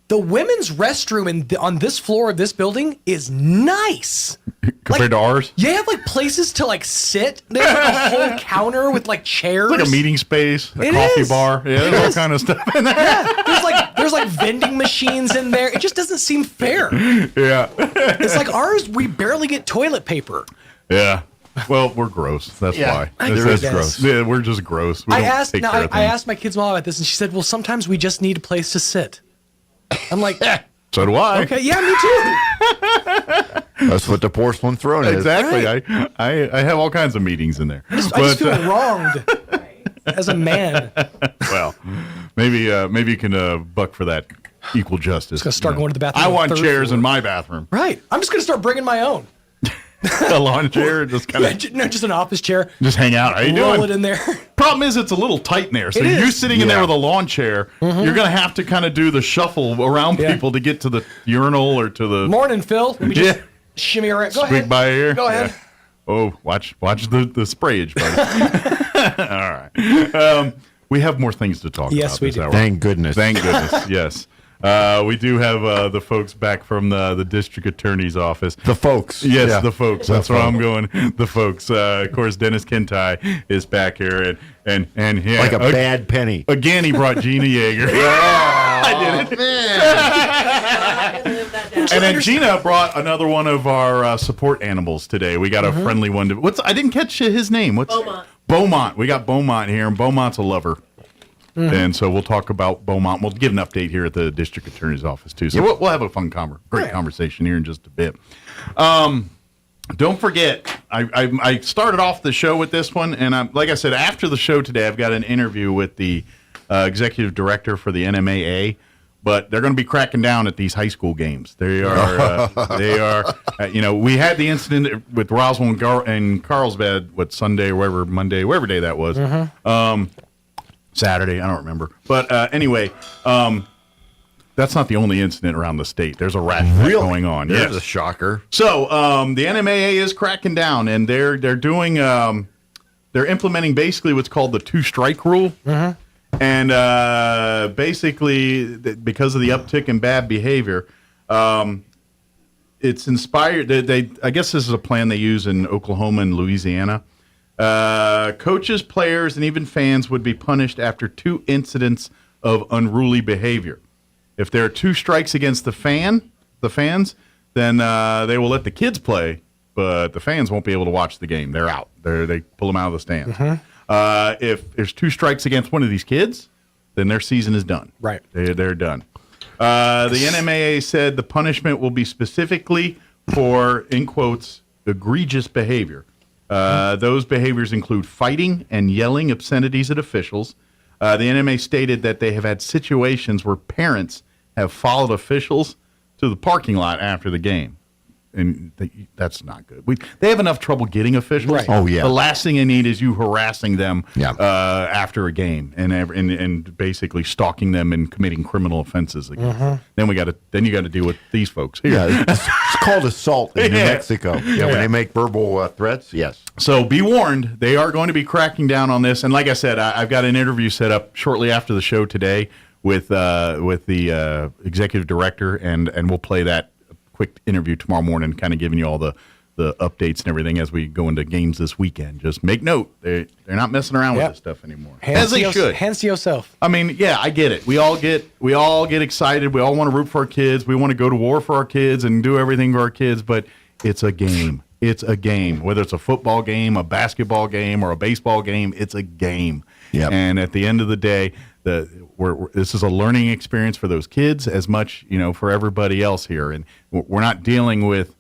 the women's restroom on this floor of this building is nice. Compared to ours? You have like places to like sit. There's like a whole counter with like chairs. It's like a meeting space, a coffee bar. Yeah, there's all kind of stuff in there. Yeah, there's like vending machines in there. It just doesn't seem fair. Yeah. It's like ours, we barely get toilet paper. Yeah. Well, we're gross. That's why. That's gross. Yeah, we're just gross. I asked my kid's mom about this, and she said, "Well, sometimes we just need a place to sit." I'm like, so do I. Okay, yeah, me too. That's what the porcelain throne is. Exactly. Right. I have all kinds of meetings in there. I just feel wronged as a man. Well, maybe you can buck for that equal justice. Just gonna start going to the bathroom. I want chairs in my bathroom. Right. I'm just gonna start bringing my own. A lawn chair, just kind of no, just an office chair. just hang out. How you Roll doing? it in there. Problem is, it's a little tight in there. So It is. you sitting in there with a lawn chair, Mhm. you're going to have to kind of do the shuffle around people to get to the urinal or to the Morning, Phil. Let me just shimmy around. Go squeak ahead. by here. Go ahead. Yeah. Oh, watch the sprayage, buddy. All right. We have more things to talk about. Yes, we this do. hour. Thank goodness. Thank goodness. Yes. We do have the folks back from the district attorney's office. The folks. Yes, Yeah. the folks. That's where I'm going. The folks. Of course, Dennis Kentai is back here, and yeah, Like a bad penny. Again, he brought Gina Yeager. I did it. And then Gina brought another one of our support animals today. We got a friendly one. I didn't catch his name. What's Beaumont. We got Beaumont here, and Beaumont's a lover. And so we'll talk about Beaumont. We'll give an update here at the district attorney's office too. So we'll have a fun, great conversation here in just a bit. Don't forget, I started off the show with this one, and like I said, after the show today, I've got an interview with the executive director for the NMAA. But they're going to be cracking down at these high school games. They are, we had the incident with Roswell and Carlsbad, Sunday or Monday, whatever day that was. Saturday, I don't remember. But anyway, that's not the only incident around the state. There's a rash going on. There's a shocker. So the NMAA is cracking down, and they're doing they're implementing basically what's called the 2-strike rule. And basically, because of the uptick in bad behavior, it's inspired. I guess this is a plan they use in Oklahoma and Louisiana. Coaches, players, and even fans would be punished after 2 incidents of unruly behavior. If there are 2 strikes against the fans, then they will let the kids play, but the fans won't be able to watch the game. They're out. They pull them out of the stands. If there's 2 strikes against one of these kids, then their season is done. Right. They're done. The NMAA said the punishment will be specifically for, in quotes, egregious behavior. Those behaviors include fighting and yelling obscenities at officials. The NMAA stated that they have had situations where parents have followed officials to the parking lot after the game. And that's not good. They have enough trouble getting officials. Right. Oh, yeah. The last thing they need is you harassing them Yeah. After a game and basically stalking them and committing criminal offenses against them. Then you got to deal with these folks here. Yeah, it's called assault in New Yeah. Mexico. Yeah, when they make verbal threats, yes. So be warned, they are going to be cracking down on this. And like I said, I've got an interview set up shortly after the show today with the executive director, and we'll play that quick interview tomorrow morning, kind of giving you all the updates and everything as we go into games this weekend. Just make note, they're not messing around with this stuff anymore. As they should. Hands to yourself. I mean, yeah, I get it. We all get excited. We all want to root for our kids. We want to go to war for our kids and do everything for our kids, but it's a game. It's a game. Whether it's a football game, a basketball game, or a baseball game, it's a game. Yep. And at the end of the day, this is a learning experience for those kids as much, for everybody else here. And we're not dealing with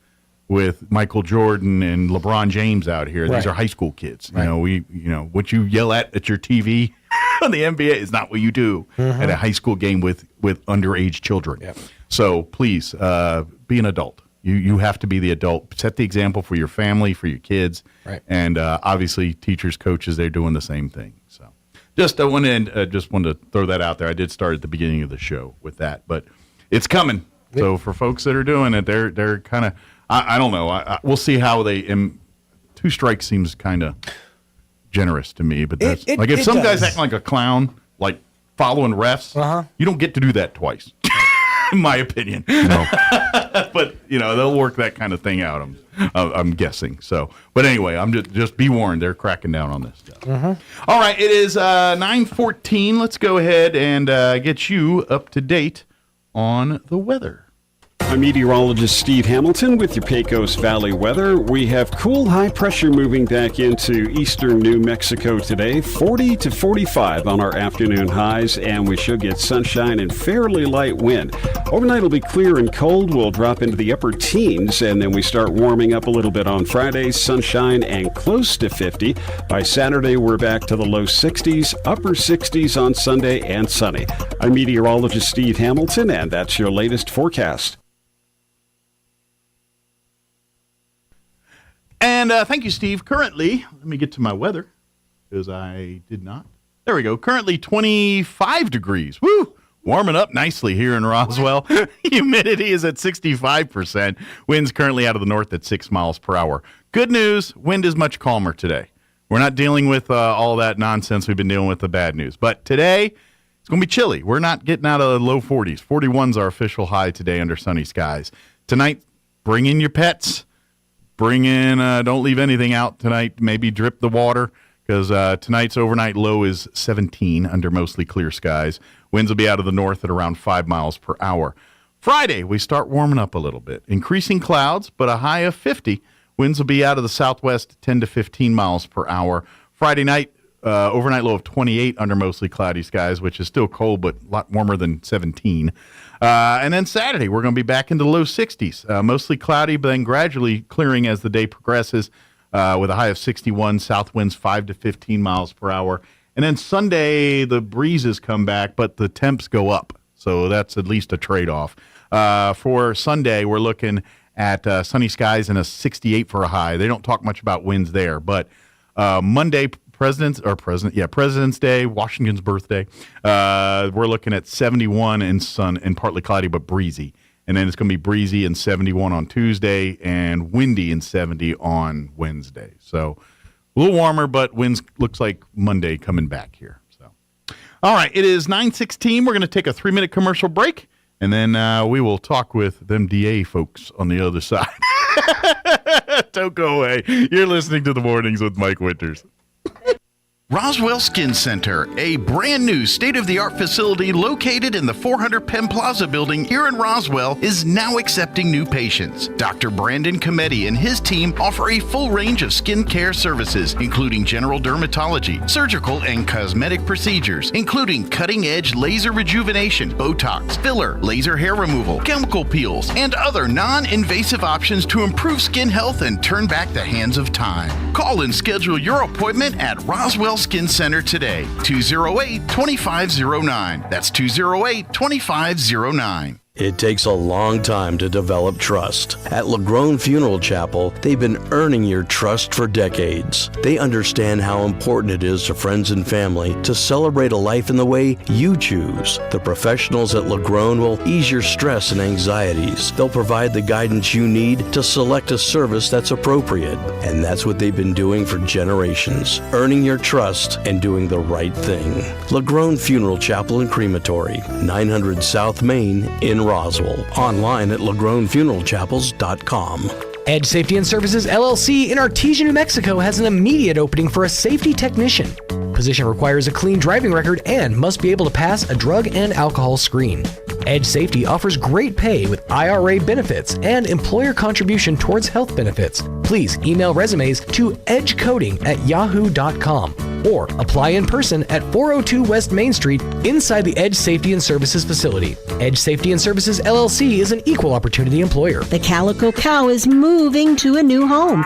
Michael Jordan and LeBron James out here. These Right. are high school kids. Right. What you yell at your TV on the NBA is not what you do at a high school game with underage children. Yep. So please be an adult. You have to be the adult. Set the example for your family, for your kids. Right. And obviously teachers, coaches, they're doing the same thing. So just wanted to throw that out there. I did start at the beginning of the show with that, but it's coming. So for folks that are doing it, they're kind of, I don't know. We'll see how they, 2 strikes seems kind of generous to me, but that's It- like if it some guy's does. acting like a clown, like following refs, you don't get to do that twice, in my opinion. No. But they'll work that kind of thing out. I'm guessing. So, but anyway, I'm just be warned. They're cracking down on this stuff. All right, it is 9:14. Let's go ahead and get you up to date on the weather. I'm meteorologist Steve Hamilton with your Pecos Valley weather. We have cool high pressure moving back into eastern New Mexico today, 40 to 45 on our afternoon highs, and we should get sunshine and fairly light wind. Overnight will be clear and cold. We'll drop into the upper teens, and then we start warming up a little bit on Friday, sunshine and close to 50. By Saturday, we're back to the low 60s, upper 60s on Sunday, and sunny. I'm meteorologist Steve Hamilton, and that's your latest forecast. And thank you, Steve. Currently, let me get to my weather because I did not. There we go. Currently 25 degrees. Woo! Warming up nicely here in Roswell. Humidity is at 65%. Winds currently out of the north at 6 miles per hour. Good news, wind is much calmer today. We're not dealing with all that nonsense we've been dealing with, the bad news. But today, it's going to be chilly. We're not getting out of the low 40s. 41's our official high today under sunny skies. Tonight, bring in your pets. Bring in, don't leave anything out tonight. Maybe drip the water because tonight's overnight low is 17 under mostly clear skies. Winds will be out of the north at around 5 miles per hour. Friday, we start warming up a little bit. Increasing clouds, but a high of 50. Winds will be out of the southwest 10 to 15 miles per hour. Friday night, overnight low of 28 under mostly cloudy skies, which is still cold, but a lot warmer than 17. And then Saturday, we're going to be back into the low 60s. Mostly cloudy, but then gradually clearing as the day progresses with a high of 61, south winds 5 to 15 miles per hour. And then Sunday, the breezes come back, but the temps go up. So that's at least a trade-off. For Sunday, we're looking at sunny skies and a 68 for a high. They don't talk much about winds there. But Monday, President's Day, Washington's birthday, we're looking at 71 and sun and partly cloudy but breezy. And then it's going to be breezy and 71 on Tuesday and windy and 70 on Wednesday. So a little warmer, but winds looks like Monday coming back here. So, all right, it is 9:16. We're going to take a 3-minute commercial break, and then we will talk with them DA folks on the other side. Don't go away. You're listening to The Mornings with Mike Winters. Roswell Skin Center, a brand new state-of-the-art facility located in the 400 Penn Plaza building here in Roswell, is now accepting new patients. Dr. Brandon Cometti and his team offer a full range of skin care services, including general dermatology, surgical and cosmetic procedures, including cutting-edge laser rejuvenation, Botox, filler, laser hair removal, chemical peels, and other non-invasive options to improve skin health and turn back the hands of time. Call and schedule your appointment at Roswell Skin Center today, 208-2509. That's 208-2509. It takes a long time to develop trust. At LaGrone Funeral Chapel, they've been earning your trust for decades. They understand how important it is to friends and family to celebrate a life in the way you choose. The professionals at LaGrone will ease your stress and anxieties. They'll provide the guidance you need to select a service that's appropriate. And that's what they've been doing for generations, earning your trust and doing the right thing. LaGrone Funeral Chapel and Crematory, 900 South Main in Roswell. Online at LaGroneFuneralChapels.com. Edge Safety and Services LLC in Artesia, New Mexico has an immediate opening for a safety technician. Position requires a clean driving record and must be able to pass a drug and alcohol screen. Edge Safety offers great pay with IRA benefits and employer contribution towards health benefits. Please email resumes to edgecoding@yahoo.com or apply in person at 402 West Main Street inside the Edge Safety and Services facility. Edge Safety and Services LLC is an equal opportunity employer. The Calico Cow is moving to a new home.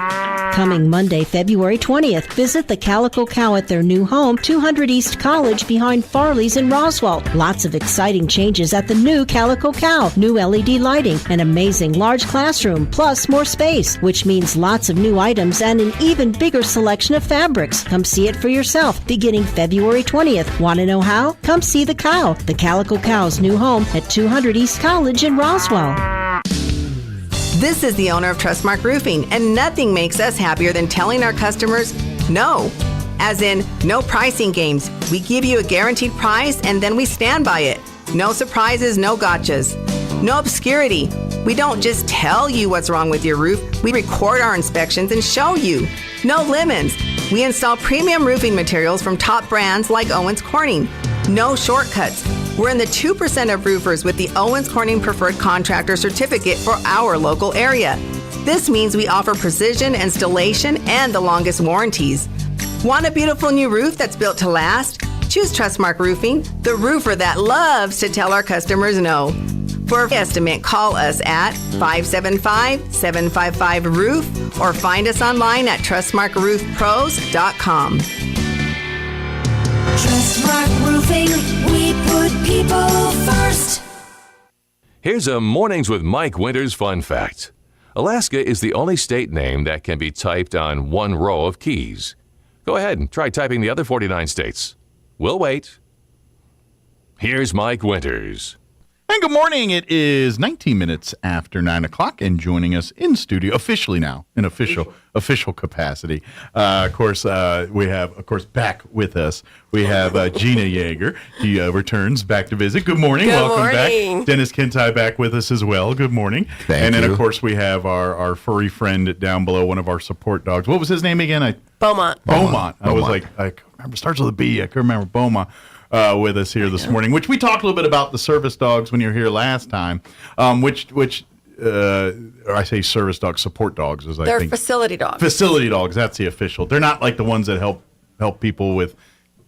Coming Monday, February 20th, visit the Calico Cow at their new home, 200 East College behind Farley's in Roswell. Lots of exciting changes at the new Calico Cow. New LED lighting, an amazing large classroom, plus more space, which means lots of new items and an even bigger selection of fabrics. Come see it for yourself, beginning February 20th. Want to know how? Come see the cow. The Calico Cow's new home at 200 East College in Roswell. This is the owner of Trustmark Roofing, and nothing makes us happier than telling our customers no. As in, no pricing games. We give you a guaranteed price, and then we stand by it. No surprises, no gotchas. No obscurity. We don't just tell you what's wrong with your roof. We record our inspections and show you. No lemons. We install premium roofing materials from top brands like Owens Corning. No shortcuts. We're in the 2% of roofers with the Owens Corning Preferred Contractor Certificate for our local area. This means we offer precision installation and the longest warranties. Want a beautiful new roof that's built to last? Choose Trustmark Roofing, the roofer that loves to tell our customers no. For an estimate, call us at 575-755-ROOF or find us online at TrustmarkRoofPros.com. Trustmark Roofing, we put people first. Here's a Mornings with Mike Winters fun fact. Alaska is the only state name that can be typed on one row of keys. Go ahead and try typing the other 49 states. We'll wait. Here's Mike Winters. And good morning. It is 19 minutes after 9 o'clock, and joining us in studio, officially now, in official capacity. Of course, we have, back with us, we have Gina Yeager. He returns back to visit. Good morning. Welcome back. Dennis Kentai back with us as well. Good morning. Thank you. you. Of course, we have our furry friend down below, one of our support dogs. What was his name again? Beaumont. I was like, I remember, starts with a B. I couldn't remember Beaumont. With us here this morning, which we talked a little bit about the service dogs when you were here last time, or I say service dogs, support dogs, as I think. They're facility dogs. Facility dogs, that's the official. They're not like the ones that help people with,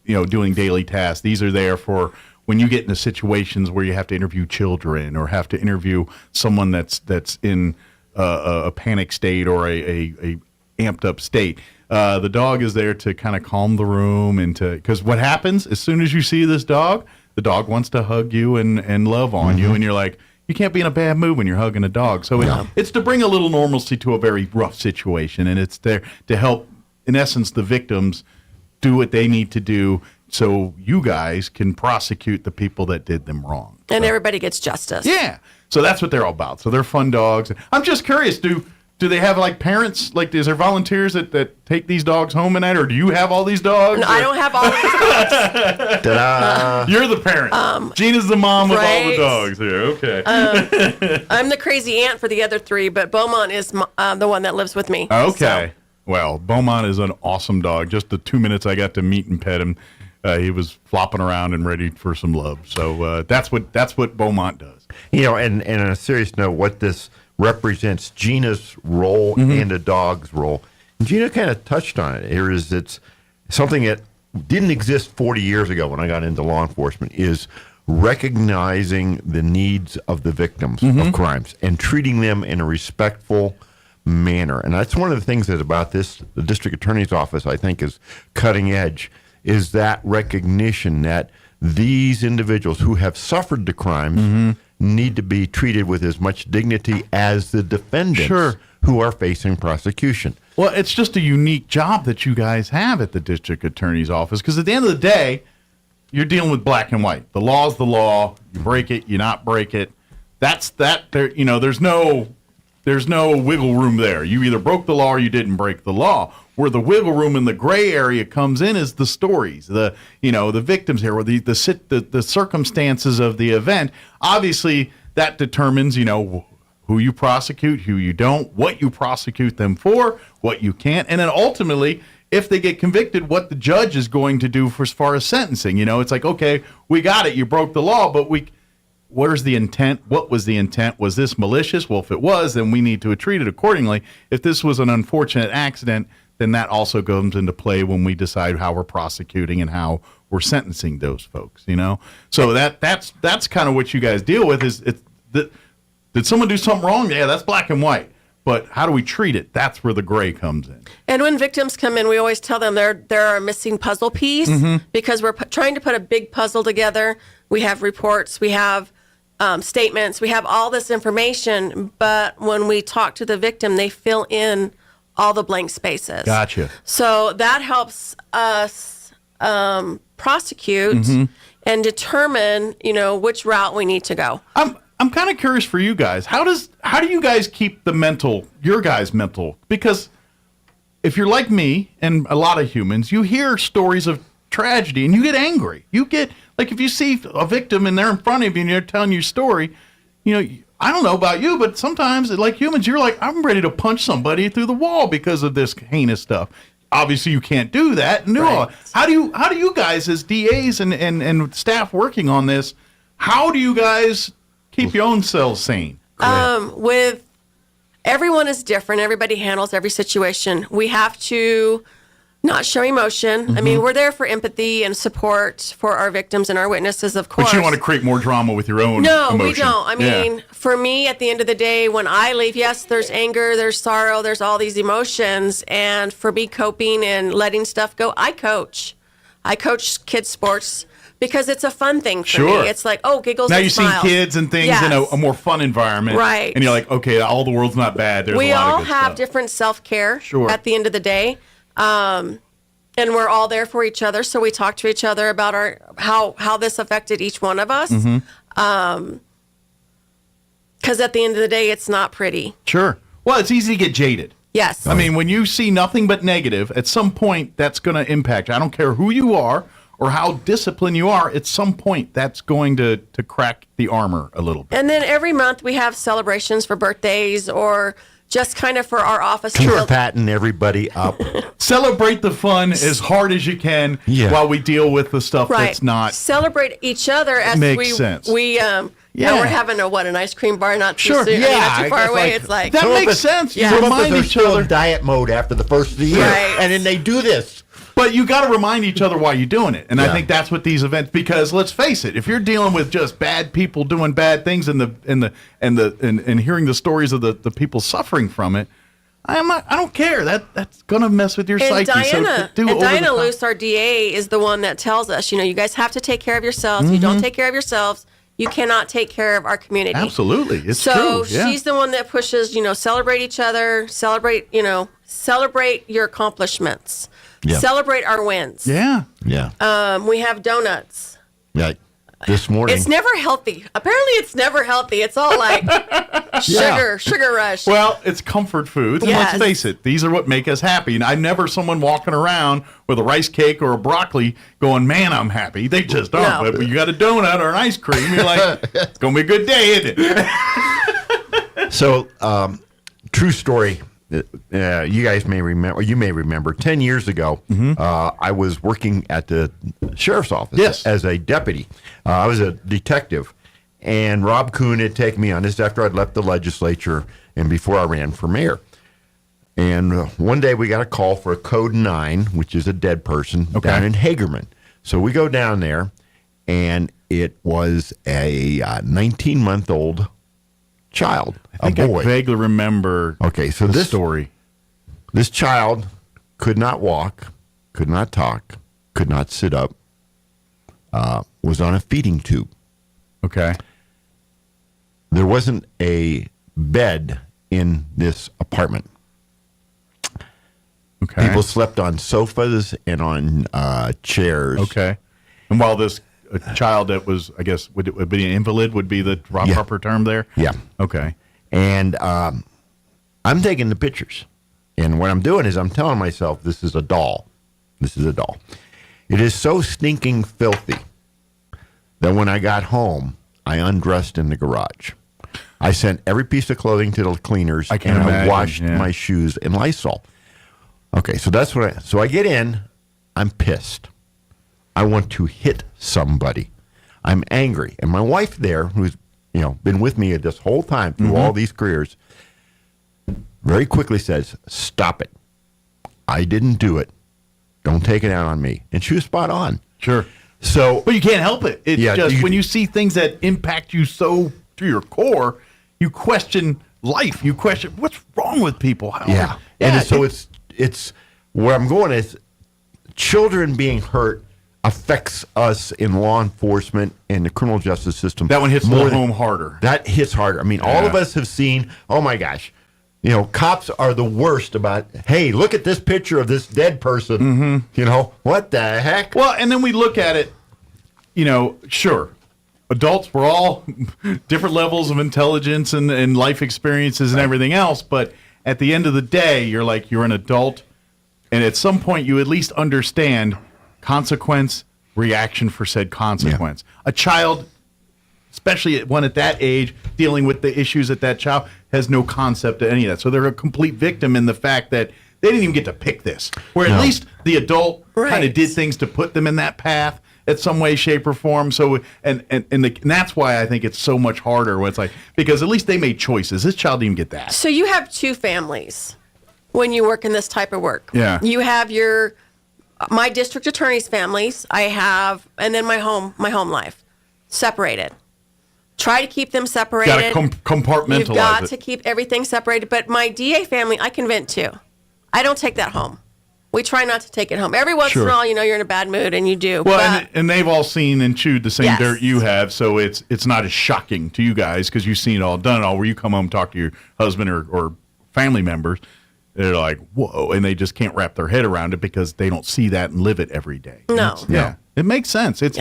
doing daily tasks. These are there for when you get into situations where you have to interview children or have to interview someone that's in a panic state or a amped up state. The dog is there to kind of calm the room because what happens as soon as you see this dog, the dog wants to hug you and love on you, and you're like, you can't be in a bad mood when you're hugging a dog. So it's to bring a little normalcy to a very rough situation, and it's there to help, in essence, the victims do what they need to do so you guys can prosecute the people that did them wrong. And everybody gets justice. Yeah. So that's what they're all about. So they're fun dogs. I'm just curious, do they have like parents? Like, is there volunteers that take these dogs home at night, or do you have all these dogs? No, I don't have all these dogs. Ta-da! You're the parent. Gina's the mom of all the dogs here. Okay. I'm the crazy aunt for the other three, but Beaumont is the one that lives with me. Okay. So. Well, Beaumont is an awesome dog. Just the 2 minutes I got to meet and pet him, he was flopping around and ready for some love. So that's what Beaumont does. And on a serious note, what this represents Gina's role and the dog's role. And Gina kind of touched on it. It's something that didn't exist 40 years ago when I got into law enforcement, is recognizing the needs of the victims of crimes and treating them in a respectful manner. And that's one of the things that about the district attorney's office, I think, is cutting edge, is that recognition that these individuals who have suffered the crimes need to be treated with as much dignity as the defendants who are facing prosecution. Well, it's just a unique job that you guys have at the district attorney's office, because at the end of the day, you're dealing with black and white. The law is the law. You break it, you not break it. That's that. There's no wiggle room there. You either broke the law or you didn't break the law. Where the wiggle room in the gray area comes in is the stories, the victims here, or the circumstances of the event. Obviously, that determines who you prosecute, who you don't, what you prosecute them for, what you can't, and then ultimately, if they get convicted, what the judge is going to do as far as sentencing. It's like, okay, we got it, you broke the law, but where's the intent? What was the intent? Was this malicious? Well, if it was, then we need to treat it accordingly. If this was an unfortunate accident, then that also comes into play when we decide how we're prosecuting and how we're sentencing those folks, So that's kind of what you guys deal with did someone do something wrong? Yeah, that's black and white. But how do we treat it? That's where the gray comes in. And when victims come in, we always tell them there are a missing puzzle piece because we're trying to put a big puzzle together. We have reports, we have statements, we have all this information, but when we talk to the victim, they fill in all the blank spaces. Gotcha. So that helps us prosecute and determine, which route we need to go. I'm kind of curious for you guys. How do you guys keep your guys' mental? Because if you're like me and a lot of humans, you hear stories of tragedy and you get angry. You get, like, if you see a victim and they're in front of you and they're telling your story, I don't know about you, but sometimes, like humans, you're like, I'm ready to punch somebody through the wall because of this heinous stuff. Obviously, you can't do that. No. Right. How do you guys, as DAs and staff working on this, how do you guys keep your own selves sane? With everyone is different. Everybody handles every situation. We have to not show emotion. I mean, we're there for empathy and support for our victims and our witnesses, of course. But you don't want to create more drama with your own emotion. No, we don't. I mean, for me, at the end of the day, when I leave, yes, there's anger, there's sorrow, there's all these emotions. And for me, coping and letting stuff go, I coach. I coach kids sports because it's a fun thing for Sure. me. It's like, oh, giggles Now and you see smiles. kids and things Yes. in a more fun environment. Right. And you're like, okay, all the world's not bad. There's We a lot all of good have stuff. different self-care Sure. at the end of the day. And we're all there for each other. So we talk to each other about how this affected each one of us. Mm-hmm. Because at the end of the day, it's not pretty. Sure. Well, it's easy to get jaded. Yes. I mean, when you see nothing but negative, at some point that's going to impact you. I don't care who you are or how disciplined you are, at some point that's going to crack the armor a little bit. And then every month we have celebrations for birthdays or just kind of for our office. Sure. Patting everybody up. Celebrate the fun as hard as you can while we deal with the stuff Right. that's not. Celebrate each other as Makes sense. Now we're having an ice cream bar not too soon, not too far away. It's like that makes sense. Yeah. You Some of us remind are each still other. in diet mode after the first of the year, Right. and then they do this. But you got to remind each other why you're doing it, and I think that's what these events. Because let's face it, if you're dealing with just bad people doing bad things and hearing the stories of the people suffering from it, I don't care. That's gonna mess with your And psyche. Diana Luce, our DA, is the one that tells us, you guys have to take care of yourselves. You don't take care of yourselves, you cannot take care of our community. Absolutely, it's true. So Yeah. she's the one that pushes, celebrate each other, celebrate your accomplishments, celebrate our wins. Yeah. We have donuts. Yeah. This morning. It's never healthy. Apparently, it's never healthy. It's all like sugar rush. Well, it's comfort food. And Yes. let's face it, these are what make us happy. And I'm never someone walking around with a rice cake or a broccoli going, man, I'm happy. They just aren't. No. But when you got a donut or an ice cream, you're like, it's going to be a good day, isn't it? So, true story. You guys may remember, or you may remember, 10 years ago, I was working at the sheriff's office as a deputy. I was a detective, and Rob Kuhn had taken me on this after I'd left the legislature and before I ran for mayor. And one day we got a call for a Code 9, which is a dead person, down in Hagerman. So we go down there, and it was a 19-month-old child, I think a boy. I vaguely remember this story. This child could not walk, could not talk, could not sit up, was on a feeding tube. Okay. There wasn't a bed in this apartment. Okay. People slept on sofas and on chairs. Okay. And while this child that was, I guess, would it be an invalid would be the proper term there? Yeah. Okay. And I'm taking the pictures. And what I'm doing is I'm telling myself, this is a doll. This is a doll. It is so stinking filthy that when I got home, I undressed in the garage. I sent every piece of clothing to the cleaners, I washed my shoes in Lysol. Okay, so that's what so I get in, I'm pissed. I want to hit somebody. I'm angry. And my wife there, who's been with me this whole time through all these careers, very quickly says, stop it. I didn't do it. Don't take it out on me. And she was spot on. Sure. So, but you can't help it. It's just when you see things that impact you so to your core, you question life. You question what's wrong with people. It's where I'm going is children being hurt affects us in law enforcement and the criminal justice system. That one hits more home harder. That hits harder. I mean, all of us have seen, oh my gosh, cops are the worst about, hey, look at this picture of this dead person. What the heck? Well, and then we look at it, sure, adults, we're all different levels of intelligence and life experiences and everything else, but at the end of the day, you're an adult, and at some point you at least understand consequence, reaction for said consequence. Yeah. A child, especially one at that age, dealing with the issues that child has no concept of any of that. So they're a complete victim in the fact that they didn't even get to pick this. Where at least the adult kind of did things to put them in that path in some way, shape, or form. So and that's why I think it's so much harder when it's because at least they made choices. This child didn't even get that. So you have two families when you work in this type of work. Yeah. You have my district attorney's families, and then my home life, separated. Try to keep them separated. Got to compartmentalize You've got to keep everything separated. But my DA family, I can vent to. I don't take that home. We try not to take it home. Every once in a while, you're in a bad mood and you do. Well, and they've all seen and chewed the same Yes. dirt you have, so it's not as shocking to you guys because you've seen it all, done it all, where you come home and talk to your husband or family members. They're like, whoa, and they just can't wrap their head around it because they don't see that and live it every day. No. Yeah, it makes sense. It's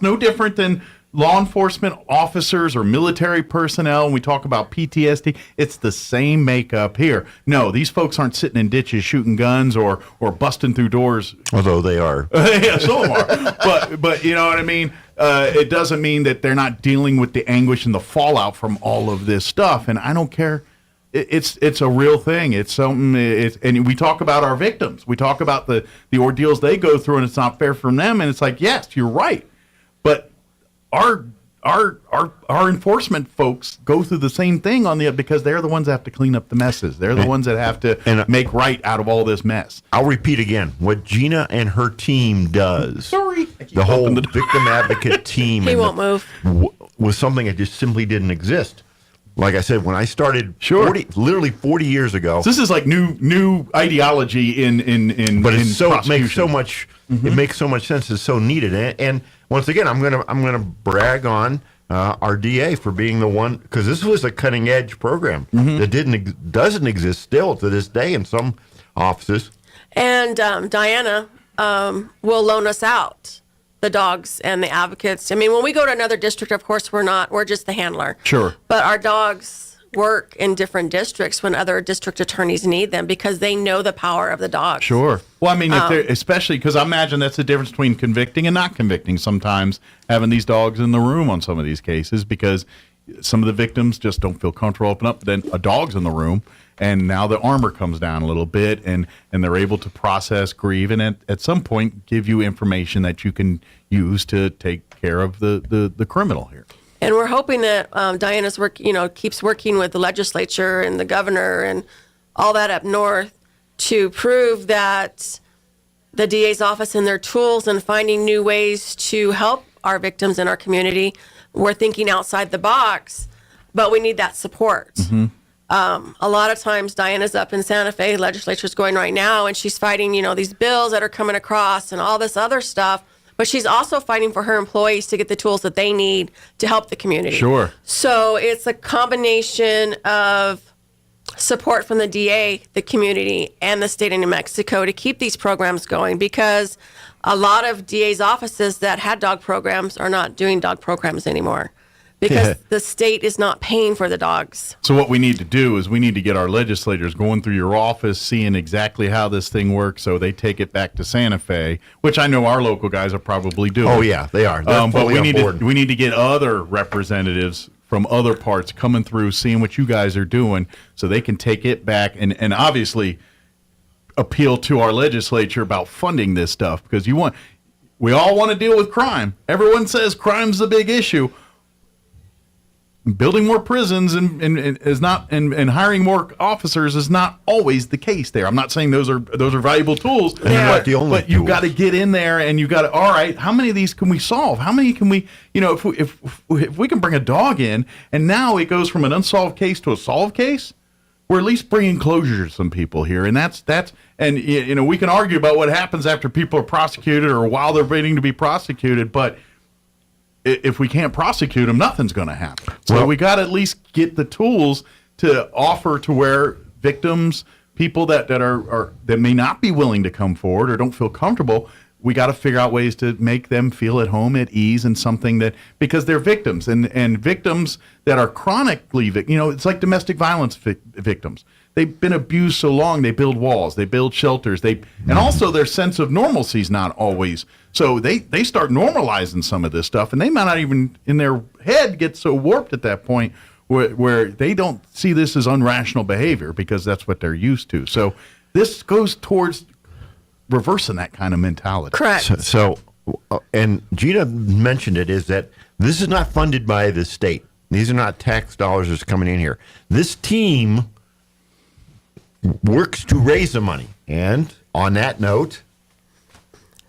no different than law enforcement officers or military personnel. When we talk about PTSD, it's the same makeup here. No, these folks aren't sitting in ditches shooting guns or busting through doors. Although they are. Yeah, some of them are. But you know what I mean? It doesn't mean that they're not dealing with the anguish and the fallout from all of this stuff. And I don't care. It's a real thing. It's something. And we talk about our victims. We talk about the ordeals they go through, and it's not fair from them. And it's like, yes, you're right. But our enforcement folks go through the same thing because they're the ones that have to clean up the messes. They're the ones that have to make right out of all this mess. I'll repeat again what Gina and her team does. The whole victim advocate team. He won't move. Was something that just simply didn't exist. Like I said, when I started, literally 40 years ago. So this is like new ideology in but in it's so it makes prosecution. so much it makes so much sense. It's so needed, and once again, I'm gonna brag on our DA for being the one, because this was a cutting edge program that doesn't exist still to this day in some offices. And Diana will loan us out the dogs and the advocates. I mean, when we go to another district, of course, we're just the handler. Sure. But our dogs work in different districts when other district attorneys need them because they know the power of the dogs. Sure. Well, I mean, if they're, especially because I imagine that's the difference between convicting and not convicting sometimes, having these dogs in the room on some of these cases, because some of the victims just don't feel comfortable opening up. Then a dog's in the room, and now the armor comes down a little bit, and they're able to process, grieve, and at some point give you information that you can use to take care of the criminal here. And we're hoping that Diana's work, keeps working with the legislature and the governor and all that up north to prove that the DA's office and their tools and finding new ways to help our victims in our community. We're thinking outside the box, but we need that support. Mm-hmm. A lot of times Diana's up in Santa Fe, legislature's going right now, and she's fighting, these bills that are coming across and all this other stuff. But she's also fighting for her employees to get the tools that they need to help the community. Sure. So it's a combination of support from the DA, the community, and the state of New Mexico to keep these programs going, because a lot of DA's offices that had dog programs are not doing dog programs anymore because the state is not paying for the dogs. So what we need to do is we need to get our legislators going through your office, seeing exactly how this thing works, so they take it back to Santa Fe, which I know our local guys are probably doing. Oh yeah, they are. They're But fully we on need board. we need to get other representatives from other parts coming through, seeing what you guys are doing, so they can take it back and obviously appeal to our legislature about funding this stuff, because we all want to deal with crime. Everyone says crime's the big issue. Building more prisons and is not and hiring more officers is not always the case there. I'm not saying those are valuable tools, but you got to get in there and you got to, all right, how many of these can we solve? How many can we, if we can bring a dog in and now it goes from an unsolved case to a solved case, we're at least bringing closure to some people here. And that's and we can argue about what happens after people are prosecuted or while they're waiting to be prosecuted, but if we can't prosecute them, nothing's going to happen. So we got to at least get the tools to offer to where victims, people that are that may not be willing to come forward or don't feel comfortable, we got to figure out ways to make them feel at home, at ease, and something that, because they're victims and victims that are chronically, it's like domestic violence victims. They've been abused so long, they build walls, they build shelters, and also their sense of normalcy is not always. So they start normalizing some of this stuff, and they might not even in their head get so warped at that point where they don't see this as unrational behavior because that's what they're used to. So this goes towards reversing that kind of mentality. Correct. So and Gina mentioned it, is that this is not funded by the state. These are not tax dollars that's coming in here. This team works to raise the money. And on that note,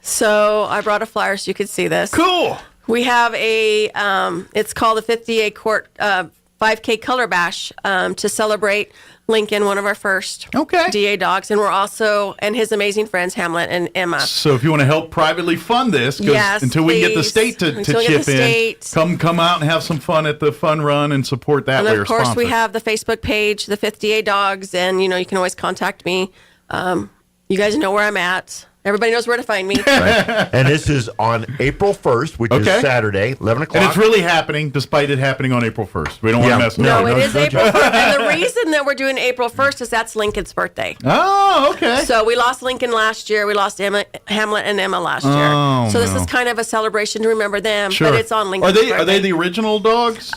so I brought a flyer so you could see this. Cool. We have it's called the 50A Court 5K Color Bash to celebrate Lincoln, one of our first DA dogs, and we're also, and his amazing friends, Hamlet and Emma. So if you want to help privately fund this, because until we get the state to chip in, come out and have some fun at the fun run and support that. And of course, we have the Facebook page, the 5th DA Dogs, and you can always contact me. You guys know where I'm at. Everybody knows where to find me. Right. And this is on April 1st, which is Saturday, 11 o'clock. And it's really happening, despite it happening on April 1st. We don't want to mess with it. No, it is April 1st. And the reason that we're doing April 1st is that's Lincoln's birthday. Oh, okay. So we lost Lincoln last year. We lost Hamlet and Emma last year. Oh, so this is kind of a celebration to remember them. Sure. But it's on Lincoln's birthday. Are they the original dogs?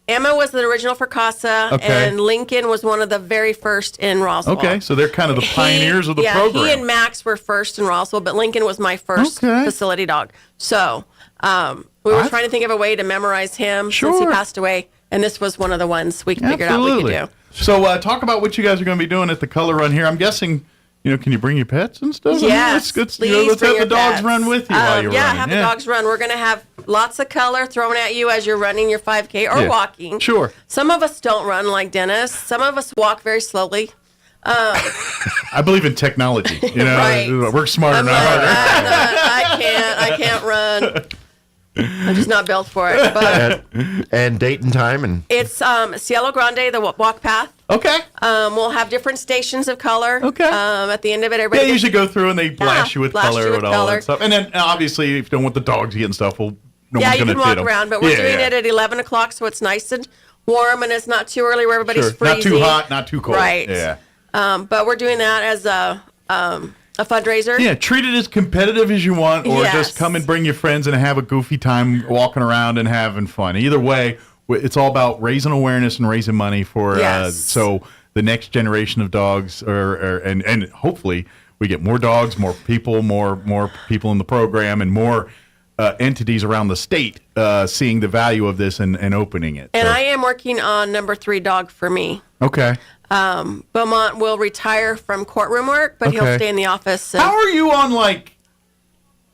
Emma was the original for Casa, and Lincoln was one of the very first in Roswell. Okay, so they're kind of the pioneers of the program. He and Max were first in Roswell, but Lincoln was my first facility dog. So we were trying to think of a way to memorize him since he passed away, and this was one of the ones we figured out we could do. So talk about what you guys are going to be doing at the color run here. I'm guessing, can you bring your pets and stuff? Yes, let's have the dogs run with you while you're running. Have the dogs run. We're going to have lots of color thrown at you as you're running your 5K or walking. Sure. Some of us don't run like Dennis. Some of us walk very slowly. I believe in technology. Right. We're smarter than I can't run. I'm just not built for it. But and date and time it's Cielo Grande, the walk path. Okay. We'll have different stations of color. Okay. At the end of it, everybody. They usually go through and they blast you with color and all that stuff. And then obviously, if you don't want the dogs getting stuff, no one's you going to can walk around. But we're doing it at 11 o'clock, so it's nice and warm, and it's not too early where everybody's freezing. Not too hot, not too cold. Right. Yeah. But we're doing that as a fundraiser. Yeah, treat it as competitive as you want, or just come and bring your friends and have a goofy time walking around and having fun. Either way, it's all about raising awareness and raising money for so the next generation of dogs, and hopefully we get more dogs, more people in the program, and more entities around the state seeing the value of this and opening it. And I am working on number 3 dog for me. Okay. Beaumont will retire from courtroom work, but he'll stay in the office. How are you on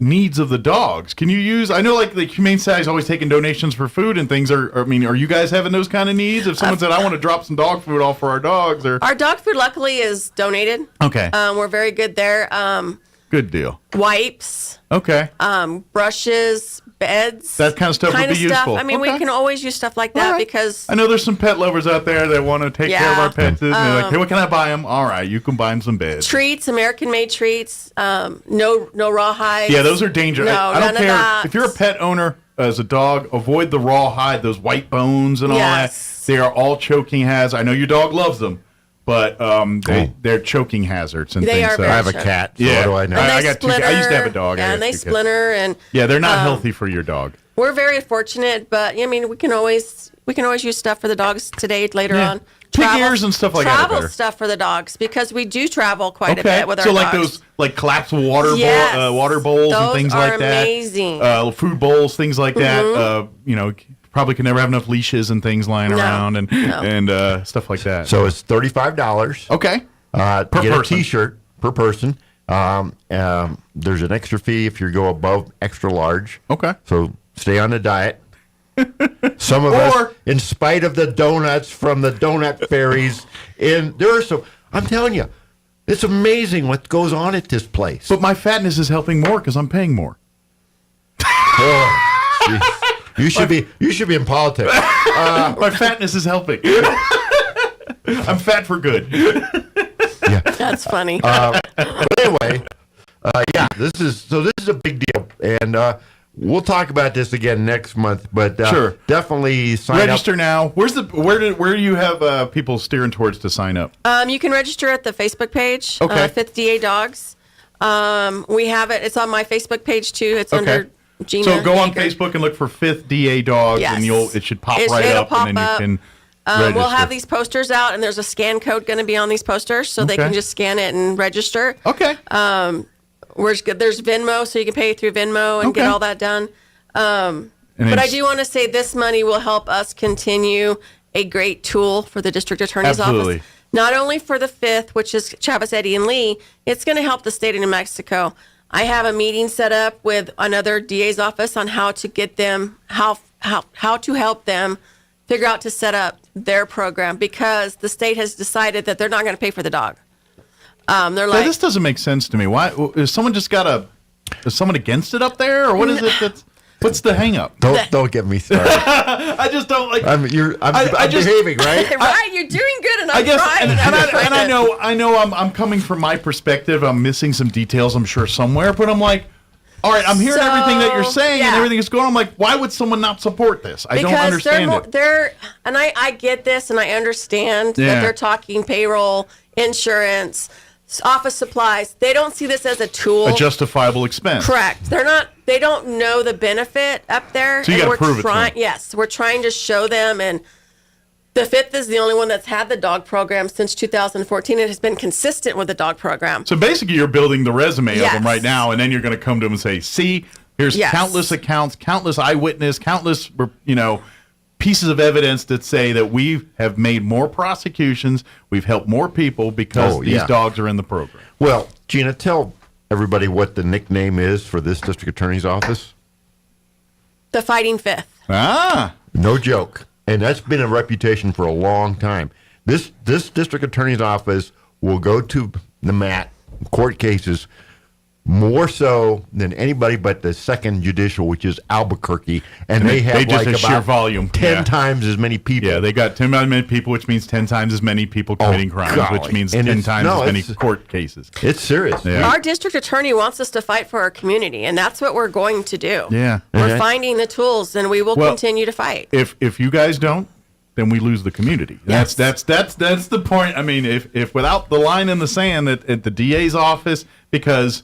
needs of the dogs? Can you use? I know the Humane Society is always taking donations for food and things. Are you guys having those kind of needs? If someone said, "I want to drop some dog food off for our dogs," or our dog food, luckily, is donated. Okay. We're very good there. Good deal. Wipes. Okay. Brushes, beds. That kind of stuff would be useful. I mean, we can always use stuff like that because I know there's some pet lovers out there that want to take care of our pets. And they're like, "Hey, what can I buy them?" All right, you can buy them some beds. Treats, American-made treats. No rawhide. Yeah, those are dangerous. No, I don't none care of that. if you're a pet owner as a dog. Avoid the rawhide, those white bones and all that. They are all choking hazards. I know your dog loves them. But they're choking hazards and they things. Are I have a cat. So what do I know? I got 2 cats. I used to have a dog. And they splinter and they're not healthy for your dog. We're very fortunate, but we can always use stuff for the dogs today later on. Pig ears and stuff like that. Travel stuff for the dogs because we do travel quite a bit with our dogs. So those collapsible water bowls and things like that. Amazing. Food bowls, things like that. Probably can never have enough leashes and things lying around and stuff like that. So it's $35. Okay. Per get person. A T-shirt per person. There's an extra fee if you go above extra large. Okay. So stay on the diet. Some of us, in spite of the donuts from the donut fairies, I'm telling you, it's amazing what goes on at this place. But my fatness is helping more because I'm paying more. You should be in politics. My fatness is helping. I'm fat for good. Yeah, that's funny. But anyway, this is a big deal, and we'll talk about this again next month. But sure, definitely sign up. Register now. Where do you have people steering towards to sign up? You can register at the Facebook page. Okay. 5th DA Dogs. We have it. It's on my Facebook page too. It's under Gina. So go on Facebook and look for 5th DA Dogs, and it should pop right up, and then you can register. We'll have these posters out, and there's a scan code going to be on these posters, so they can just scan it and register. Okay. There's Venmo, so you can pay through Venmo and get all that done. But I do want to say this money will help us continue a great tool for the district attorney's office. Not only for the 5th, which is Chavez, Eddy, and Lee, it's going to help the state of New Mexico. I have a meeting set up with another DA's office on how to get them, how to help them figure out to set up their program because the state has decided that they're not going to pay for the dog. They're like, this doesn't make sense to me. Why is someone just is someone against it up there, or what is it? What's the hang up? Don't get me started. I just don't like. I'm behaving, right? Right, you're doing good, and I'm I guess, trying. and I know I'm coming from my perspective. I'm missing some details, I'm sure, somewhere, but I'm like, all right, I'm hearing everything that you're saying and everything is going on. I'm like, why would someone not support this? I don't understand it. And I get this, and I understand that they're talking payroll, insurance, office supplies. They don't see this as a tool. A justifiable expense. Correct. They don't know the benefit up there. So you got to prove it to them. Yes, we're trying to show them, and the 5th is the only one that's had the dog program since 2014. It has been consistent with the dog program. So basically, you're building the resume of them right now, and then you're going to come to them and say, see, here's countless accounts, countless eyewitness, countless, pieces of evidence that say that we have made more prosecutions, we've helped more people because these dogs are in the program. Well, Gina, tell everybody what the nickname is for this district attorney's office. The Fighting Fifth. Ah, no joke. And that's been a reputation for a long time. This district attorney's office will go to the mat, court cases, more so than anybody but the 2nd Judicial, which is Albuquerque, and they have just like a sheer about volume. 10 times as many people. Yeah, they got 10 times as many people, which means 10 times as many people committing crimes, which means 10 times as many court cases. It's serious. Yeah. Our district attorney wants us to fight for our community, and that's what we're going to do. Yeah. We're finding the tools, and we will continue to fight. If you guys don't, then we lose the community. Yes. That's the point. I mean, if without the line in the sand at the DA's office, because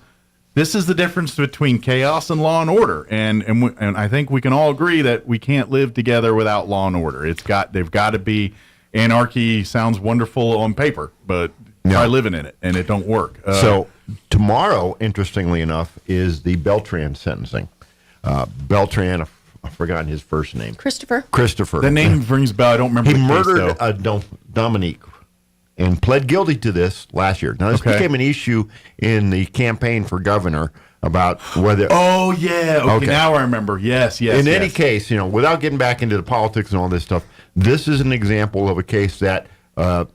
this is the difference between chaos and law and order, and I think we can all agree that we can't live together without law and order. They've got to be. Anarchy sounds wonderful on paper, but try living in it, and it don't work. So tomorrow, interestingly enough, is the Beltran sentencing. Beltran, I've forgotten his first name. Christopher. The name rings a bell. I don't remember. He the murdered case, though. Dominique and pled guilty to this last year. Now, this became an issue in the campaign for governor about whether... Oh, yeah. Okay, now I remember. Yes. In any case, without getting back into the politics and all this stuff, this is an example of a case that I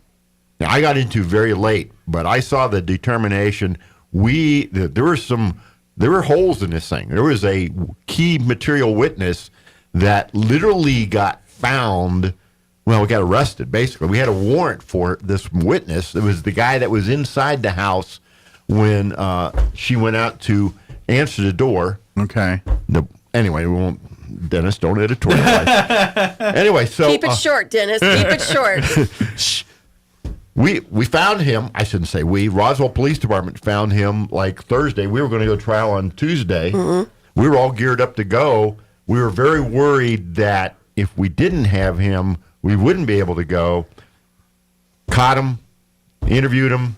got into very late, but I saw the determination. There were holes in this thing. There was a key material witness that literally got found... Well, we got arrested, basically. We had a warrant for this witness. It was the guy that was inside the house when she went out to answer the door. Okay. Anyway, we won't... Dennis, don't editorialize. Anyway, so... Keep it short, Dennis. Keep it short. We found him. I shouldn't say we. Roswell Police Department found him like Thursday. We were going to go to trial on Tuesday. Mm-hmm. We were all geared up to go. We were very worried that if we didn't have him... we wouldn't be able to go. Caught him, interviewed him,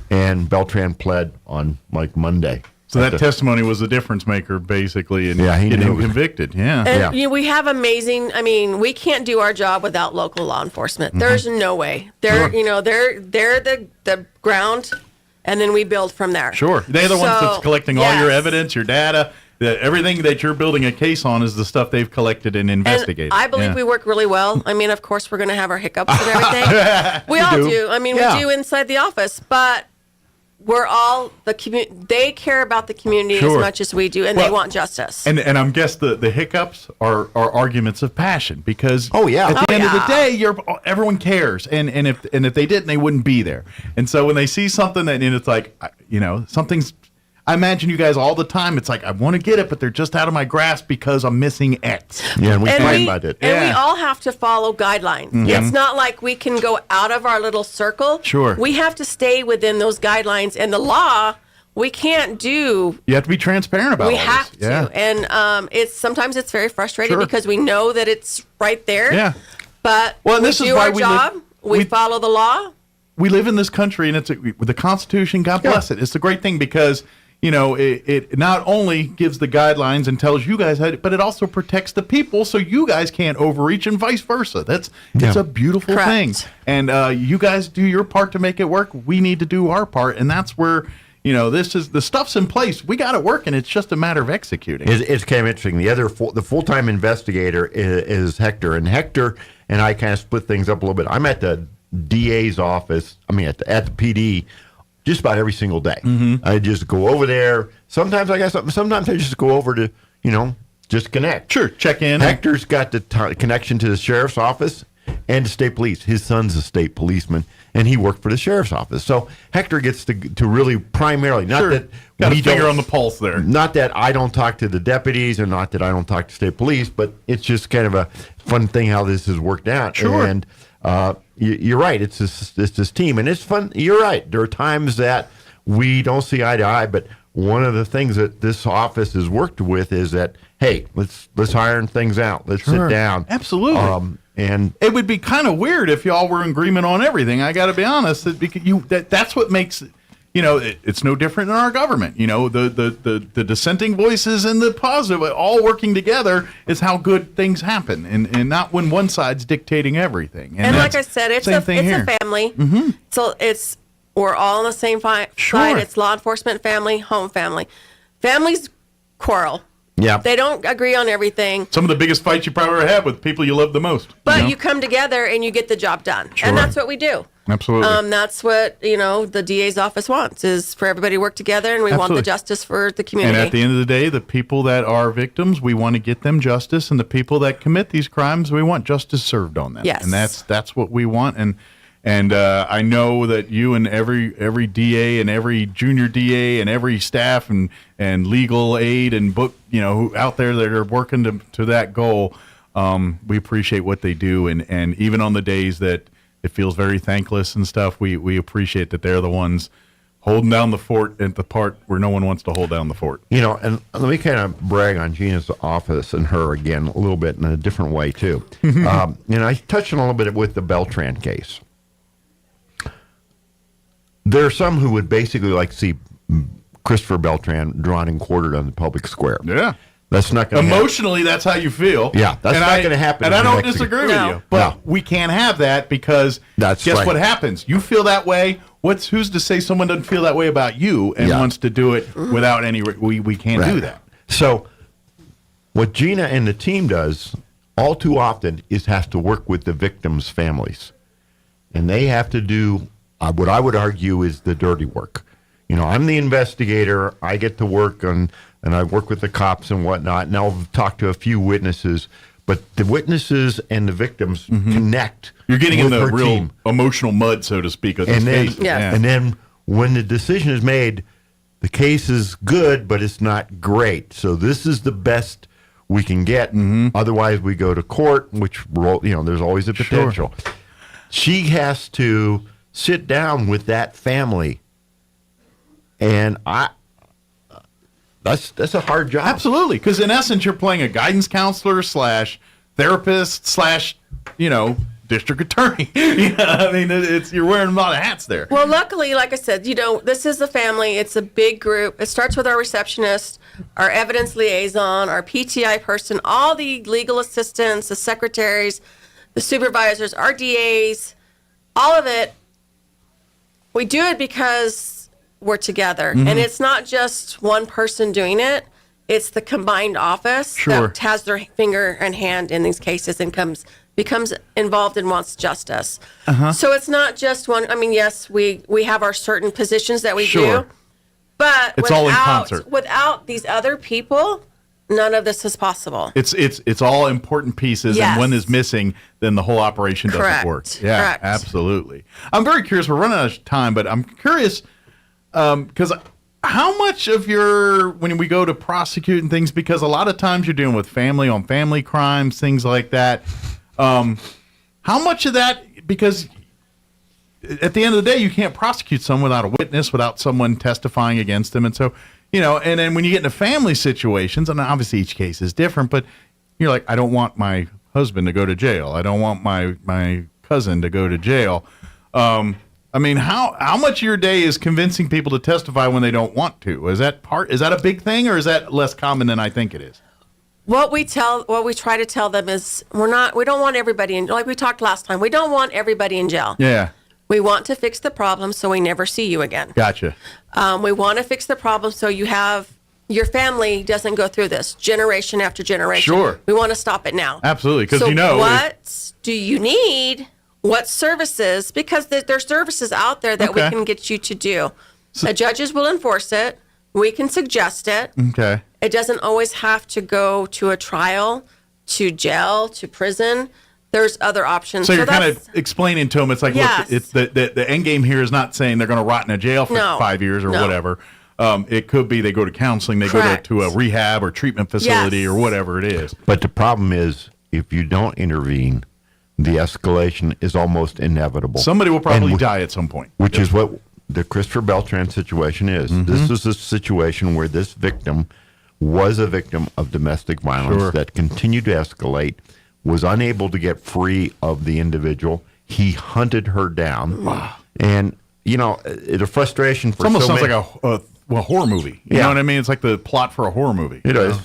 and Beltran pled on Monday. So that testimony was the difference maker, basically, in he getting knew. him convicted. Yeah. And we have amazing. I mean, we can't do our job without local law enforcement. Mm-hmm. There's no way. They're the ground, and then we build from there. Sure, they're the ones that's collecting all your evidence, your data. Everything that you're building a case on is the stuff they've collected and investigated. And I believe we work really well. I mean, of course, we're going to have our hiccups and everything. We all do. I mean, we do inside the office, but we're all the community. They care about the community as much as we do, and they want justice. And I'm guess the hiccups are arguments of passion because at the end of the day, everyone cares, and if they didn't, they wouldn't be there. And so when they see something and it's like something's. I imagine you guys all the time. It's like, I want to get it, but they're just out of my grasp because I'm missing X. Yeah, and we fight about it. And we all have to follow guidelines. Mm-hmm. It's not like we can go out of our little circle. Sure. We have to stay within those guidelines. And the law, we can't do. You have to be transparent about it. We have to. Yeah. And sometimes it's very frustrating because we know that it's right there. Yeah. But we do our job. We follow the law. We live in this country, and the Constitution, God bless it. It's a great thing because... it not only gives the guidelines and tells you guys how to, but it also protects the people so you guys can't overreach and vice versa. It's a beautiful thing. And you guys do your part to make it work. We need to do our part. And that's where, the stuff's in place. We got it working. It's just a matter of executing. It's kind of interesting. The full-time investigator is Hector. And Hector and I kind of split things up a little bit. I'm at the DA's office. I mean, at the PD, just about every single day. I just go over there. Sometimes I got something. Sometimes I just go over to, just connect. Sure, check in. Hector's got the connection to the sheriff's office and the state police. His son's a state policeman, and he worked for the sheriff's office. So Hector gets to really primarily, not that got we a finger don't- on the pulse there. Not that I don't talk to the deputies, or not that I don't talk to state police, but it's just kind of a fun thing how this has worked out. Sure. And you're right. It's this team, and it's fun. You're right. There are times that we don't see eye to eye, but one of the things that this office has worked with is that, hey, let's iron things out. Let's sit down. Absolutely. And it would be kind of weird if y'all were in agreement on everything. I got to be honest. That's what makes it's no different in our government. The dissenting voices and the positive all working together is how good things happen, and not when one side's dictating everything. And like I said, it's a family. Mm-hmm. So we're all on the same side. It's law enforcement family, home family. Families quarrel. Yeah. They don't agree on everything. Some of the biggest fights you probably ever had with people you love the most. But you come together and you get the job done. Sure. And that's what we do. Absolutely. That's what, the DA's office wants, is for everybody to work together, and we want Absolutely. the justice for the community. And at the end of the day, the people that are victims, we want to get them justice, and the people that commit these crimes, we want justice served on them. Yes. And that's what we want. And I know that you and every DA and every junior DA and every staff and legal aid and who out there that are working to that goal, we appreciate what they do. And even on the days that it feels very thankless and stuff, we appreciate that they're the ones holding down the fort at the part where no one wants to hold down the fort. And let me kind of brag on Gina's office and her again a little bit in a different way too. I touched on a little bit with the Beltran case. There are some who would basically like to see Christopher Beltran drawn and quartered on the public square. Yeah. That's not going to happen. Emotionally, that's how you feel. Yeah, that's not going to happen. And in I New don't Mexico. disagree with you. But we can't have that because guess right. what happens? You feel that way. Who's to say someone doesn't feel that way about you and wants to do it without any... We can't do that. So what Gina and the team does all too often is has to work with the victims' families. And they have to do... what I would argue is the dirty work. I'm the investigator. I get to work and I work with the cops and whatnot, and I'll talk to a few witnesses. But the witnesses and the victims connect. You're getting in with the her real team. emotional mud, so to speak, of this case. And then when the decision is made, the case is good, but it's not great. So this is the best we can get. Otherwise, we go to court, which there's always a potential. Sure. She has to sit down with that family, and that's a hard job. Absolutely, because in essence, you're playing a guidance counselor / therapist / district attorney. I mean, you're wearing a lot of hats there. Well, luckily, like I said, this is a family. It's a big group. It starts with our receptionist, our evidence liaison, our PTI person, all the legal assistants, the secretaries, the supervisors, our DAs, all of it. We do it because we're together. And it's not just one person doing it. It's the combined office that has their finger and hand in these cases and becomes involved and wants justice. So it's not just one. I mean, yes, we have our certain positions that we do. But it's all in concert. Without these other people, none of this is possible. It's all important pieces, and one is missing, then the whole operation doesn't work. Yeah, Correct. Absolutely. I'm very curious. We're running out of time, but I'm curious because how much of when we go to prosecute and things, because a lot of times you're dealing with family on family crimes, things like that. How much of that, because at the end of the day, you can't prosecute someone without a witness, without someone testifying against them, and so. And then when you get into family situations, and obviously each case is different, but you're like, I don't want my husband to go to jail. I don't want my cousin to go to jail. I mean, how much of your day is convincing people to testify when they don't want to? Is that a big thing, or is that less common than I think it is? What we try to tell them is we don't want everybody in, like we talked last time, we don't want everybody in jail. Yeah. We want to fix the problem so we never see you again. Gotcha. We want to fix the problem so you have your family doesn't go through this generation after generation. Sure. We want to stop it now. Absolutely, because So you know. what do you need? What services? Because there's services out there that we Okay. can get you to do. The judges will enforce it. We can suggest it. Okay. It doesn't always have to go to a trial, to jail, to prison. There's other options. So you're kind that's- of explaining to them, it's like, Yes. look, it's the end game here is not saying they're going to rot in a jail for No. 5 years or No. whatever. It could be they go to counseling, they Correct. go to a rehab or treatment facility Yes. or whatever it is. But the problem is, if you don't intervene, the escalation is almost inevitable. Somebody will probably And die at some point. Which is what the Christopher Beltran situation is. Mm-hmm. This is a situation where this victim was a victim of domestic violence Sure. that continued to escalate, was unable to get free of the individual. He hunted her down. Wow. And, you know, the frustration for It almost so sounds many, like a horror movie. You know what I mean? It's like the plot for a horror movie. It is.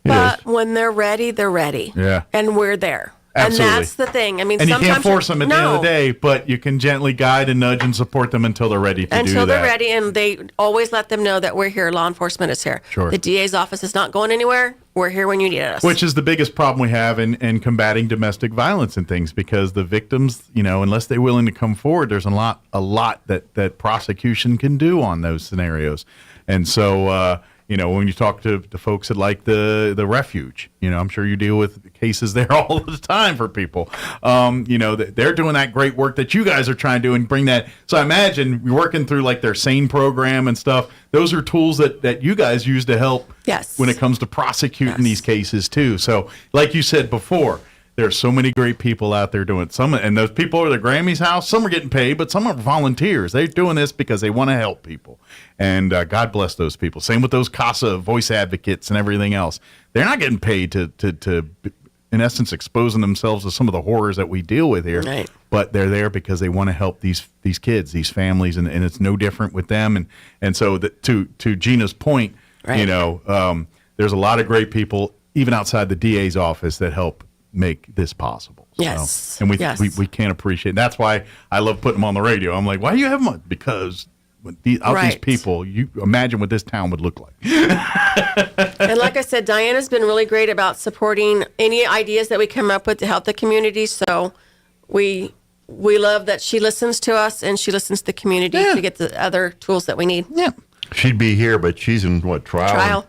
But when they're ready, they're ready. Yeah. And we're there. Absolutely. And that's the thing. I mean, And you sometimes can't force them at the end of the No. day, but you can gently guide and nudge and support them until they're ready to do Until that. they're ready, and they always let them know that we're here. Law enforcement is here. Sure. The DA's office is not going anywhere. We're here when you need us. Which is the biggest problem we have in combating domestic violence and things, because the victims, you know, unless they're willing to come forward, there's a lot that prosecution can do on those scenarios. And so, you know, when you talk to folks at like the refuge, you know, I'm sure you deal with cases there all the time for people. You know, they're doing that great work that you guys are trying to do and bring that. So I imagine you're working through like their SANE program and stuff. Those are tools that you guys use to help when it comes to prosecuting these cases too. So like you said before, there's so many great people out there doing some, and those people are at the Grammy's house. Some are getting paid, but some are volunteers. They're doing this because they want to help people, and God bless those people. Same with those CASA voice advocates and everything else. They're not getting paid to in essence, exposing themselves to some of the horrors that we deal with here. Right. But they're there because they want to help these kids, these families, and it's no different with them. And so to Gina's point, Right. you know, there's a lot of great people even outside the DA's office that help make this possible. Yes. So, and Yes. we can't appreciate. That's why I love putting them on the radio. I'm like, why do you have them on? Because these Right. people, you imagine what this town would look like. And like I said, Diana's been really great about supporting any ideas that we come up with to help the community. So we love that she listens to us and she listens to the community to get the other tools that we need. Yeah. she'd be here, but she's in what, trial?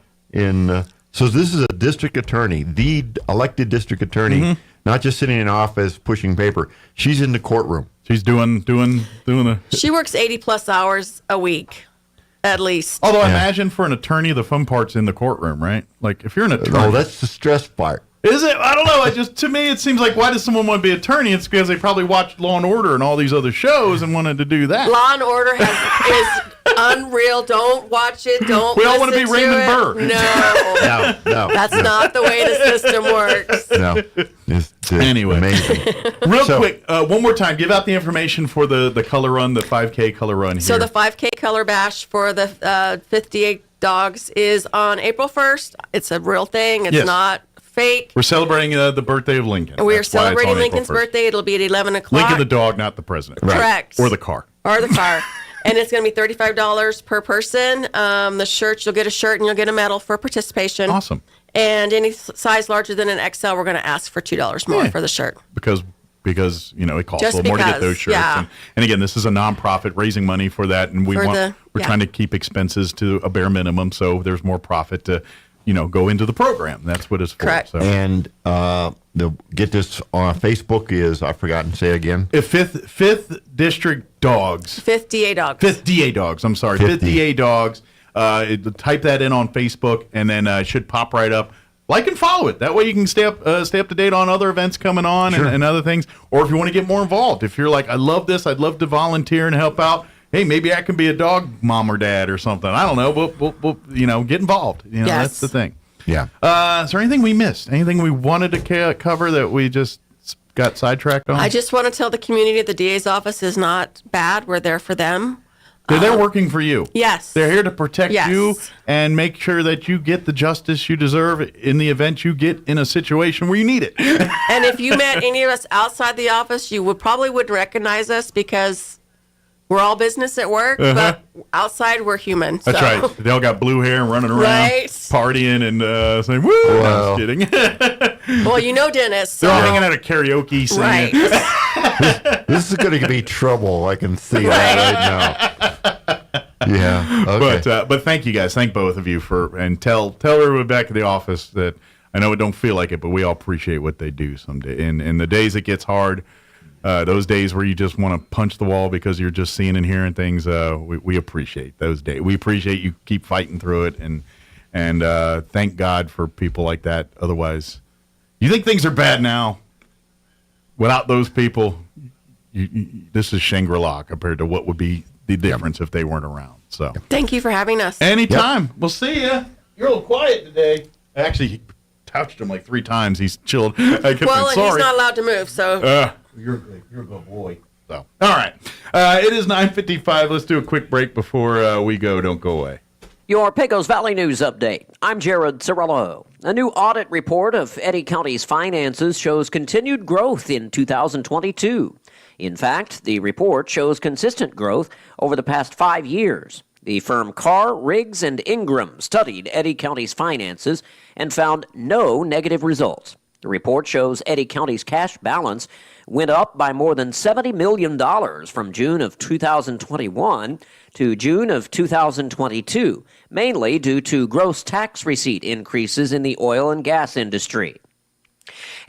So this is a district attorney, the elected district attorney, not just sitting in office pushing paper. She's in the courtroom. She's doing the. She works 80 plus hours a week, at least. Although I imagine for an attorney, the fun part's in the courtroom, right? Like if you're an attorney. Oh, that's the stress part. Is it? I don't know. To me, it seems like, why does someone want to be an attorney? It's because they probably watched Law and Order and all these other shows and wanted to do that. Law and Order is unreal. Don't watch it. Don't. We all want to be listen Raymond it. Burr. No, No. that's not the way the system works. No. It's Anyway. amazing. Real quick, one more time, give out the information for the color run, the 5K color run here. So the 5K color bash for the 58 dogs is on April 1st. It's a real thing. It's Yes. not fake. We're celebrating the birthday of Lincoln. We are That's why it's celebrating on April Lincoln's 1st. birthday. It'll be at 11 o'clock. Lincoln the dog, not the president. Correct. Or the car. Or the car. And it's going to be $35 per person. The shirts, you'll get a shirt and you'll get a medal for participation. Awesome. And any size larger than an XL, we're going to ask for $2 more for the shirt. Because it costs Just a little more to get because, those shirts. yeah. And again, this is a nonprofit raising money for that, and we're trying to keep expenses to a bare minimum, so there's more profit to go into the program. That's what it's for. Correct. So. And get this on Facebook is, I forgot to say it again. Fifth District Dogs. 5th DA dogs. 5th DA Dogs. I'm sorry. 5th DA Dogs. Type that in on Facebook, and then it should pop right up. Like and follow it. That way you can stay up to date on other events coming on and other things. Or if you want to get more involved, if you're like, I love this, I'd love to volunteer and help out. Hey, maybe I can be a dog mom or dad or something. I don't know. We'll get involved. Yes. That's the thing. Yeah. Is there anything we missed? Anything we wanted to cover that we just got sidetracked on? I just want to tell the community the DA's office is not bad. We're there for them. They're working for you. Yes. They're here to protect Yes. you and make sure that you get the justice you deserve in the event you get in a situation where you need it. And if you met any of us outside the office, you probably wouldn't recognize us because We're all business at work, but outside we're human. That's so. right. They all got blue hair and running around, Right. partying and saying, woo! No, I'm just kidding. Well, you know Dennis. So. They're all hanging out at karaoke singing. Right. This is going to be trouble. I can see that right now. Yeah. Okay. But thank you guys. Thank both of you and tell everyone back at the office that I know it don't feel like it, but we all appreciate what they do someday. And the days it gets hard, those days where you just want to punch the wall because you're just seeing and hearing things, we appreciate those days. We appreciate you keep fighting through it, and thank God for people like that. Otherwise, you think things are bad now. Without those people, this is Shangri-La compared to what would be the difference if they weren't around. So thank you for having us. Anytime. Yep. We'll see you. You're a little quiet today. Actually, touched him like 3 times. He's chilled. Well, and he's not allowed to move, so. You're a good boy. So, all right. It is 9:55. Let's do a quick break before we go. Don't go away. Your Pecos Valley News Update. I'm Jared Cirillo. A new audit report of Eddy County's finances shows continued growth in 2022. In fact, the report shows consistent growth over the past 5 years. The firm Carr, Riggs, and Ingram studied Eddy County's finances and found no negative results. The report shows Eddy County's cash balance went up by more than $70 million from June of 2021 to June of 2022, mainly due to gross tax receipt increases in the oil and gas industry.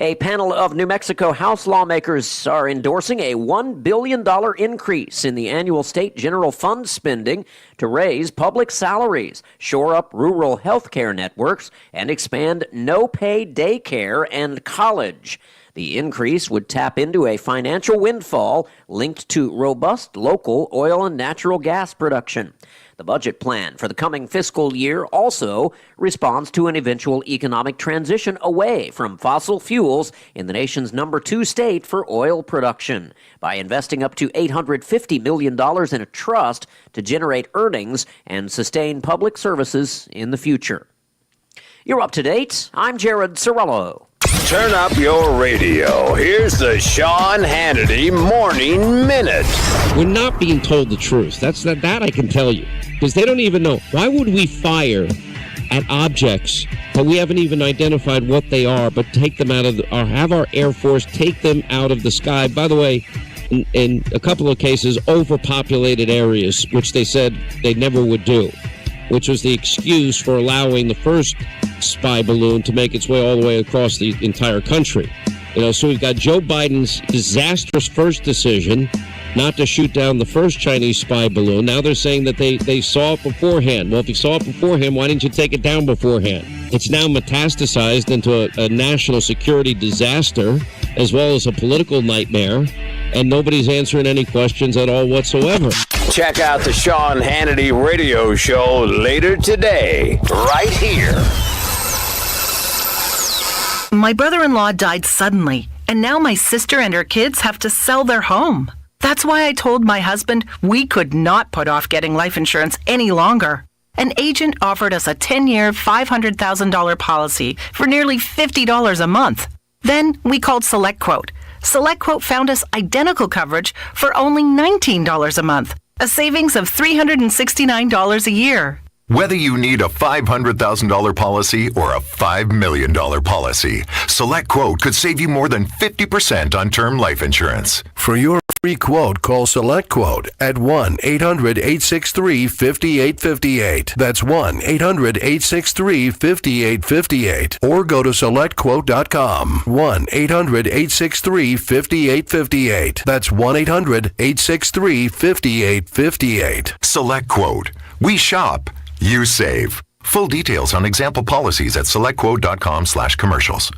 A panel of New Mexico House lawmakers are endorsing a $1 billion increase in the annual state general fund spending to raise public salaries, shore up rural health care networks, and expand no-pay daycare and college. The increase would tap into a financial windfall linked to robust local oil and natural gas production. The budget plan for the coming fiscal year also responds to an eventual economic transition away from fossil fuels in the nation's number 2 state for oil production by investing up to $850 million in a trust to generate earnings and sustain public services in the future. You're up to date. I'm Jared Cirillo. Turn up your radio. Here's the Sean Hannity Morning Minute. We're not being told the truth. That I can tell you. Because they don't even know. Why would we fire at objects that we haven't even identified what they are, but take them out of or have our Air Force take them out of the sky? By the way, in a couple of cases, overpopulated areas, which they said they never would do, which was the excuse for allowing the first spy balloon to make its way all the way across the entire country. So we've got Joe Biden's disastrous first decision not to shoot down the first Chinese spy balloon. Now they're saying that they saw it beforehand. Well, if you saw it beforehand, why didn't you take it down beforehand? It's now metastasized into a national security disaster as well as a political nightmare, and nobody's answering any questions at all whatsoever. Check out the Sean Hannity radio show later today, right here. My brother-in-law died suddenly, and now my sister and her kids have to sell their home. That's why I told my husband we could not put off getting life insurance any longer. An agent offered us a 10-year, $500,000 policy for nearly $50 a month. Then we called SelectQuote. SelectQuote found us identical coverage for only $19 a month, a savings of $369 a year. Whether you need a $500,000 policy or a $5 million policy, SelectQuote could save you more than 50% on term life insurance. For your free quote, call SelectQuote at 1-800-863-5858. That's 1-800-863-5858. Or go to SelectQuote.com. 1-800-863-5858. That's 1-800-863-5858. SelectQuote. We shop. You save. Full details on example policies at selectquote.com/commercials.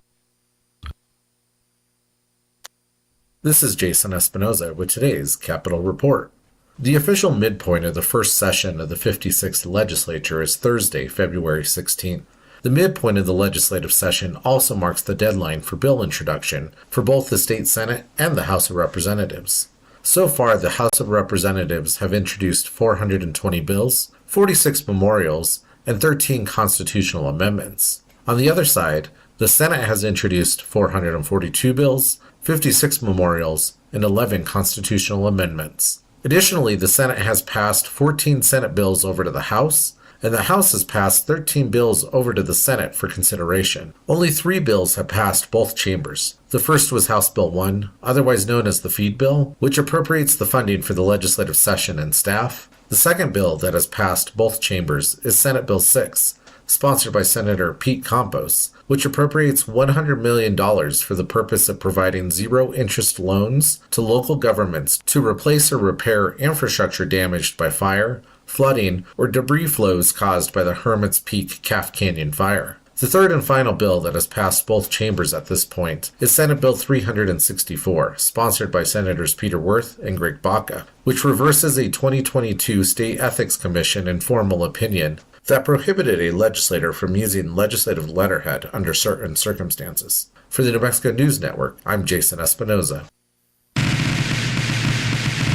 This is Jason Espinoza with today's Capitol Report. The official midpoint of the first session of the 56th legislature is Thursday, February 16th. The midpoint of the legislative session also marks the deadline for bill introduction for both the state Senate and the House of Representatives. So far, the House of Representatives have introduced 420 bills, 46 memorials, and 13 constitutional amendments. On the other side, the Senate has introduced 442 bills, 56 memorials, and 11 constitutional amendments. Additionally, the Senate has passed 14 Senate bills over to the House, and the House has passed 13 bills over to the Senate for consideration. Only 3 bills have passed both chambers. The first was House Bill 1, otherwise known as the Feed Bill, which appropriates the funding for the legislative session and staff. The second bill that has passed both chambers is Senate Bill 6, sponsored by Senator Pete Campos, which appropriates $100 million for the purpose of providing zero-interest loans to local governments to replace or repair infrastructure damaged by fire, flooding, or debris flows caused by the Hermit's Peak Calf Canyon fire. The third and final bill that has passed both chambers at this point is Senate Bill 364, sponsored by Senators Peter Wirth and Greg Baca, which reverses a 2022 State Ethics Commission informal opinion that prohibited a legislator from using legislative letterhead under certain circumstances. For the New Mexico News Network, I'm Jason Espinoza.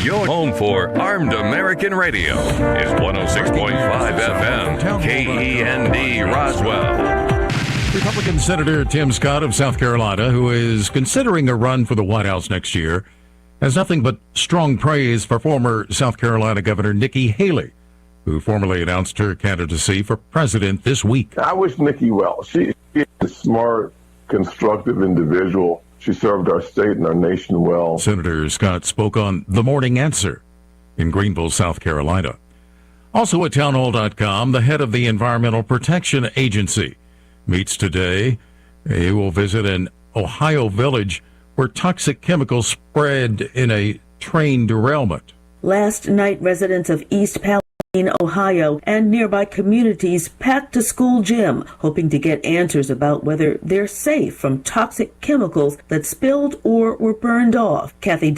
Your home for Armed American Radio is 106.5 FM, KEND Roswell. Republican Senator Tim Scott of South Carolina, who is considering a run for the White House next year, has nothing but strong praise for former South Carolina Governor Nikki Haley, who formally announced her candidacy for president this week. I wish Nikki well. She is a smart, constructive individual. She served our state and our nation well. Senator Scott spoke on The Morning Answer in Greenville, South Carolina. Also at townhall.com, the head of the Environmental Protection Agency meets today. He will visit an Ohio village where toxic chemicals spread in a train derailment. Last night, residents of East Palestine, Ohio, and nearby communities packed a school gym, hoping to get answers about whether they're safe from toxic chemicals that spilled or were burned off. Kathy